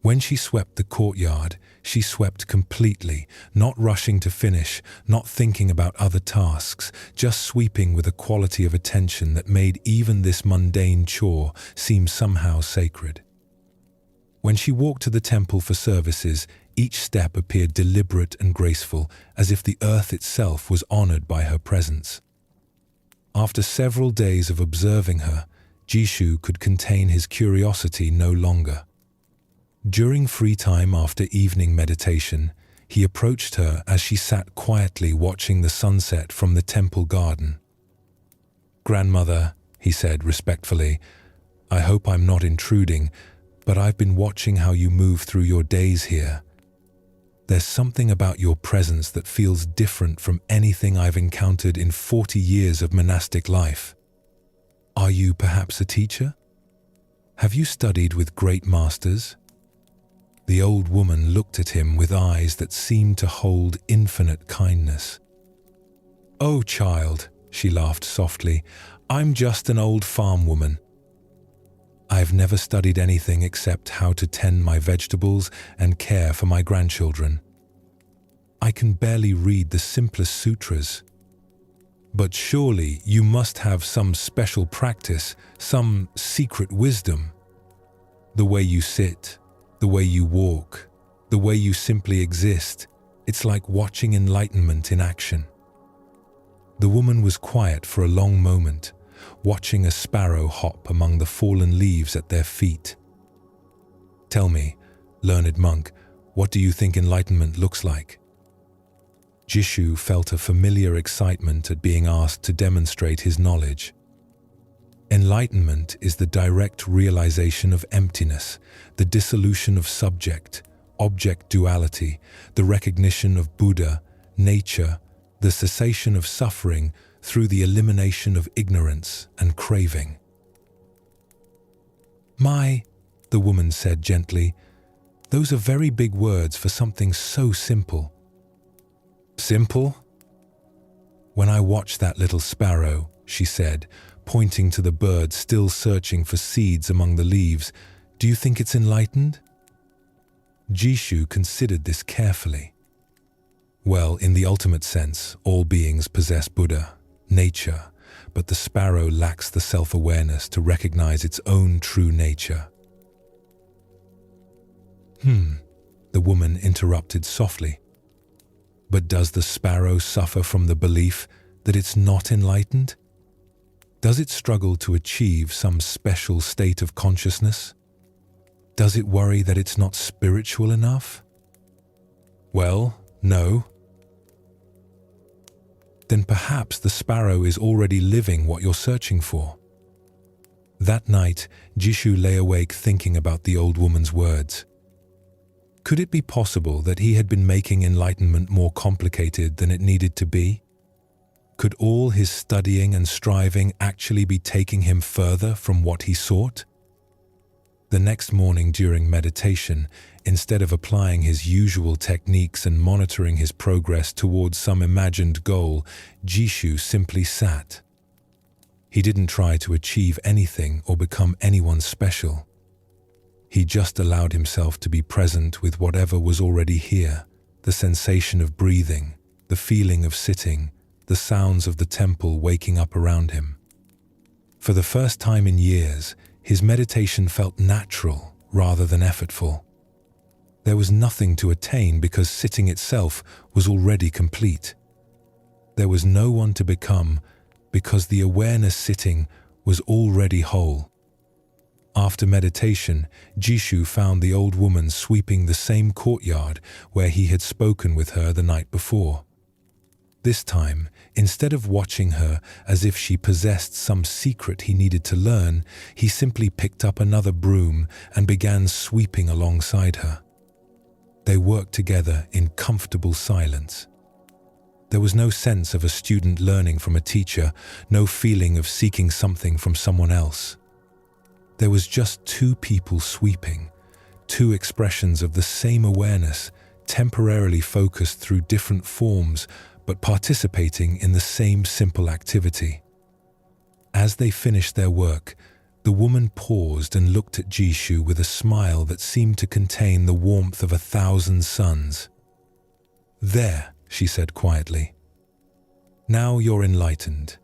When she swept the courtyard, she swept completely, not rushing to finish, not thinking about other tasks, just sweeping with a quality of attention that made even this mundane chore seem somehow sacred. When she walked to the temple for services, each step appeared deliberate and graceful, as if the earth itself was honored by her presence. After several days of observing her, Jishu could contain his curiosity no longer. During free time after evening meditation, he approached her as she sat quietly watching the sunset from the temple garden. "Grandmother," he said respectfully. "I hope I'm not intruding, but I've been watching how you move through your days here. There's something about your presence that feels different from anything I've encountered in 40 years of monastic life. Are you perhaps a teacher? Have you studied with great masters?" The old woman looked at him with eyes that seemed to hold infinite kindness. "Oh, child," she laughed softly, "I'm just an old farm woman. I've never studied anything except how to tend my vegetables and care for my grandchildren. I can barely read the simplest sutras. But surely you must have some special practice, some secret wisdom. The way you sit, the way you walk, the way you simply exist, it's like watching enlightenment in action." The woman was quiet for a long moment, watching a sparrow hop among the fallen leaves at their feet. "Tell me, learned monk, what do you think enlightenment looks like?" Jishu felt a familiar excitement at being asked to demonstrate his knowledge. Enlightenment is the direct realization of emptiness, the dissolution of subject-object duality, the recognition of Buddha, nature, the cessation of suffering through the elimination of ignorance and craving. The woman said gently, "those are very big words for something so simple." "Simple? When I watch that little sparrow," she said, pointing to the bird still searching for seeds among the leaves, "do you think it's enlightened?" Jishu considered this carefully. Well, in the ultimate sense, all beings possess Buddha, nature, but the sparrow lacks the self-awareness to recognize its own true nature. The woman interrupted softly. "But does the sparrow suffer from the belief that it's not enlightened? Does it struggle to achieve some special state of consciousness? Does it worry that it's not spiritual enough?" "Well, no." "Then perhaps the sparrow is already living what you're searching for." That night, Jishu lay awake thinking about the old woman's words. Could it be possible that he had been making enlightenment more complicated than it needed to be? Could all his studying and striving actually be taking him further from what he sought? The next morning during meditation, instead of applying his usual techniques and monitoring his progress towards some imagined goal, Jishu simply sat. He didn't try to achieve anything or become anyone special. He just allowed himself to be present with whatever was already here, the sensation of breathing, the feeling of sitting, the sounds of the temple waking up around him. For the first time in years, his meditation felt natural rather than effortful. There was nothing to attain because sitting itself was already complete. There was no one to become because the awareness sitting was already whole. After meditation, Jishu found the old woman sweeping the same courtyard where he had spoken with her the night before. This time, instead of watching her as if she possessed some secret he needed to learn, he simply picked up another broom and began sweeping alongside her. They worked together in comfortable silence. There was no sense of a student learning from a teacher, no feeling of seeking something from someone else. There was just two people sweeping, two expressions of the same awareness, temporarily focused through different forms, but participating in the same simple activity. As they finished their work, the woman paused and looked at Jishu with a smile that seemed to contain the warmth of 1,000 suns. "There," she said quietly. "Now you're enlightened."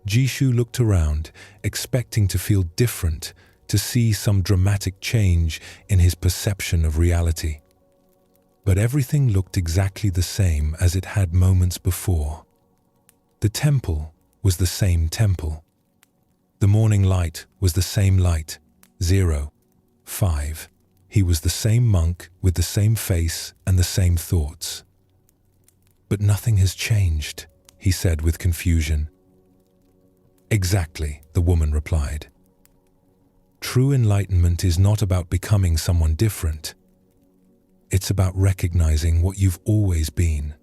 Jishu looked around, expecting to feel different, to see some dramatic change in his perception of reality. But everything looked exactly the same as it had moments before. The temple was the same temple. The morning light was the same light, 0, 5. He was the same monk with the same face and the same thoughts. "But nothing has changed," he said with confusion. Exactly, the woman replied. True enlightenment is not about becoming someone different. It's about recognizing what you've always been.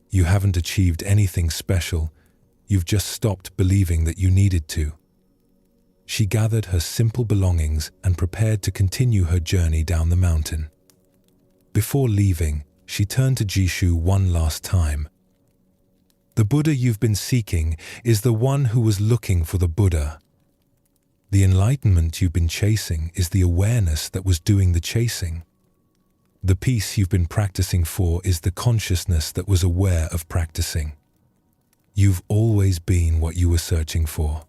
You haven't achieved anything special, you've just stopped believing that you needed to. She gathered her simple belongings and prepared to continue her journey down the mountain. Before leaving, she turned to Jishu one last time. The Buddha you've been seeking is the one who was looking for the Buddha. The enlightenment you've been chasing is the awareness that was doing the chasing. The peace you've been practicing for is the consciousness that was aware of practicing. You've always been what you were searching for.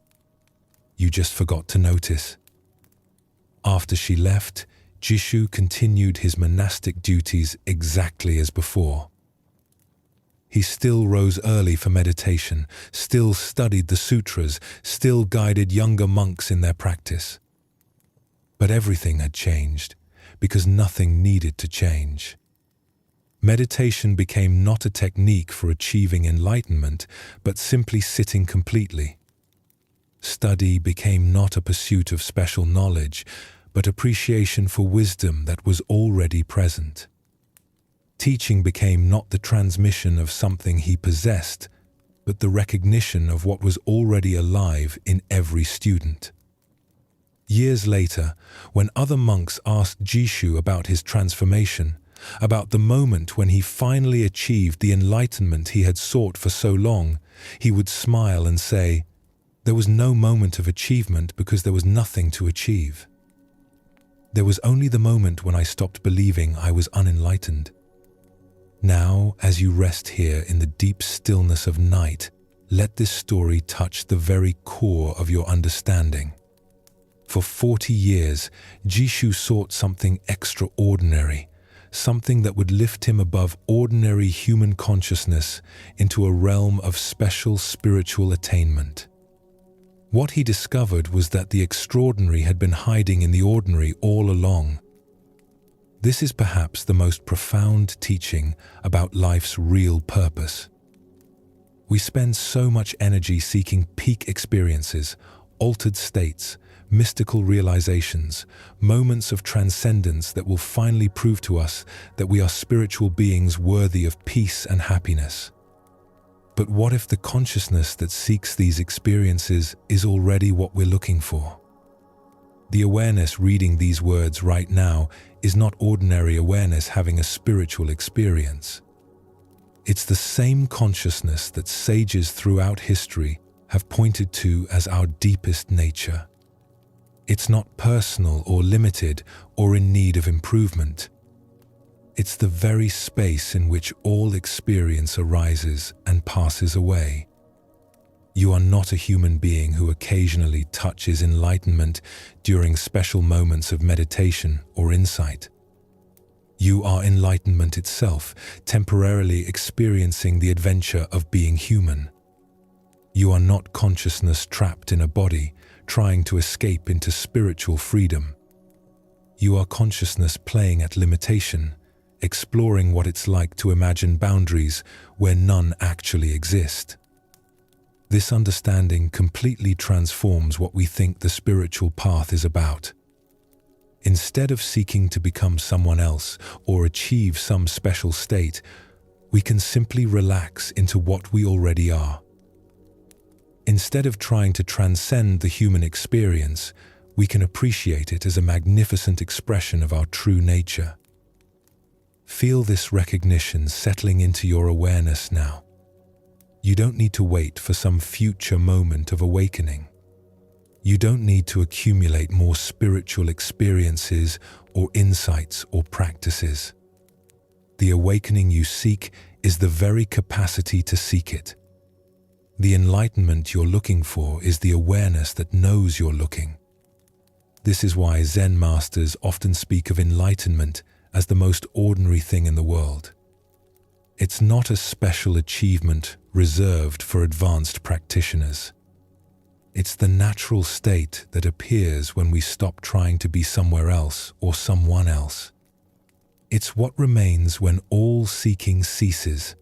You just forgot to notice. After she left, Jishu continued his monastic duties exactly as before. He still rose early for meditation, still studied the sutras, still guided younger monks in their practice. But everything had changed, because nothing needed to change. Meditation became not a technique for achieving enlightenment, but simply sitting completely. Study became not a pursuit of special knowledge, but appreciation for wisdom that was already present. Teaching became not the transmission of something he possessed, but the recognition of what was already alive in every student. Years later, when other monks asked Jishu about his transformation, about the moment when he finally achieved the enlightenment he had sought for so long, he would smile and say, "There was no moment of achievement because there was nothing to achieve. There was only the moment when I stopped believing I was unenlightened." Now, as you rest here in the deep stillness of night, let this story touch the very core of your understanding. For 40 years, Jishu sought something extraordinary, something that would lift him above ordinary human consciousness into a realm of special spiritual attainment. What he discovered was that the extraordinary had been hiding in the ordinary all along. This is perhaps the most profound teaching about life's real purpose. We spend so much energy seeking peak experiences, altered states, mystical realizations, moments of transcendence that will finally prove to us that we are spiritual beings worthy of peace and happiness. But what if the consciousness that seeks these experiences is already what we're looking for? The awareness reading these words right now is not ordinary awareness having a spiritual experience. It's the same consciousness that sages throughout history have pointed to as our deepest nature. It's not personal or limited or in need of improvement. It's the very space in which all experience arises and passes away. You are not a human being who occasionally touches enlightenment during special moments of meditation or insight. You are enlightenment itself, temporarily experiencing the adventure of being human. You are not consciousness trapped in a body, trying to escape into spiritual freedom. You are consciousness playing at limitation, exploring what it's like to imagine boundaries where none actually exist. This understanding completely transforms what we think the spiritual path is about. Instead of seeking to become someone else or achieve some special state, we can simply relax into what we already are. Instead of trying to transcend the human experience, we can appreciate it as a magnificent expression of our true nature. Feel this recognition settling into your awareness now. You don't need to wait for some future moment of awakening. You don't need to accumulate more spiritual experiences or insights or practices. The awakening you seek is the very capacity to seek it. The enlightenment you're looking for is the awareness that knows you're looking. This is why Zen masters often speak of enlightenment as the most ordinary thing in the world. It's not a special achievement reserved for advanced practitioners. It's the natural state that appears when we stop trying to be somewhere else or someone else. It's what remains when all seeking ceases,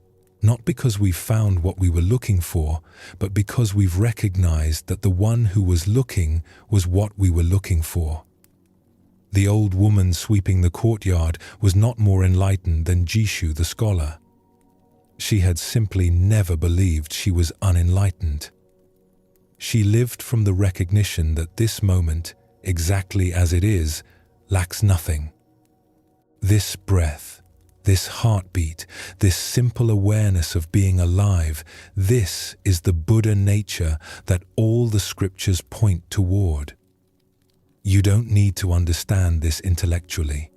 Not because we've found what we were looking for, but because we've recognized that the one who was looking was what we were looking for. The old woman sweeping the courtyard was not more enlightened than Jishu the scholar. She had simply never believed she was unenlightened. She lived from the recognition that this moment, exactly as it is, lacks nothing. This breath, this heartbeat, this simple awareness of being alive, this is the Buddha nature that all the scriptures point toward. You don't need to understand this intellectually.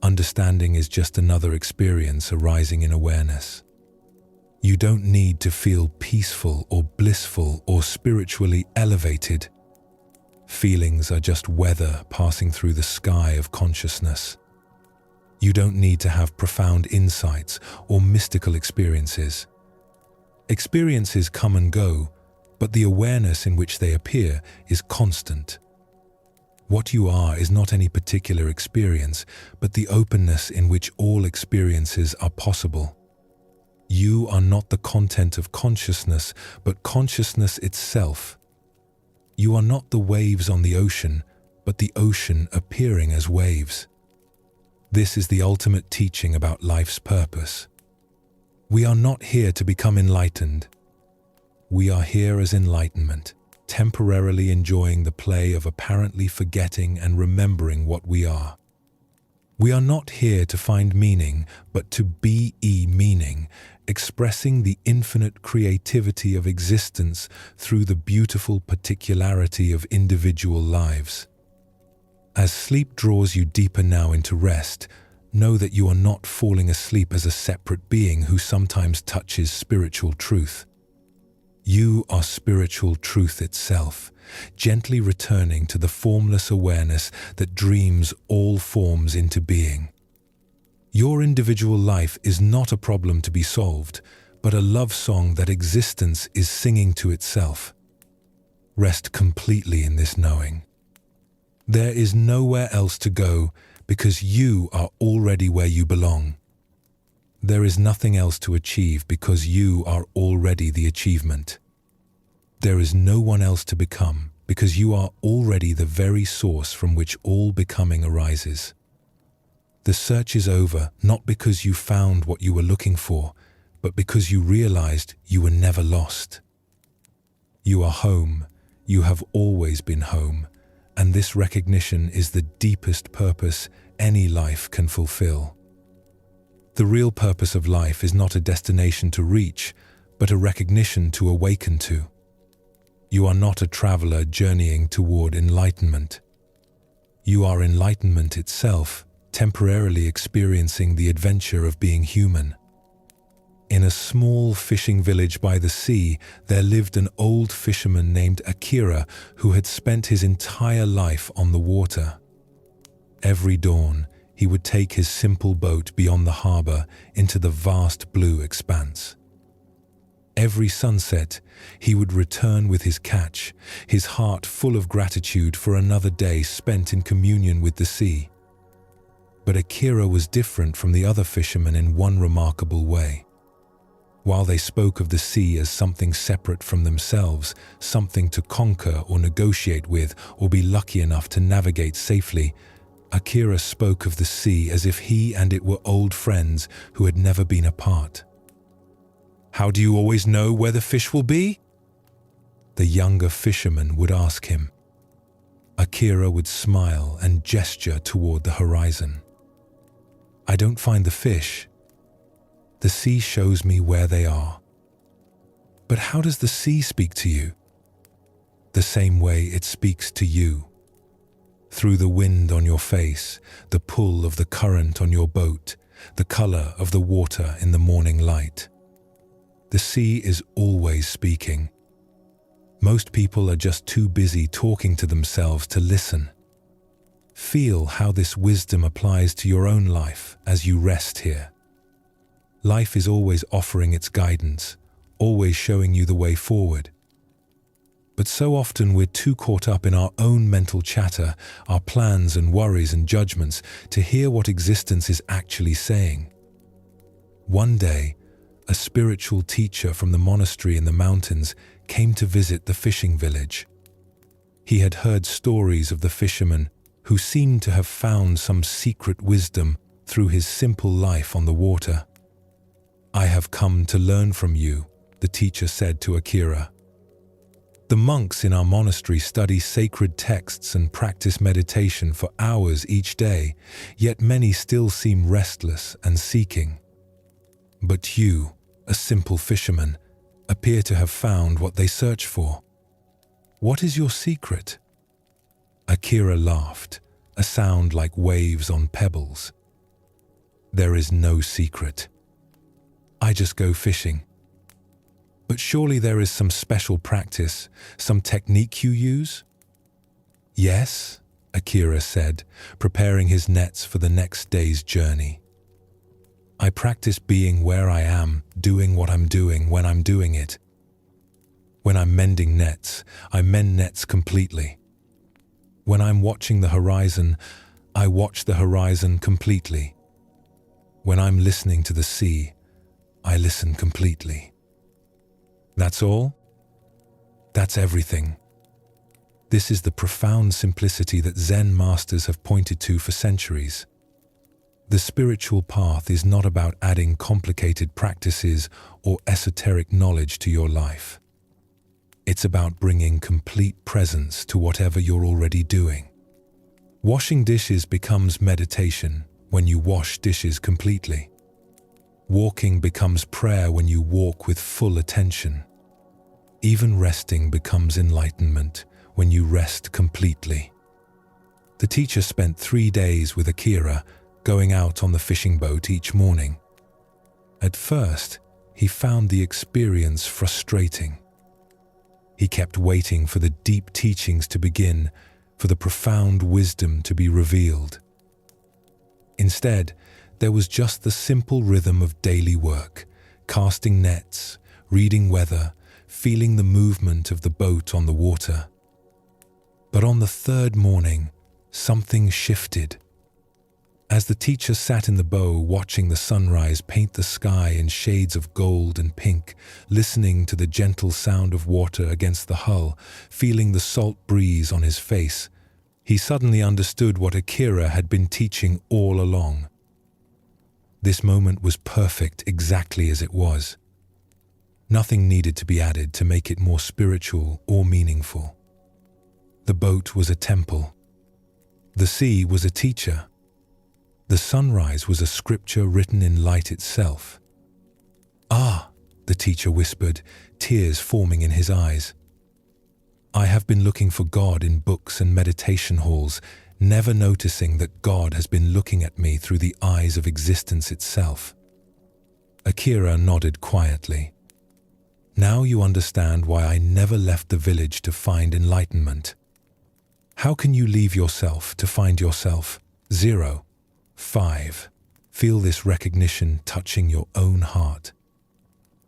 Understanding is just another experience arising in awareness. You don't need to feel peaceful or blissful or spiritually elevated. Feelings are just weather passing through the sky of consciousness. You don't need to have profound insights or mystical experiences. Experiences come and go, but the awareness in which they appear is constant. What you are is not any particular experience, but the openness in which all experiences are possible. You are not the content of consciousness, but consciousness itself. You are not the waves on the ocean, but the ocean appearing as waves. This is the ultimate teaching about life's purpose. We are not here to become enlightened. We are here as enlightenment, temporarily enjoying the play of apparently forgetting and remembering what we are. We are not here to find meaning, but to be meaning, expressing the infinite creativity of existence through the beautiful particularity of individual lives. As sleep draws you deeper now into rest, know that you are not falling asleep as a separate being who sometimes touches spiritual truth. You are spiritual truth itself, gently returning to the formless awareness that dreams all forms into being. Your individual life is not a problem to be solved, but a love song that existence is singing to itself. Rest completely in this knowing. There is nowhere else to go because you are already where you belong. There is nothing else to achieve because you are already the achievement. There is no one else to become because you are already the very source from which all becoming arises. The search is over not because you found what you were looking for, but because you realized you were never lost. You are home. You have always been home, and this recognition is the deepest purpose any life can fulfill. The real purpose of life is not a destination to reach, but a recognition to awaken to. You are not a traveler journeying toward enlightenment. You are enlightenment itself, temporarily experiencing the adventure of being human. In a small fishing village by the sea, there lived an old fisherman named Akira who had spent his entire life on the water. Every dawn, he would take his simple boat beyond the harbor into the vast blue expanse. Every sunset, he would return with his catch, his heart full of gratitude for another day spent in communion with the sea. But Akira was different from the other fishermen in one remarkable way. While they spoke of the sea as something separate from themselves, something to conquer or negotiate with or be lucky enough to navigate safely, Akira spoke of the sea as if he and it were old friends who had never been apart. "How do you always know where the fish will be?" the younger fisherman would ask him. Akira would smile and gesture toward the horizon. "I don't find the fish. The sea shows me where they are." "But how does the sea speak to you?" "The same way it speaks to you. Through the wind on your face, the pull of the current on your boat, the color of the water in the morning light. The sea is always speaking. Most people are just too busy talking to themselves to listen. Feel how this wisdom applies to your own life as you rest here. Life is always offering its guidance, always showing you the way forward. But so often we're too caught up in our own mental chatter, our plans and worries and judgments, to hear what existence is actually saying. One day, a spiritual teacher from the monastery in the mountains, came to visit the fishing village. He had heard stories of the fisherman who seemed to have found some secret wisdom through his simple life on the water. "I have come to learn from you," the teacher said to Akira. "The monks in our monastery study sacred texts and practice meditation for hours each day, yet many still seem restless and seeking. But you, a simple fisherman, appear to have found what they search for. What is your secret?" Akira laughed, a sound like waves on pebbles. "There is no secret. I just go fishing." "But surely there is some special practice, some technique you use?" "Yes," Akira said, preparing his nets for the next day's journey. "I practice being where I am, doing what I'm doing when I'm doing it. When I'm mending nets, I mend nets completely. When I'm watching the horizon, I watch the horizon completely. When I'm listening to the sea, I listen completely." "That's all?" "That's everything." This is the profound simplicity that Zen masters have pointed to for centuries. The spiritual path is not about adding complicated practices or esoteric knowledge to your life. It's about bringing complete presence to whatever you're already doing. Washing dishes becomes meditation when you wash dishes completely. Walking becomes prayer when you walk with full attention. Even resting becomes enlightenment when you rest completely. The teacher spent 3 days with Akira, going out on the fishing boat each morning. At first, he found the experience frustrating. He kept waiting for the deep teachings to begin, for the profound wisdom to be revealed. Instead, there was just the simple rhythm of daily work, casting nets, reading weather, feeling the movement of the boat on the water. But on the 3rd morning, something shifted. As the teacher sat in the bow watching the sunrise paint the sky in shades of gold and pink, listening to the gentle sound of water against the hull, feeling the salt breeze on his face, he suddenly understood what Akira had been teaching all along. This moment was perfect exactly as it was. Nothing needed to be added to make it more spiritual or meaningful. The boat was a temple. The sea was a teacher. The sunrise was a scripture written in light itself. "Ah," the teacher whispered, tears forming in his eyes. "I have been looking for God in books and meditation halls, never noticing that God has been looking at me through the eyes of existence itself." Akira nodded quietly. "Now you understand why I never left the village to find enlightenment. How can you leave yourself to find yourself? 0. 5. Feel this recognition touching your own heart.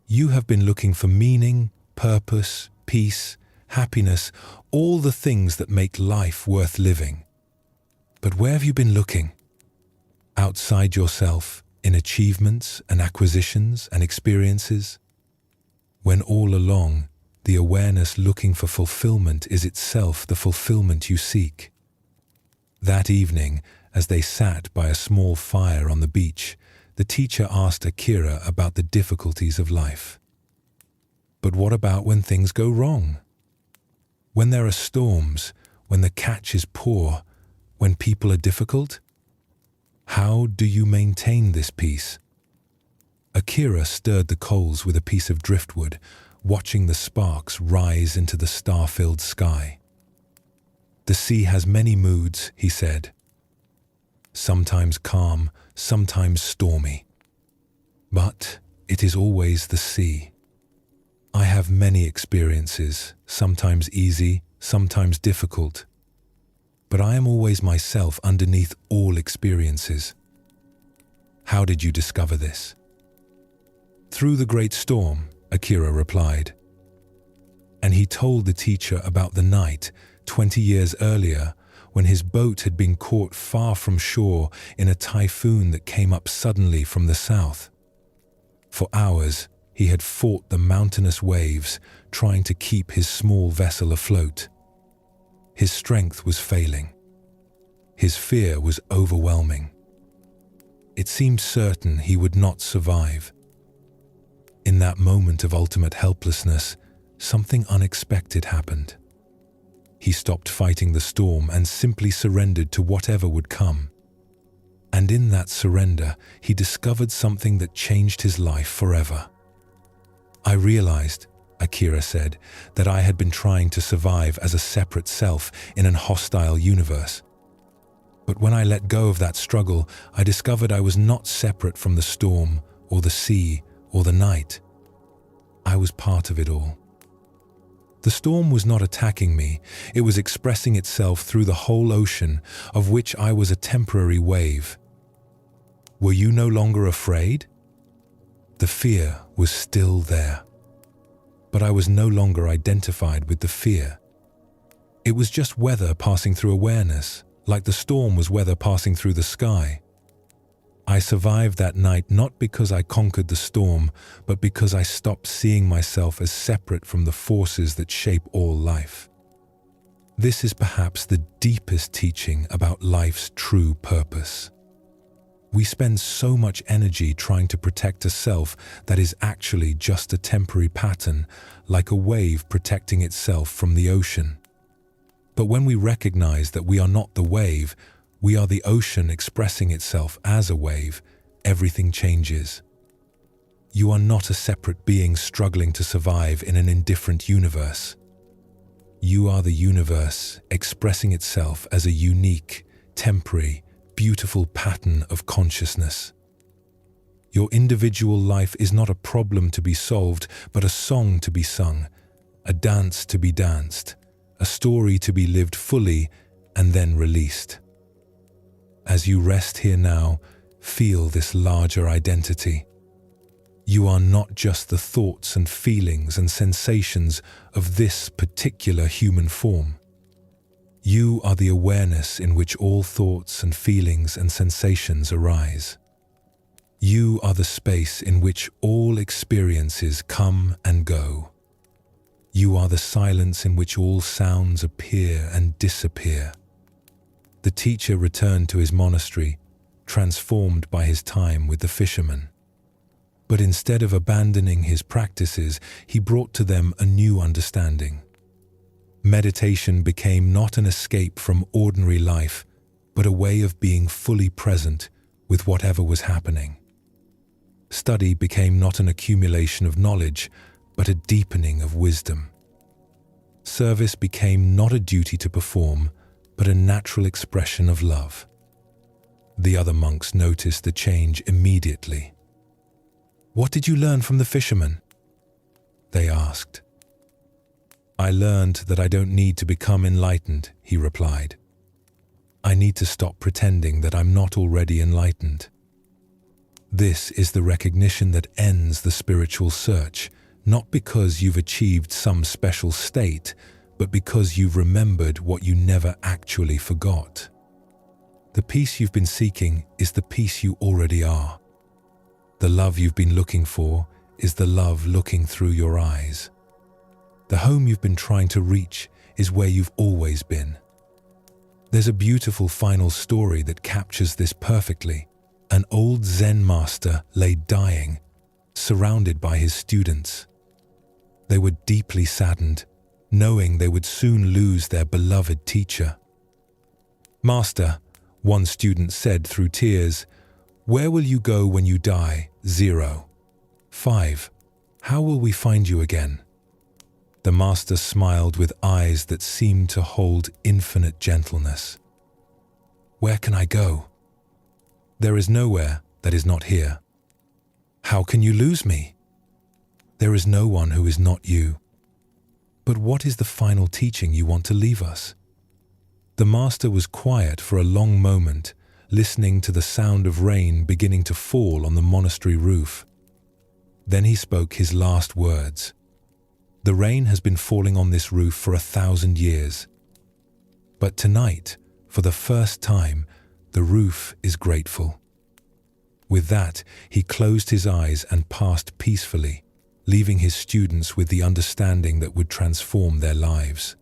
You have been looking for meaning, purpose, peace, happiness, all the things that make life worth living. But where have you been looking? Outside yourself, in achievements and acquisitions and experiences? When all along, the awareness looking for fulfillment is itself the fulfillment you seek. That evening, as they sat by a small fire on the beach, the teacher asked Akira about the difficulties of life. "But what about when things go wrong? When there are storms, when the catch is poor, when people are difficult? How do you maintain this peace?" Akira stirred the coals with a piece of driftwood, watching the sparks rise into the star-filled sky. "The sea has many moods," he said. "Sometimes calm, sometimes stormy. But it is always the sea. I have many experiences, sometimes easy, sometimes difficult. But I am always myself underneath all experiences." "How did you discover this?" "Through the great storm," Akira replied. And he told the teacher about the night, 20 years earlier, when his boat had been caught far from shore in a typhoon that came up suddenly from the south. For hours, he had fought the mountainous waves, trying to keep his small vessel afloat. His strength was failing. His fear was overwhelming. It seemed certain he would not survive. In that moment of ultimate helplessness, something unexpected happened. He stopped fighting the storm and simply surrendered to whatever would come. And in that surrender, he discovered something that changed his life forever. I realized, Akira said, that I had been trying to survive as a separate self in an hostile universe. But when I let go of that struggle, I discovered I was not separate from the storm, or the sea, or the night. I was part of it all. The storm was not attacking me, it was expressing itself through the whole ocean, of which I was a temporary wave. Were you no longer afraid? The fear was still there. But I was no longer identified with the fear. It was just weather passing through awareness, like the storm was weather passing through the sky. I survived that night not because I conquered the storm, but because I stopped seeing myself as separate from the forces that shape all life. This is perhaps the deepest teaching about life's true purpose. We spend so much energy trying to protect a self that is actually just a temporary pattern, like a wave protecting itself from the ocean. But when we recognize that we are not the wave, we are the ocean expressing itself as a wave, everything changes. You are not a separate being struggling to survive in an indifferent universe. You are the universe expressing itself as a unique, temporary, beautiful pattern of consciousness. Your individual life is not a problem to be solved, but a song to be sung, a dance to be danced, a story to be lived fully and then released. As you rest here now, feel this larger identity. You are not just the thoughts and feelings and sensations of this particular human form. You are the awareness in which all thoughts and feelings and sensations arise. You are the space in which all experiences come and go. You are the silence in which all sounds appear and disappear. The teacher returned to his monastery, transformed by his time with the fishermen. But instead of abandoning his practices, he brought to them a new understanding. Meditation became not an escape from ordinary life, but a way of being fully present with whatever was happening. Study became not an accumulation of knowledge, but a deepening of wisdom. Service became not a duty to perform, but a natural expression of love. The other monks noticed the change immediately. "What did you learn from the fishermen?" they asked. "I learned that I don't need to become enlightened," he replied. "I need to stop pretending that I'm not already enlightened." This is the recognition that ends the spiritual search, not because you've achieved some special state, but because you've remembered what you never actually forgot. The peace you've been seeking is the peace you already are. The love you've been looking for is the love looking through your eyes. The home you've been trying to reach is where you've always been. There's a beautiful final story that captures this perfectly. An old Zen master lay dying, surrounded by his students. They were deeply saddened, knowing they would soon lose their beloved teacher. "Master," one student said through tears, "where will you go when you die? 0. 5. How will we find you again?" The master smiled with eyes that seemed to hold infinite gentleness. "Where can I go? There is nowhere that is not here. How can you lose me? There is no one who is not you. But what is the final teaching you want to leave us?" The master was quiet for a long moment, listening to the sound of rain beginning to fall on the monastery roof. Then he spoke his last words. "The rain has been falling on this roof for 1,000 years. But tonight, for the first time, the roof is grateful. With that, he closed his eyes and passed peacefully, leaving his students with the understanding that would transform their lives.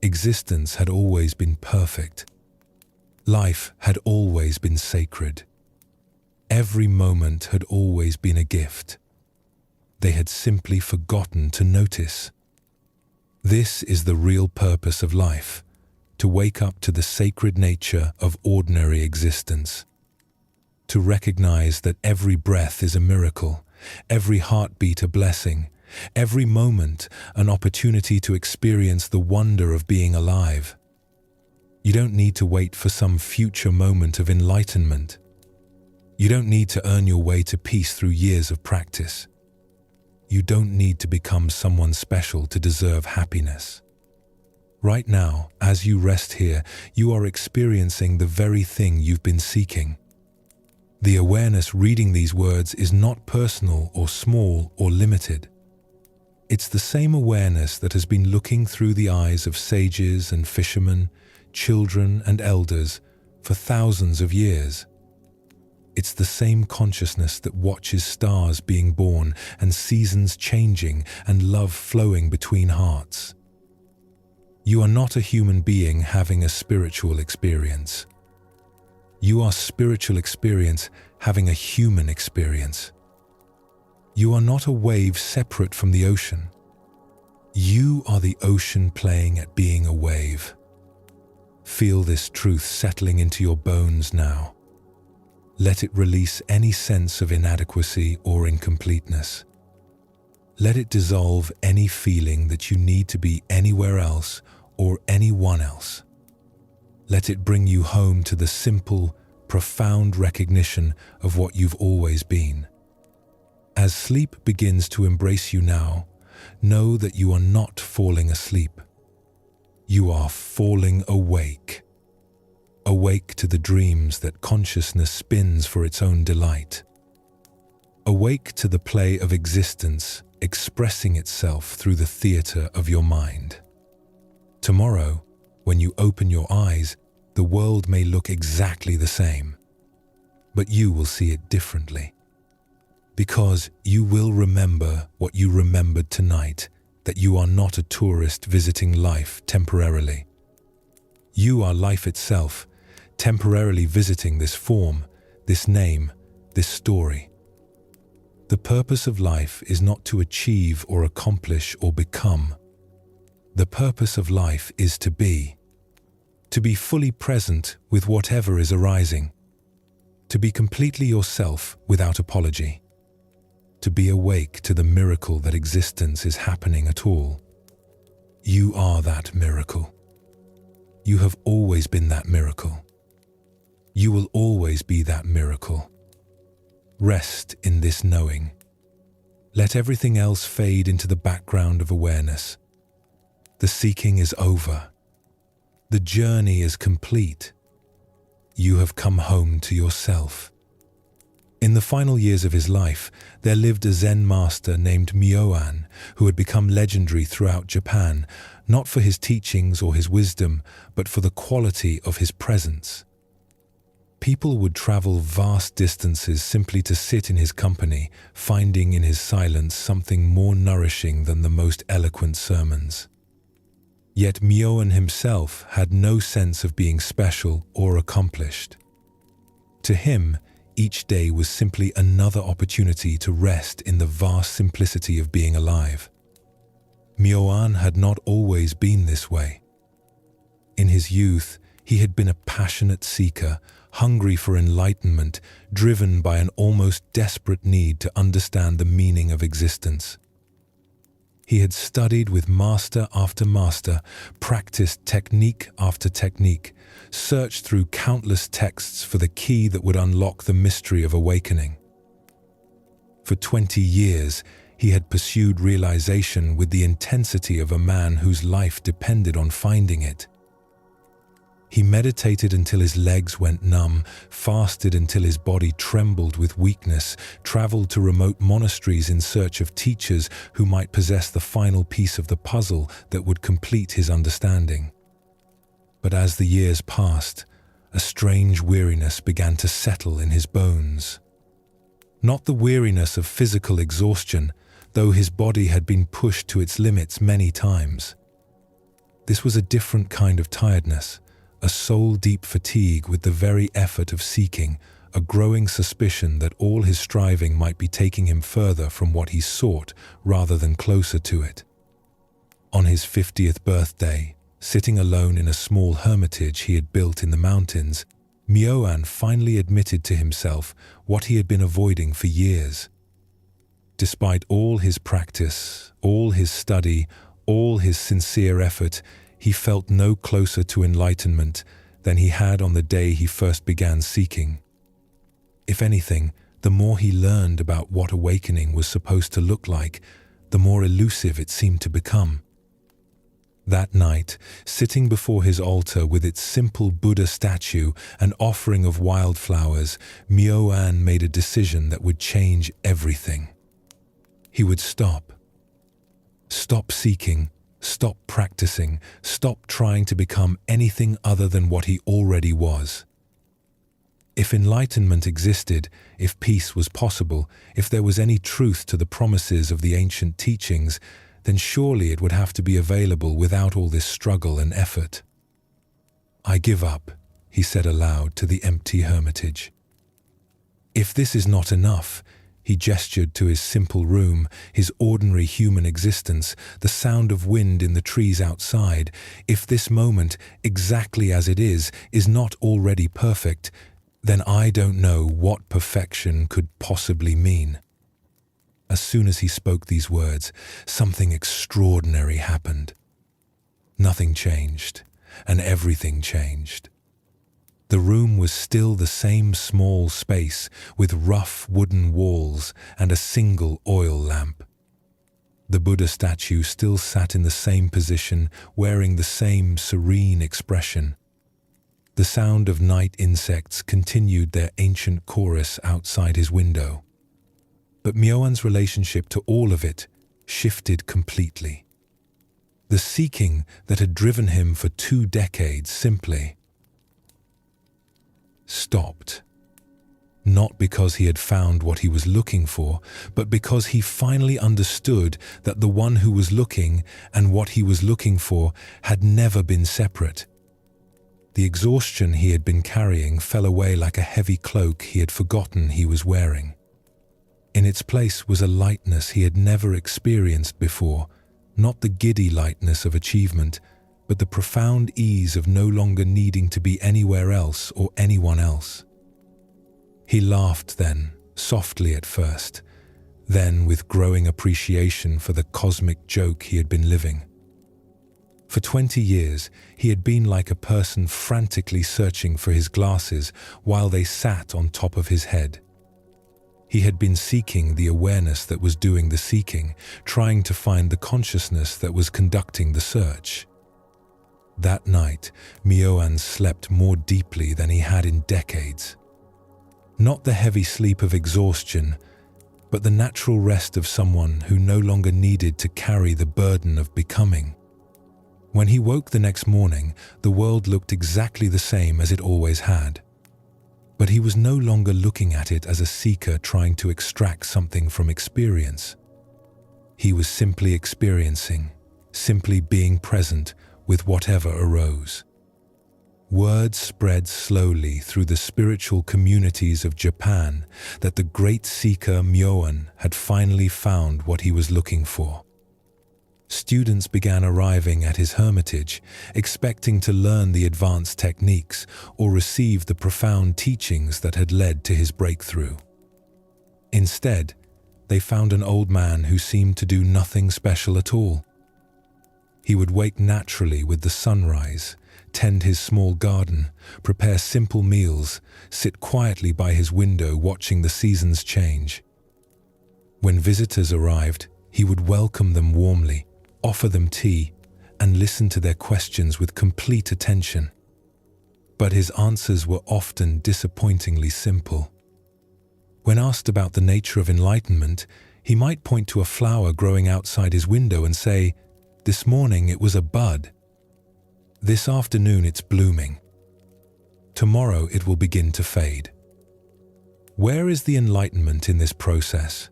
Existence had always been perfect. Life had always been sacred. Every moment had always been a gift. They had simply forgotten to notice. This is the real purpose of life, to wake up to the sacred nature of ordinary existence. To recognize that every breath is a miracle, every heartbeat a blessing, every moment an opportunity to experience the wonder of being alive. You don't need to wait for some future moment of enlightenment. You don't need to earn your way to peace through years of practice. You don't need to become someone special to deserve happiness. Right now, as you rest here, you are experiencing the very thing you've been seeking. The awareness reading these words is not personal or small or limited. It's the same awareness that has been looking through the eyes of sages and fishermen, children and elders for thousands of years. It's the same consciousness that watches stars being born and seasons changing and love flowing between hearts. You are not a human being having a spiritual experience. You are spiritual experience having a human experience. You are not a wave separate from the ocean. You are the ocean playing at being a wave. Feel this truth settling into your bones now. Let it release any sense of inadequacy or incompleteness. Let it dissolve any feeling that you need to be anywhere else or anyone else. Let it bring you home to the simple, profound recognition of what you've always been. As sleep begins to embrace you now, know that you are not falling asleep. You are falling awake. Awake to the dreams that consciousness spins for its own delight. Awake to the play of existence expressing itself through the theater of your mind. Tomorrow, when you open your eyes, the world may look exactly the same, but you will see it differently. Because you will remember what you remembered tonight, that you are not a tourist visiting life temporarily. You are life itself, temporarily visiting this form, this name, this story. The purpose of life is not to achieve or accomplish or become. The purpose of life is to be fully present with whatever is arising, to be completely yourself without apology, to be awake to the miracle that existence is happening at all. You are that miracle. You have always been that miracle. You will always be that miracle. Rest in this knowing. Let everything else fade into the background of awareness. The seeking is over. The journey is complete. You have come home to yourself. In the final years of his life, there lived a Zen master named Myoan who had become legendary throughout Japan, not for his teachings or his wisdom, but for the quality of his presence. People would travel vast distances simply to sit in his company, finding in his silence something more nourishing than the most eloquent sermons. Yet Myoan himself had no sense of being special or accomplished. To him, each day was simply another opportunity to rest in the vast simplicity of being alive. Myoan had not always been this way. In his youth, he had been a passionate seeker, hungry for enlightenment, driven by an almost desperate need to understand the meaning of existence. He had studied with master after master, practiced technique after technique, searched through countless texts for the key that would unlock the mystery of awakening. For 20 years, he had pursued realization with the intensity of a man whose life depended on finding it. He meditated until his legs went numb, fasted until his body trembled with weakness, traveled to remote monasteries in search of teachers who might possess the final piece of the puzzle that would complete his understanding. But as the years passed, a strange weariness began to settle in his bones. Not the weariness of physical exhaustion, though his body had been pushed to its limits many times. This was a different kind of tiredness, a soul-deep fatigue with the very effort of seeking, a growing suspicion that all his striving might be taking him further from what he sought rather than closer to it. On his 50th birthday, sitting alone in a small hermitage he had built in the mountains, Myoan finally admitted to himself what he had been avoiding for years. Despite all his practice, all his study, all his sincere effort, he felt no closer to enlightenment than he had on the day he first began seeking. If anything, the more he learned about what awakening was supposed to look like, the more elusive it seemed to become. That night, sitting before his altar with its simple Buddha statue and offering of wildflowers, Myoan made a decision that would change everything. He would stop. Stop seeking, stop practicing, stop trying to become anything other than what he already was. If enlightenment existed, if peace was possible, if there was any truth to the promises of the ancient teachings, then surely it would have to be available without all this struggle and effort. "I give up," he said aloud to the empty hermitage. If this is not enough, he gestured to his simple room, his ordinary human existence, the sound of wind in the trees outside. If this moment, exactly as it is not already perfect, then I don't know what perfection could possibly mean. As soon as he spoke these words, something extraordinary happened. Nothing changed, and everything changed. The room was still the same small space with rough wooden walls and a single oil lamp. The Buddha statue still sat in the same position, wearing the same serene expression. The sound of night insects continued their ancient chorus outside his window. But Myoan's relationship to all of it shifted completely. The seeking that had driven him for 2 decades simply stopped. Not because he had found what he was looking for, but because he finally understood that the one who was looking and what he was looking for had never been separate. The exhaustion he had been carrying fell away like a heavy cloak he had forgotten he was wearing. In its place was a lightness he had never experienced before, not the giddy lightness of achievement, but the profound ease of no longer needing to be anywhere else or anyone else. He laughed then, softly at first, then with growing appreciation for the cosmic joke he had been living. For 20 years, he had been like a person frantically searching for his glasses while they sat on top of his head. He had been seeking the awareness that was doing the seeking, trying to find the consciousness that was conducting the search. That night, Myoan slept more deeply than he had in decades. Not the heavy sleep of exhaustion, but the natural rest of someone who no longer needed to carry the burden of becoming. When he woke the next morning, the world looked exactly the same as it always had. But he was no longer looking at it as a seeker trying to extract something from experience. He was simply experiencing, simply being present with whatever arose. Word spread slowly through the spiritual communities of Japan that the great seeker Myoan had finally found what he was looking for. Students began arriving at his hermitage, expecting to learn the advanced techniques or receive the profound teachings that had led to his breakthrough. Instead, they found an old man who seemed to do nothing special at all. He would wake naturally with the sunrise, tend his small garden, prepare simple meals, sit quietly by his window watching the seasons change. When visitors arrived, he would welcome them warmly, offer them tea, and listen to their questions with complete attention. But his answers were often disappointingly simple. When asked about the nature of enlightenment, he might point to a flower growing outside his window and say, "This morning it was a bud. This afternoon it's blooming. Tomorrow it will begin to fade." Where is the enlightenment in this process?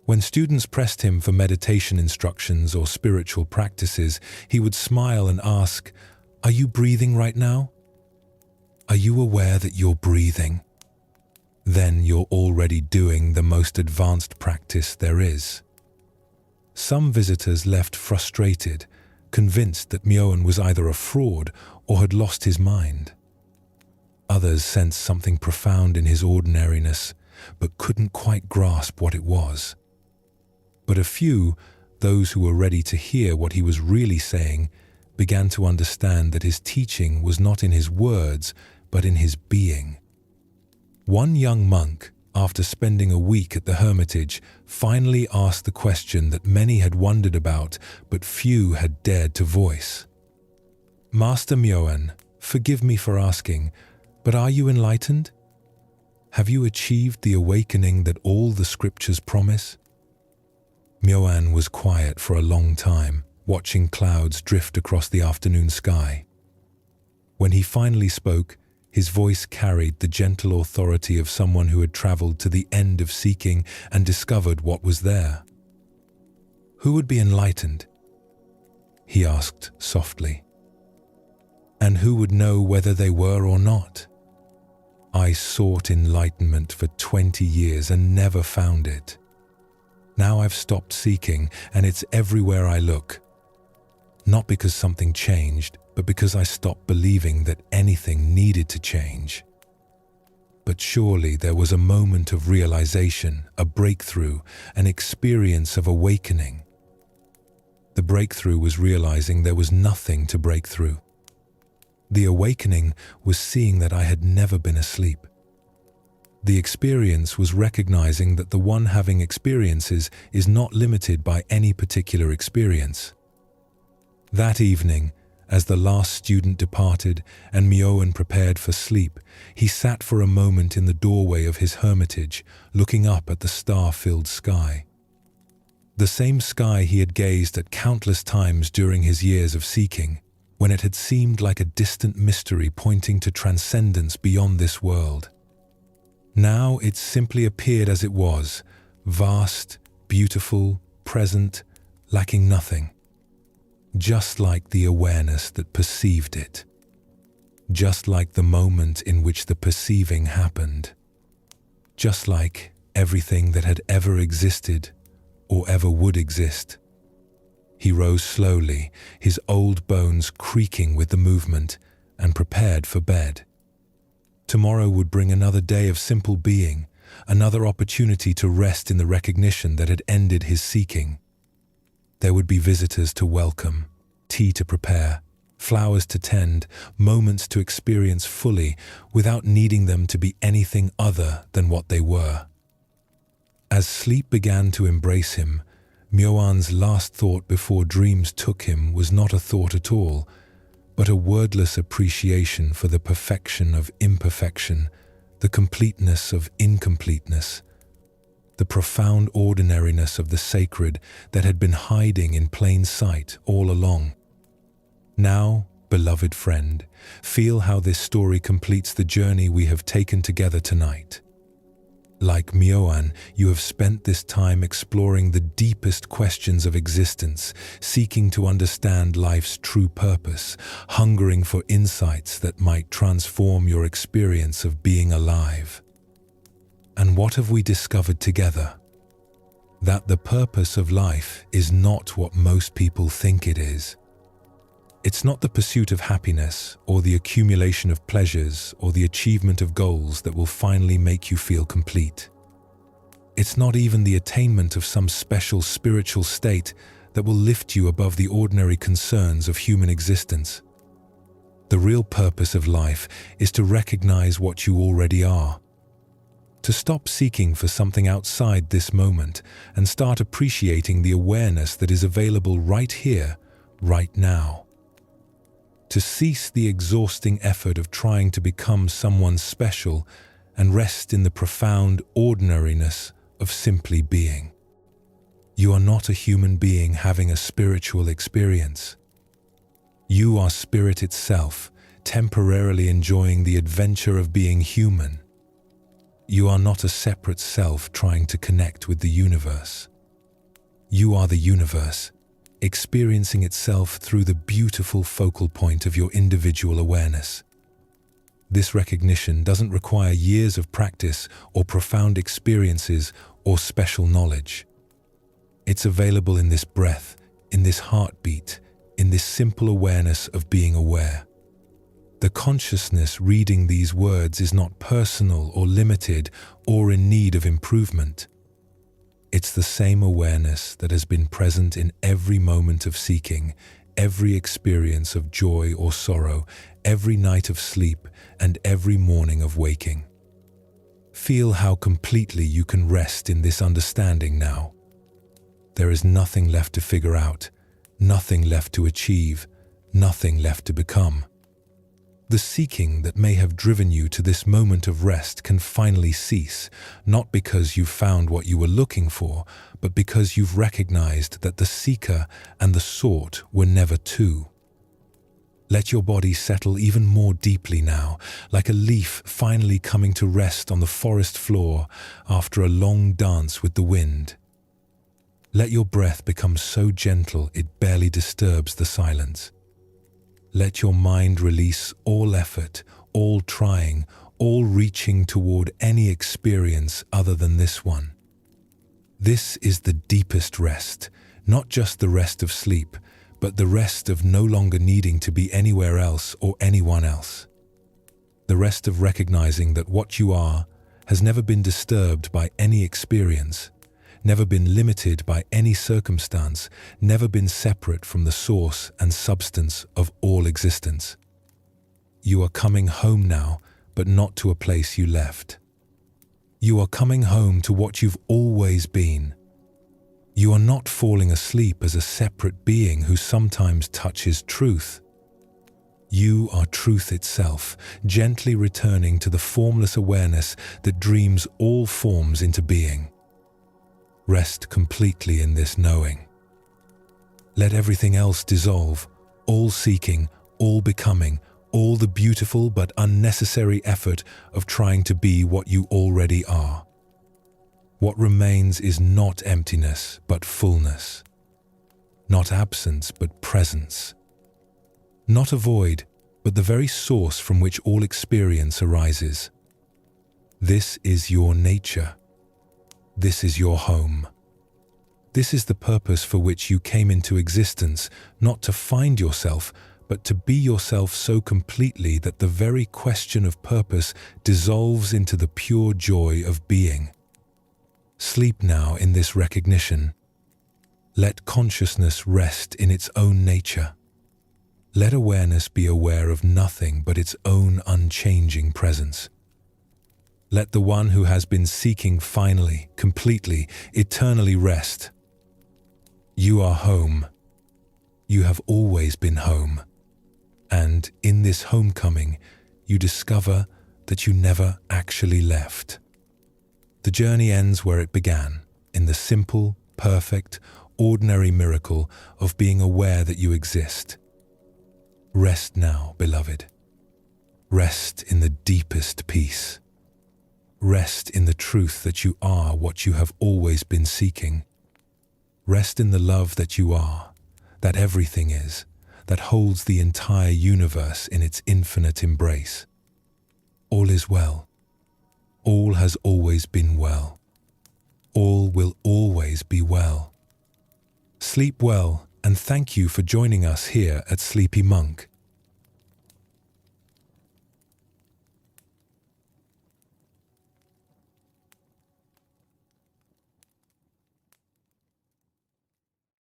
When students pressed him for meditation instructions or spiritual practices, he would smile and ask, "Are you breathing right now? Are you aware that you're breathing? Then you're already doing the most advanced practice there is." Some visitors left frustrated, convinced that Myoan was either a fraud or had lost his mind. Others sensed something profound in his ordinariness, but couldn't quite grasp what it was. But a few, those who were ready to hear what he was really saying, began to understand that his teaching was not in his words, but in his being. One young monk, after spending a week at the hermitage, finally asked the question that many had wondered about, but few had dared to voice. "Master Myoan, forgive me for asking, but are you enlightened? Have you achieved the awakening that all the scriptures promise?" Myoan was quiet for a long time, watching clouds drift across the afternoon sky. When he finally spoke, his voice carried the gentle authority of someone who had traveled to the end of seeking and discovered what was there. "Who would be enlightened?" he asked softly. "And who would know whether they were or not? I sought enlightenment for 20 years and never found it. Now I've stopped seeking, and it's everywhere I look. Not because something changed, but because I stopped believing that anything needed to change." But surely there was a moment of realization, a breakthrough, an experience of awakening. The breakthrough was realizing there was nothing to break through. The awakening was seeing that I had never been asleep. The experience was recognizing that the one having experiences is not limited by any particular experience. That evening, as the last student departed and Myoan prepared for sleep, he sat for a moment in the doorway of his hermitage, looking up at the star-filled sky. The same sky he had gazed at countless times during his years of seeking, when it had seemed like a distant mystery pointing to transcendence beyond this world. Now it simply appeared as it was, vast, beautiful, present, lacking nothing. Just like the awareness that perceived it. Just like the moment in which the perceiving happened. Just like everything that had ever existed or ever would exist. He rose slowly, his old bones creaking with the movement, and prepared for bed. Tomorrow would bring another day of simple being, another opportunity to rest in the recognition that had ended his seeking. There would be visitors to welcome, tea to prepare, flowers to tend, moments to experience fully without needing them to be anything other than what they were. As sleep began to embrace him, Myoan's last thought before dreams took him was not a thought at all, but a wordless appreciation for the perfection of imperfection, the completeness of incompleteness, the profound ordinariness of the sacred that had been hiding in plain sight all along. Now, beloved friend, feel how this story completes the journey we have taken together tonight. Like Myoan, you have spent this time exploring the deepest questions of existence, seeking to understand life's true purpose, hungering for insights that might transform your experience of being alive. And what have we discovered together? That the purpose of life is not what most people think it is. It's not the pursuit of happiness or the accumulation of pleasures or the achievement of goals that will finally make you feel complete. It's not even the attainment of some special spiritual state that will lift you above the ordinary concerns of human existence. The real purpose of life is to recognize what you already are. To stop seeking for something outside this moment and start appreciating the awareness that is available right here, right now. To cease the exhausting effort of trying to become someone special and rest in the profound ordinariness of simply being. You are not a human being having a spiritual experience. You are spirit itself, temporarily enjoying the adventure of being human. You are not a separate self trying to connect with the universe. You are the universe, experiencing itself through the beautiful focal point of your individual awareness. This recognition doesn't require years of practice or profound experiences or special knowledge. It's available in this breath, in this heartbeat, in this simple awareness of being aware. The consciousness reading these words is not personal or limited or in need of improvement. It's the same awareness that has been present in every moment of seeking, every experience of joy or sorrow, every night of sleep, and every morning of waking. Feel how completely you can rest in this understanding now. There is nothing left to figure out, nothing left to achieve, nothing left to become. The seeking that may have driven you to this moment of rest can finally cease, not because you've found what you were looking for, but because you've recognized that the seeker and the sought were never two. Let your body settle even more deeply now, like a leaf finally coming to rest on the forest floor after a long dance with the wind. Let your breath become so gentle it barely disturbs the silence. Let your mind release all effort, all trying, all reaching toward any experience other than this one. This is the deepest rest, not just the rest of sleep, but the rest of no longer needing to be anywhere else or anyone else. The rest of recognizing that what you are has never been disturbed by any experience, never been limited by any circumstance, never been separate from the source and substance of all existence. You are coming home now, but not to a place you left. You are coming home to what you've always been. You are not falling asleep as a separate being who sometimes touches truth. You are truth itself, gently returning to the formless awareness that dreams all forms into being. Rest completely in this knowing. Let everything else dissolve, all seeking, all becoming, all the beautiful but unnecessary effort of trying to be what you already are. What remains is not emptiness, but fullness. Not absence, but presence. Not a void, but the very source from which all experience arises. This is your nature. This is your home. This is the purpose for which you came into existence, not to find yourself, but to be yourself so completely that the very question of purpose dissolves into the pure joy of being. Sleep now in this recognition. Let consciousness rest in its own nature. Let awareness be aware of nothing but its own unchanging presence. Let the one who has been seeking finally, completely, eternally rest. You are home. You have always been home. And in this homecoming, you discover that you never actually left. The journey ends where it began, in the simple, perfect, ordinary miracle of being aware that you exist. Rest now, beloved. Rest in the deepest peace. Rest in the truth that you are what you have always been seeking. Rest in the love that you are, that everything is, that holds the entire universe in its infinite embrace. All is well. All has always been well. All will always be well. Sleep well, and thank you for joining us here at Sleepy Monk.